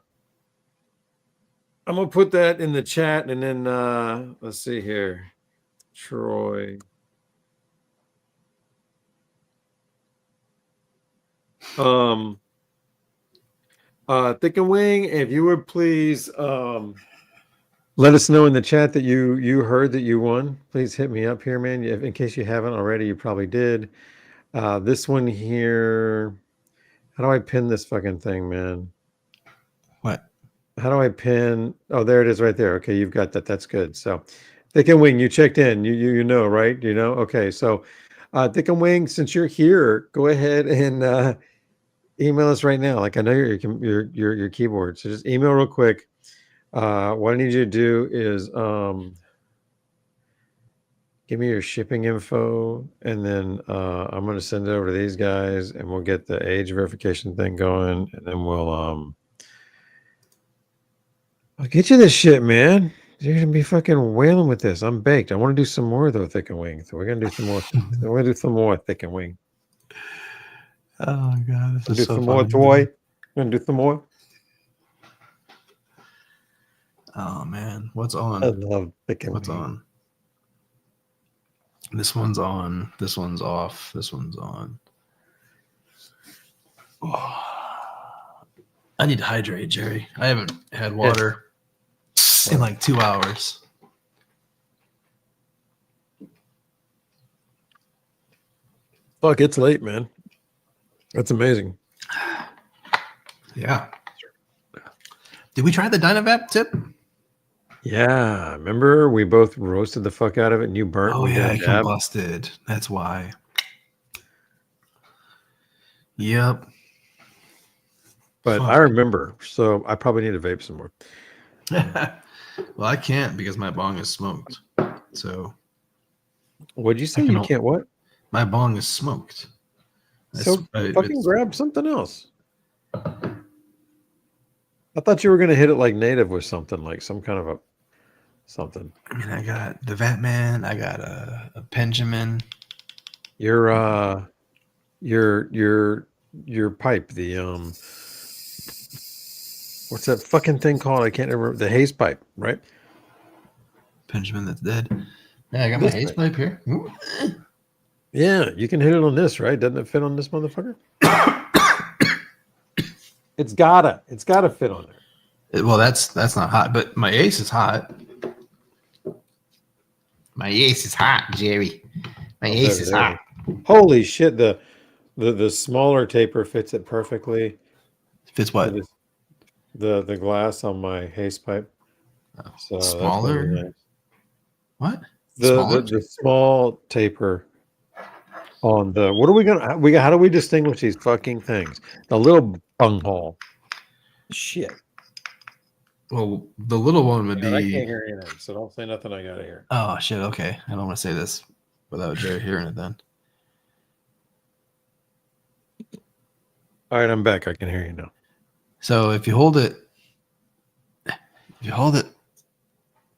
I'm gonna put that in the chat, and then let's see here, Troy. Thick and Wing, if you would please let us know in the chat that you heard that you won. Please hit me up here, man. In case you haven't already, you probably did. This one here. How do I pin this fucking thing, man? What? How do I pin? Oh, there it is right there. Okay, you've got that. That's good. So Thick and Wing, you checked in. You know, right? You know? Okay, so Thick and Wing, since you're here, go ahead and email us right now. Like I know your keyboard. So just email real quick. What I need you to do is give me your shipping info, and then I'm going to send it over to these guys, and we'll get the age verification thing going, and then I'll get you this shit, man. You're gonna be fucking wailing with this. I'm baked. I want to do some more though, Thick and Wing. So we're gonna do some more. We're gonna do some more Thick and Wing. Oh my god, this We'll is do so some more funny. Troy. We're gonna do some more. Oh man, what's I on? love Thick and What's Wing. on? This one's on. This one's off. This one's on. Oh. I need to hydrate, Jerry. I haven't had water in like 2 hours. Fuck, it's late, man. That's amazing. Yeah. Did we try the Dynavap tip? Yeah, remember we both roasted the fuck out of it, and you burnt. Oh we yeah, did I a dab. combusted. That's why. Yep. But Fuck. I remember, so I probably need to vape some more. Well, I can't because my bong is smoked. So What'd you say? I can You al- can't what? my bong is smoked. So fucking it's- grab something else. I thought you were gonna hit it like native with something, like some kind of a something. I mean, I got the Vapman. I got a Benjamin. Your pipe, the what's that fucking thing called? I can't remember. The haze pipe, right? Benjamin that's dead. Yeah, I got my This haze thing. pipe here. Ooh. Yeah, you can hit it on this, right? Doesn't it fit on this motherfucker? It's gotta fit on there. Well, that's not hot, but my ace is hot. My ace is hot, Jerry. My ace is hot. Holy shit! The smaller taper fits it perfectly. Fits what? The glass on my haze pipe. Oh, So that's smaller? really nice. What? The small taper on the what are we gonna how do we distinguish these fucking things? The little bunghole. Shit. Well, the little one would I can't be. hear anything, so don't say nothing I gotta hear. Oh shit! Okay, I don't want to say this without Jerry hearing it. Then. All right, I'm back. I can hear you now. So if you hold it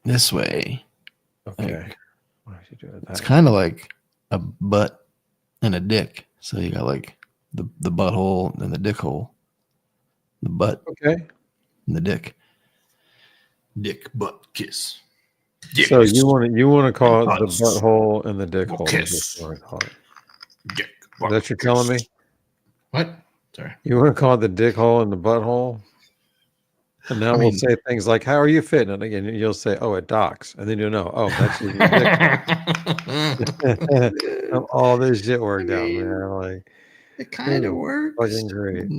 this way, Okay. Why don't you do it it's that kind of like a butt and a dick. So you got like the butthole and the dick hole, the butt way? Okay. and the dick. Dick butt kiss. So you want to call it the Butts. butthole and the dick hole. Kiss. Is what you wanna call it. Dick Is butt that what you're telling me? What? Sorry. You want to call it the dick hole and the butthole? And now I we'll mean- say things like, "How are you fitting?" And again, you'll say, "Oh, it docks," and then you'll know, "Oh, that's your dick." All this shit worked out, man. Like, It kind of Ooh, works. fucking great.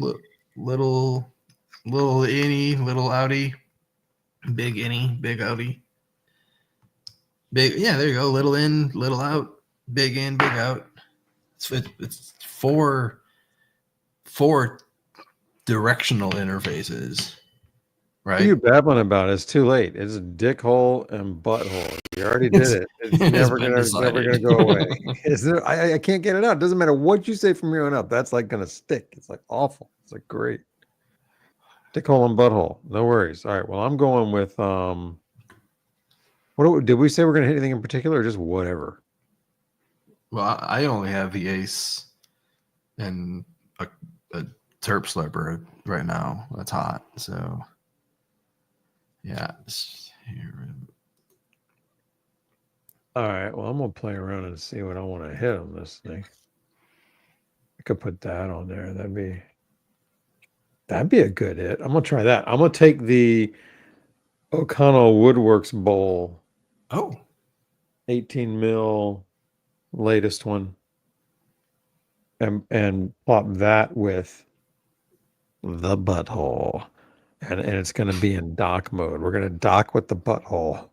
Little innie, little outie, big innie, big outie. Big, yeah, there you go. Little in, little out, big in, big out. It's four directional interfaces. What are you right? babbling about? It's too late. It's a dick hole and butthole. You already did it. It's never been gonna decided. go away. I can't get it out. It doesn't matter what you say from here on out. That's like gonna stick. It's like awful. It's like great. Dick hole and butthole. No worries. All right. Well, I'm going with did we say we're gonna hit anything in particular or just whatever? Well, I only have the Ace and a Terp Slurper right now. That's hot. So, yeah. All right. Well, I'm gonna play around and see what I want to hit on this thing. I could put that on there. That'd be a good hit. I'm gonna try that. I'm gonna take the O'Connell Woodworks bowl, Oh, 18 mil, latest one, and plop that with the butthole, and it's gonna be in dock mode. We're gonna dock with the butthole.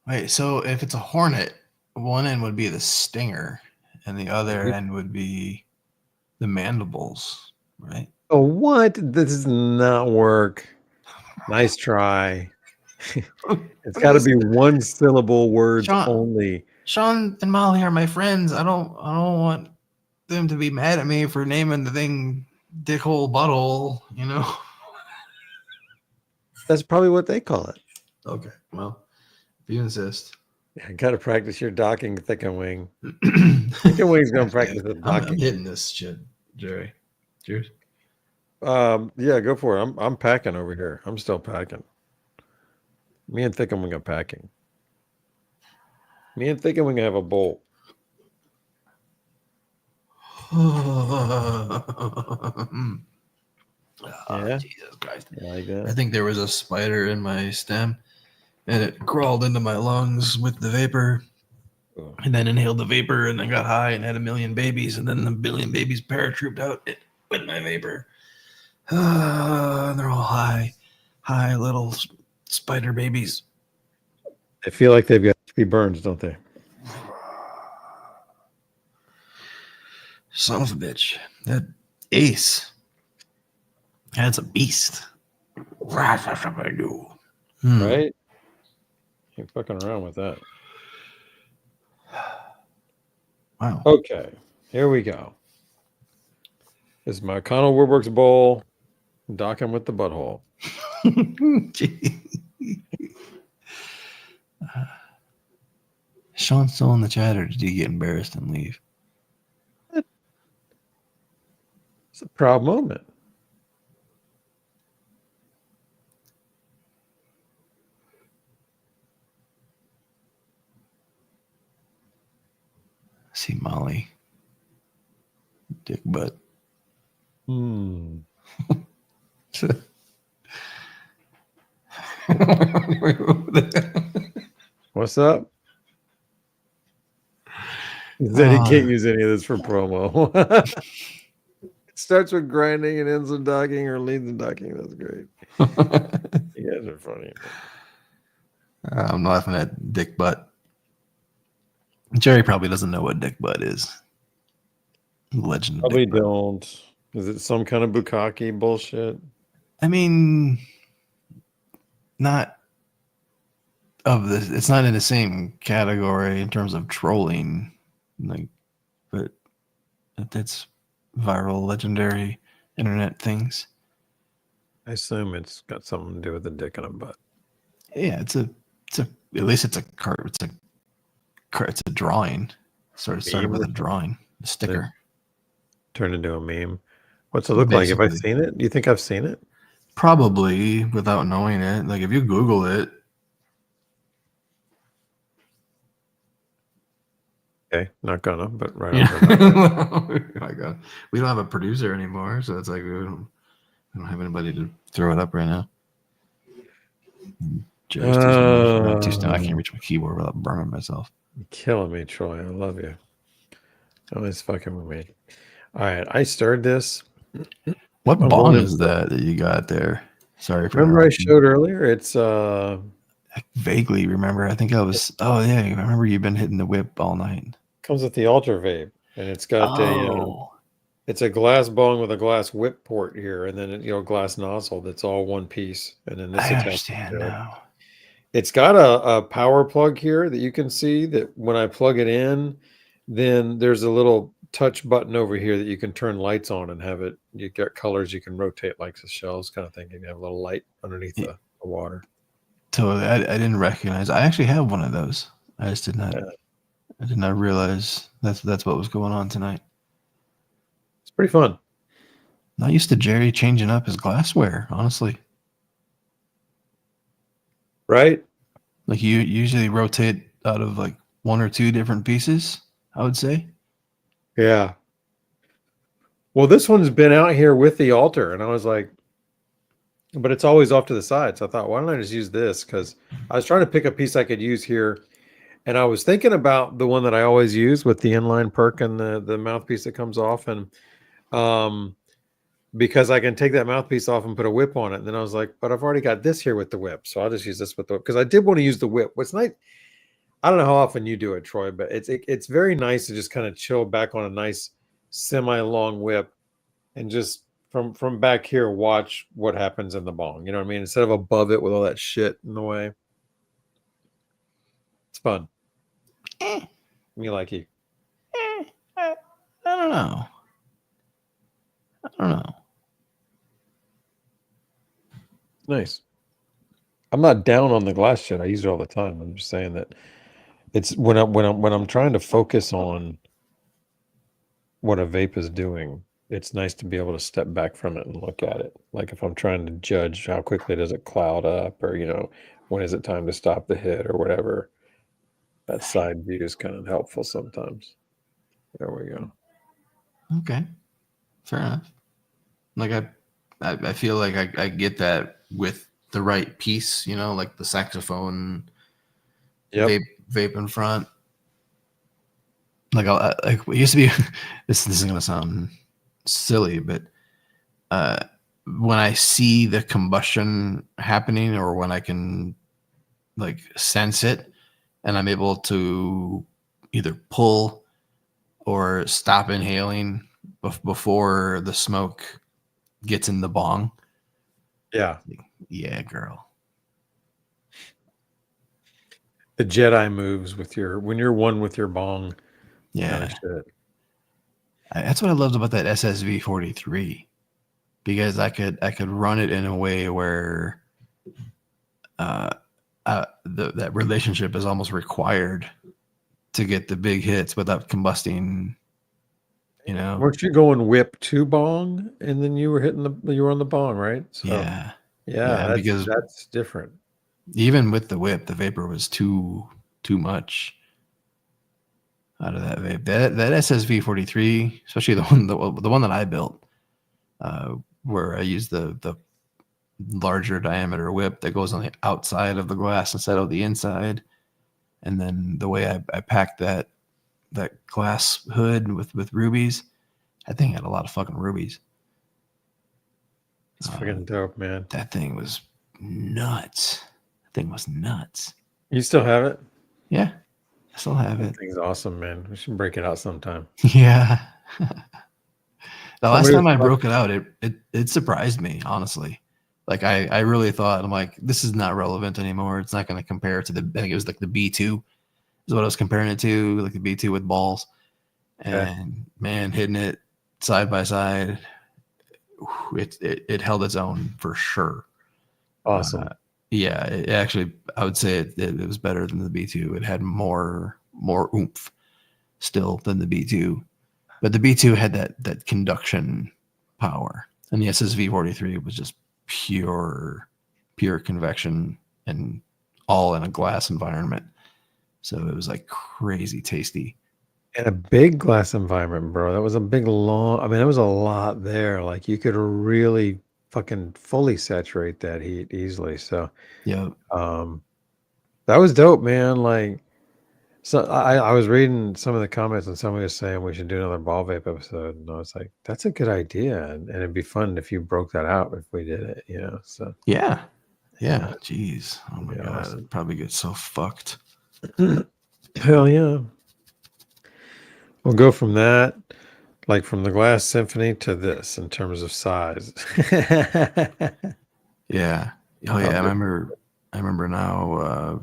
wait. So if it's a Hornet, one end would be the Stinger, and the other end would be the Mandibles, right? Oh, what? This does not work. Nice try. It's got to be one syllable words Sean- only. Sean and Molly are my friends. I don't want them to be mad at me for naming the thing Dickhole Butthole, you know? That's probably what they call it. Okay, well, if you insist. Yeah, got to practice your docking thick and wing. Thick and wing's gonna practice the I'm docking. hitting this shit, Jerry. Cheers. Yeah, go for it. I'm packing over here. I'm still packing. Me and Thick and Wing are packing. Me and Thick and Wing have a bowl. Yeah? Jesus Christ. You like I that? think there was a spider in my stem and it crawled into my lungs with the vapor Oh. and then inhaled the vapor and then got high and had a million babies and then the billion babies paratrooped out with my vapor. And they're all high little spider babies. They feel like they've got HP burns, don't they? Son of a bitch. That Ace. That's a beast. Hmm. Right? Ain't fucking around with that. Wow. Okay, here we go. This is my O'Connell Woodworks bowl. Docking with the butthole. Sean's still in the chat, or did he get embarrassed and leave? It's a proud moment. See Molly. Dick butt. What's up? He said he can't use any of this for promo. It starts with grinding and ends with docking or leads in docking. That's great. You guys are funny. I'm laughing at Dick Butt. Jerry probably doesn't know what Dick Butt is. Legend of Probably Dick Butt. don't. Is it some kind of bukkake bullshit? I mean, not of this. It's not in the same category in terms of trolling, like, but it's viral, legendary internet things. I assume it's got something to do with a dick and a butt. Yeah, at least it's a card. It's a drawing. Started with a drawing, a sticker. Turned into a meme. What's it look like? Have I seen it? Do you think I've seen it? Probably without knowing it. Like if you Google it. Okay, not gonna, but right. My God, we don't have a producer anymore, so it's like we don't have anybody to throw it up right now. Jerry's too slow. I can't reach my keyboard without burning myself. You're killing me, Troy. I love you. Always fucking with me. All right, I started this. What bong is that you got there? Sorry for Remember I showed earlier? It's I vaguely remember. I think I was. Oh yeah, I remember you've been hitting the whip all night. comes with the Ultra Vape, and it's got It's a glass bong with a glass whip port here, and then glass nozzle that's all one piece, and then this I attaches understand to it. now. It's got a power plug here that you can see that when I plug it in, then there's a little touch button over here that you can turn lights on and have it. You get colors you can rotate like the shells kind of thing. You can have a little light underneath the water. Totally. I didn't recognize. I actually have one of those. I just did not. Yeah. I did not realize that's what was going on tonight. It's pretty fun. Not used to Jerry changing up his glassware, honestly. Right? Like you usually rotate out of like one or two different pieces, I would say. Yeah. Well, this one's been out here with the altar, and I was like, but it's always off to the side. So I thought, why don't I just use this? Because I was trying to pick a piece I could use here. And I was thinking about the one that I always use with the inline perk and the mouthpiece that comes off. And because I can take that mouthpiece off and put a whip on it. And then I was like, but I've already got this here with the whip. So I'll just use this with the whip. Because I did want to use the whip. What's nice, I don't know how often you do it, Troy, but it's very nice to just kind of chill back on a nice semi-long whip and just from back here watch what happens in the bong. You know what I mean? Instead of above it with all that shit in the way. It's fun. Me likey. I don't know. I don't know. Nice. I'm not down on the glass shit. I use it all the time. I'm just saying that it's when I'm trying to focus on what a vape is doing, it's nice to be able to step back from it and look at it. Like if I'm trying to judge how quickly does it cloud up, or when is it time to stop the hit or whatever. That side view is kind of helpful sometimes. There we go. Okay. Fair enough. Like I feel like I get that with the right piece, like the saxophone vape in front. Like it used to be this is gonna sound silly, but when I see the combustion happening, or when I can like sense it and I'm able to either pull or stop inhaling before the smoke gets in the bong. Yeah. Yeah, girl. The Jedi moves when you're one with your bong. Yeah. Kind of shit. That's what I loved about that SSV 43, because I could run it in a way where that relationship is almost required to get the big hits without combusting. Weren't you going whip to bong, and then you were on the bong, right? So, yeah, because that's different. Even with the whip, the vapor was too much out of that vape. That SSV 43, especially the one that I built, where I used the larger diameter whip that goes on the outside of the glass instead of the inside, and then the way I packed that glass hood with rubies, that thing had a lot of fucking rubies. It's freaking dope, man. That thing was nuts. You still have it? Yeah, I still have it. That thing's awesome, man. We should break it out sometime. Yeah. The last time I broke it out, it surprised me, honestly. Like I really thought, I'm like, this is not relevant anymore. It's not going to compare to I think it was like the B2 is what I was comparing it to, like the B2 with balls. And man, hitting it side by side, it held its own for sure. Awesome. Yeah, it actually, I would say it was better than the B2. It had more oomph still than the B2, but the B2 had that conduction power, and the SSV 43 was just pure convection, and all in a glass environment. So it was like crazy tasty. And a big glass environment, bro. That was a big there was a lot there. Like you could really fucking fully saturate that heat easily. So yeah, that was dope, man. Like, so I was reading some of the comments, and somebody was saying we should do another ball vape episode, and I was like, that's a good idea, and it'd be fun if you broke that out if we did it, So yeah. Jeez, oh my god, awesome. I'd probably get so fucked. Hell yeah. We'll go from that. Like from the Glass Symphony to this in terms of size. Yeah. Oh yeah. I remember now.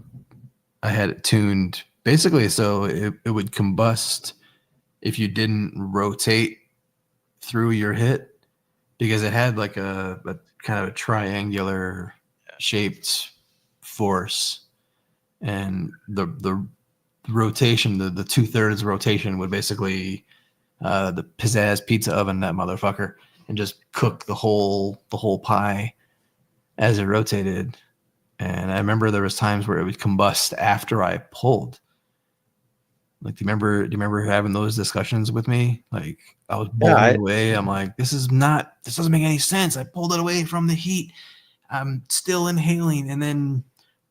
I had it tuned basically so it would combust if you didn't rotate through your hit, because it had like a kind of a triangular shaped force, and the rotation, the 2/3 rotation would basically the pizzazz pizza oven that motherfucker and just cook the whole pie as it rotated. And I remember there was times where it would combust after I pulled. Like, do you remember having those discussions with me? Like, I was blown away. I'm like, this doesn't make any sense. I pulled it away from the heat. I'm still inhaling, and then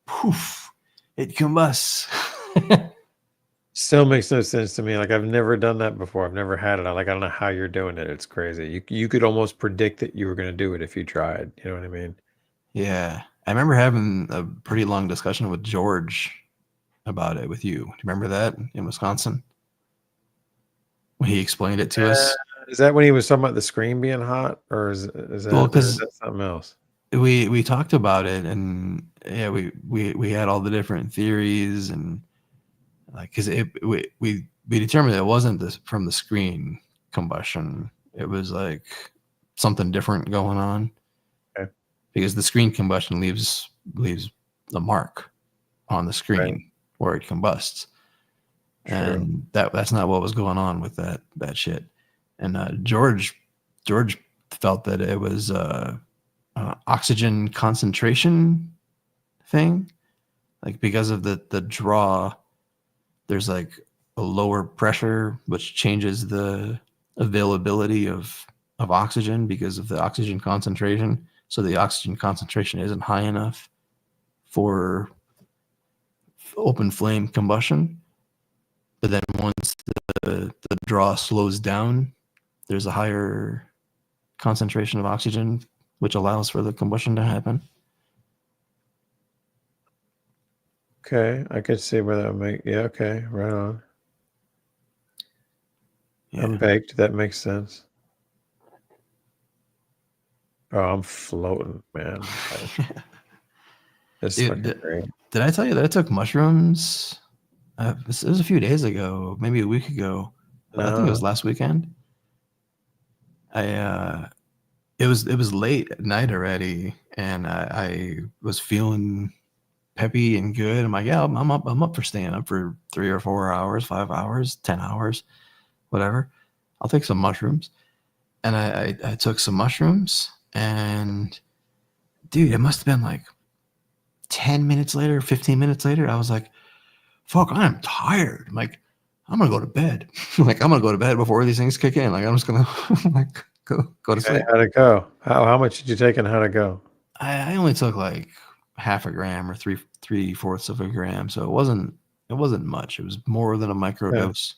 poof, it combusts. Still makes no sense to me. Like, I've never done that before. I've never had it. I don't know how you're doing it. It's crazy. You could almost predict that you were going to do it if you tried. You know what I mean? Yeah. I remember having a pretty long discussion with George about it with you. Do you remember that in Wisconsin? When he explained it to us? Is that when he was talking about the screen being hot? Or is that something else? We talked about it, and yeah, we had all the different theories, and like, because we determined it wasn't from the screen combustion. It was like something different going on. Okay. Because the screen combustion leaves the mark on the screen, right, where it combusts. True. And that's not what was going on with that shit. And George felt that it was oxygen concentration thing, like because of the draw, there's like a lower pressure which changes the availability of oxygen because of the oxygen concentration. So the oxygen concentration isn't high enough for open flame combustion. But then once the draw slows down, there's a higher concentration of oxygen, which allows for the combustion to happen. Okay, I could see where that would make. Yeah, okay, right on. Yeah. I'm baked. That makes sense. Oh, I'm floating, man. It's fucking great. Did I tell you that I took mushrooms? It was a few days ago, maybe a week ago. No. I think it was last weekend. It was late at night already, and I was feeling peppy and good. I'm like, yeah, I'm up for staying up for 3 or 4 hours, 5 hours, 10 hours, whatever. I'll take some mushrooms. And I took some mushrooms, and dude, it must have been like 10 minutes later, 15 minutes later, I was like, fuck, I'm tired. I'm like, I'm gonna go to bed. Like, I'm gonna go to bed before these things kick in. Like, I'm just gonna like go to sleep. How'd it go? How much did you take, and how'd it go? I only took like half a gram or 3/4 of a gram, so it wasn't much. It was more than a microdose,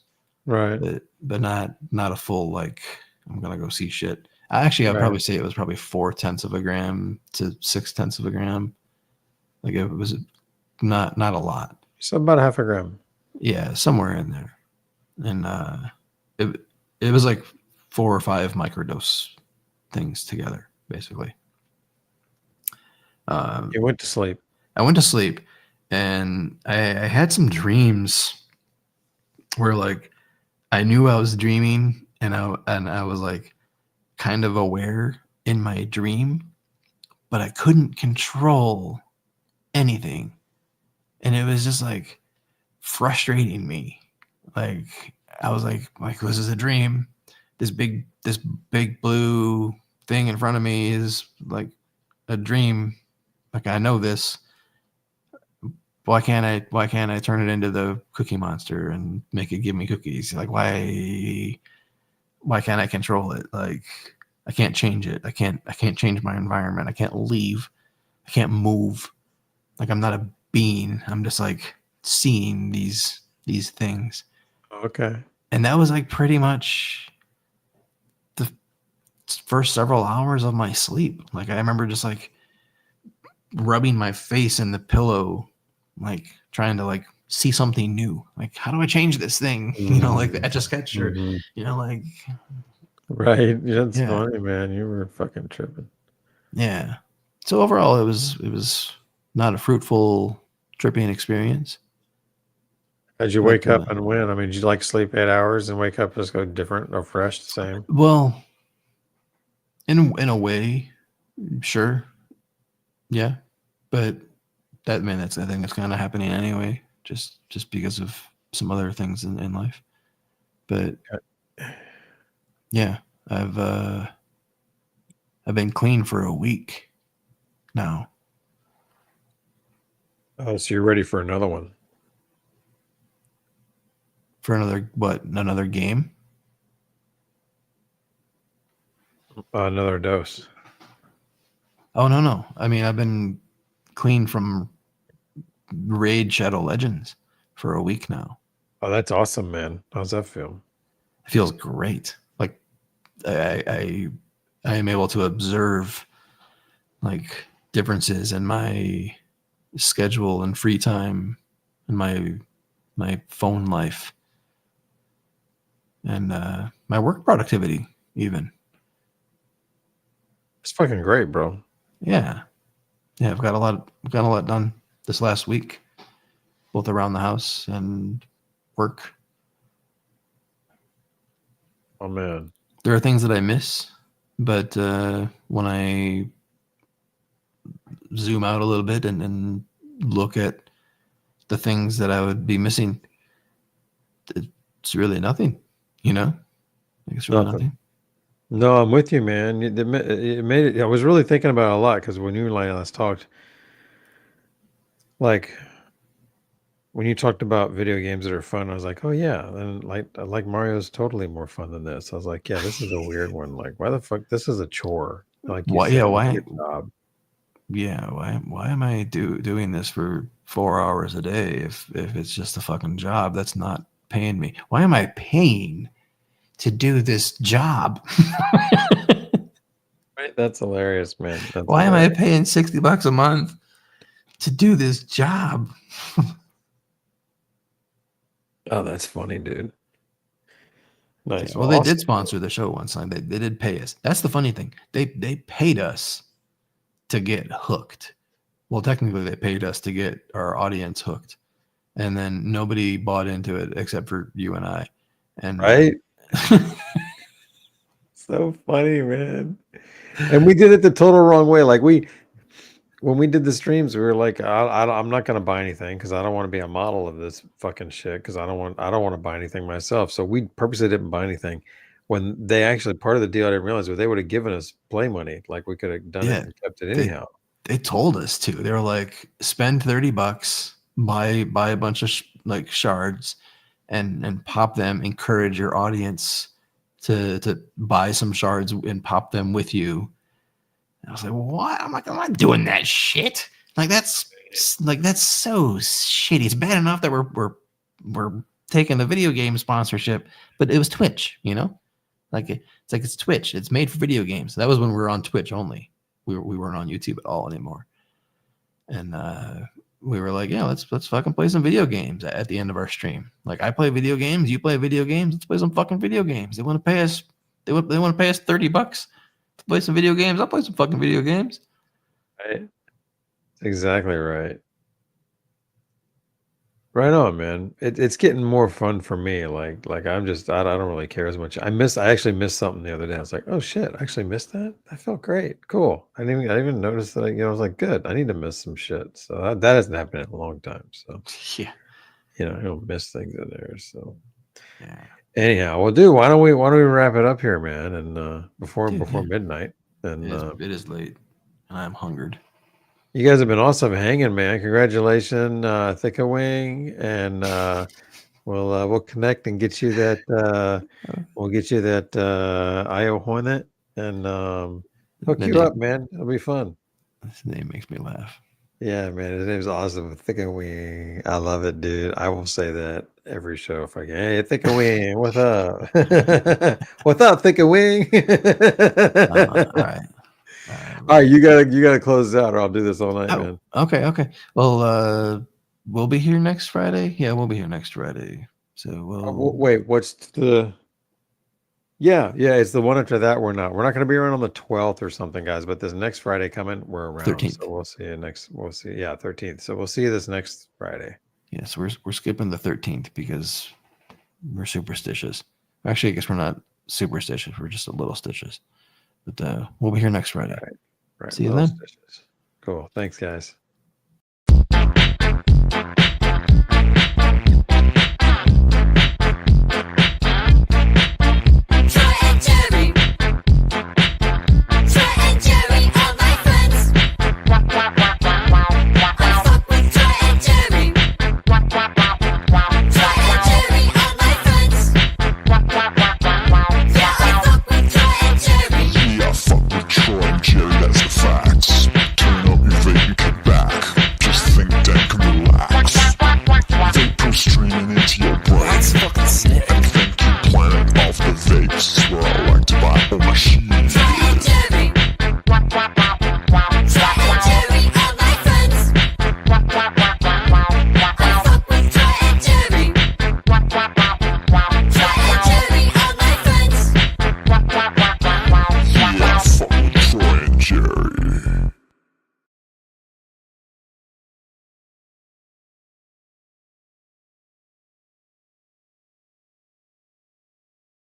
right? But not a full, like, I'm gonna go see shit. I'd probably say it was probably 0.4 of a gram to 0.6 of a gram. Like, it was not a lot. So about half a gram. Yeah, somewhere in there. And it was like 4 or 5 microdose things together, basically. You went to sleep. I went to sleep, and I had some dreams where, like, I knew I was dreaming, and I was like kind of aware in my dream, but I couldn't control anything. And it was just like frustrating me. Like, I was like, this is a dream. This big blue thing in front of me is like a dream. Like, I know this. Why can't I turn it into the Cookie Monster and make it give me cookies? Like, why can't I control it? Like, I can't change it. I can't change my environment. I can't leave. I can't move. Like, I'm not a being. I'm just like seeing these things. Okay. And that was like pretty much the first several hours of my sleep. Like, I remember just like rubbing my face in the pillow, like trying to like see something new. Like, how do I change this thing? You know, like the Etch-a-Sketch, or, you know, like Right. That's Yeah. funny, man. You were fucking tripping. Yeah. So overall, it was not a fruitful tripping experience. How'd you But wake up and when? I mean, did you like sleep 8 hours and wake up just go different or fresh, the same? well, in a way, sure, yeah. But that's I think that's kind of happening anyway, just because of some other things in life. But yeah, I've been clean for a week now. Oh, so you're ready for another one? For another game? Another dose. Oh no. I mean, I've been clean from Raid Shadow Legends for a week now. Oh, that's awesome, man. How's that feel? It feels great. Like I am able to observe like differences in my schedule and free time and my phone life and my work productivity even. It's fucking great, bro. Yeah. I've got a lot done this last week, both around the house and work. Oh man. There are things that I miss, but when I zoom out a little bit and look at the things that I would be missing, it's really nothing, you know? Like it's really nothing. No, I'm with you, man. It made it. I was really thinking about it a lot because when you and I last talked, like when you talked about video games that are fun, I was like, oh yeah, and like Mario's totally more fun than this. I was like, yeah, this is a weird one. Like, why the fuck? This is a chore. Like, you Why? said, Yeah, it's why? your job. Yeah, why am I doing this for 4 hours a day if it's just a fucking job that's not paying me? Why am I paying to do this job? Right? That's hilarious, man. That's Why am I hilarious. paying $60 a month to do this job? Oh, that's funny, dude. Nice. Yeah, well, Well, they did awesome. sponsor the show once. Like they did pay us. That's the funny thing. They paid us to get hooked. Well, technically, they paid us to get our audience hooked, and then nobody bought into it except for you and I. And Right? So funny, man. And we did it the total wrong way. Like when we did the streams, we were like, I'm not going to buy anything because I don't want to be a model of this fucking shit because I don't want to buy anything myself. So we purposely didn't buy anything. When they actually, part of the deal I didn't realize was they would have given us play money. Like we could have done Yeah, it and kept it they anyhow. they told us to. They were like, spend $30, buy a bunch of like shards, and pop them. Encourage your audience to buy some shards and pop them with you. And I was like, what? I'm not doing that shit. Like that's so shitty. It's bad enough that we're taking the video game sponsorship, but it was Twitch, you know? It's Twitch. It's made for video games. That was when we were on Twitch only. We weren't on YouTube at all anymore. And we were like, yeah, let's fucking play some video games at the end of our stream. Like I play video games, you play video games. Let's play some fucking video games. They want to pay us. They want to pay us $30 to play some video games. I'll play some fucking video games. Right? That's exactly right. Right on, man. It's getting more fun for me. Like I don't really care as much. I actually missed something the other day. I was like, oh shit, I actually missed that. That felt great. Cool. I even noticed that. I was like, good. I need to miss some shit. So that hasn't happened in a long time. So Yeah. I don't miss things in there. So Yeah. anyhow, well, dude, why don't we wrap it up here, man? And before Yeah. midnight. And It is late, and I'm hungered. you guys have been awesome hanging, man. Congratulations, Thicka Wing, and we'll connect and get you that. IO Hornet and hook The you name- up, man. It'll be fun. This name makes me laugh. Yeah, man. His name's awesome. Thicka Wing. I love it, dude. I will say that every show if I can. Hey, Thicka Wing, what's up? What's up, Thicka Wing? All right. All right, you gotta close this out, or I'll do this all night, man. Okay. Well, we'll be here next Friday. Yeah, we'll be here next Friday. So we'll Wait, what's the Yeah, it's the one after that. We're not going to be around on the 12th or something, guys. But this next Friday coming, we're around. 13th. So we'll see you next. We'll see. Yeah, 13th. So we'll see you this next Friday. Yes, we're skipping the 13th because we're superstitious. Actually, I guess we're not superstitious. We're just a little stitious. But we'll be here next Friday. Right. See you Little then. stitches. Cool. Thanks, guys.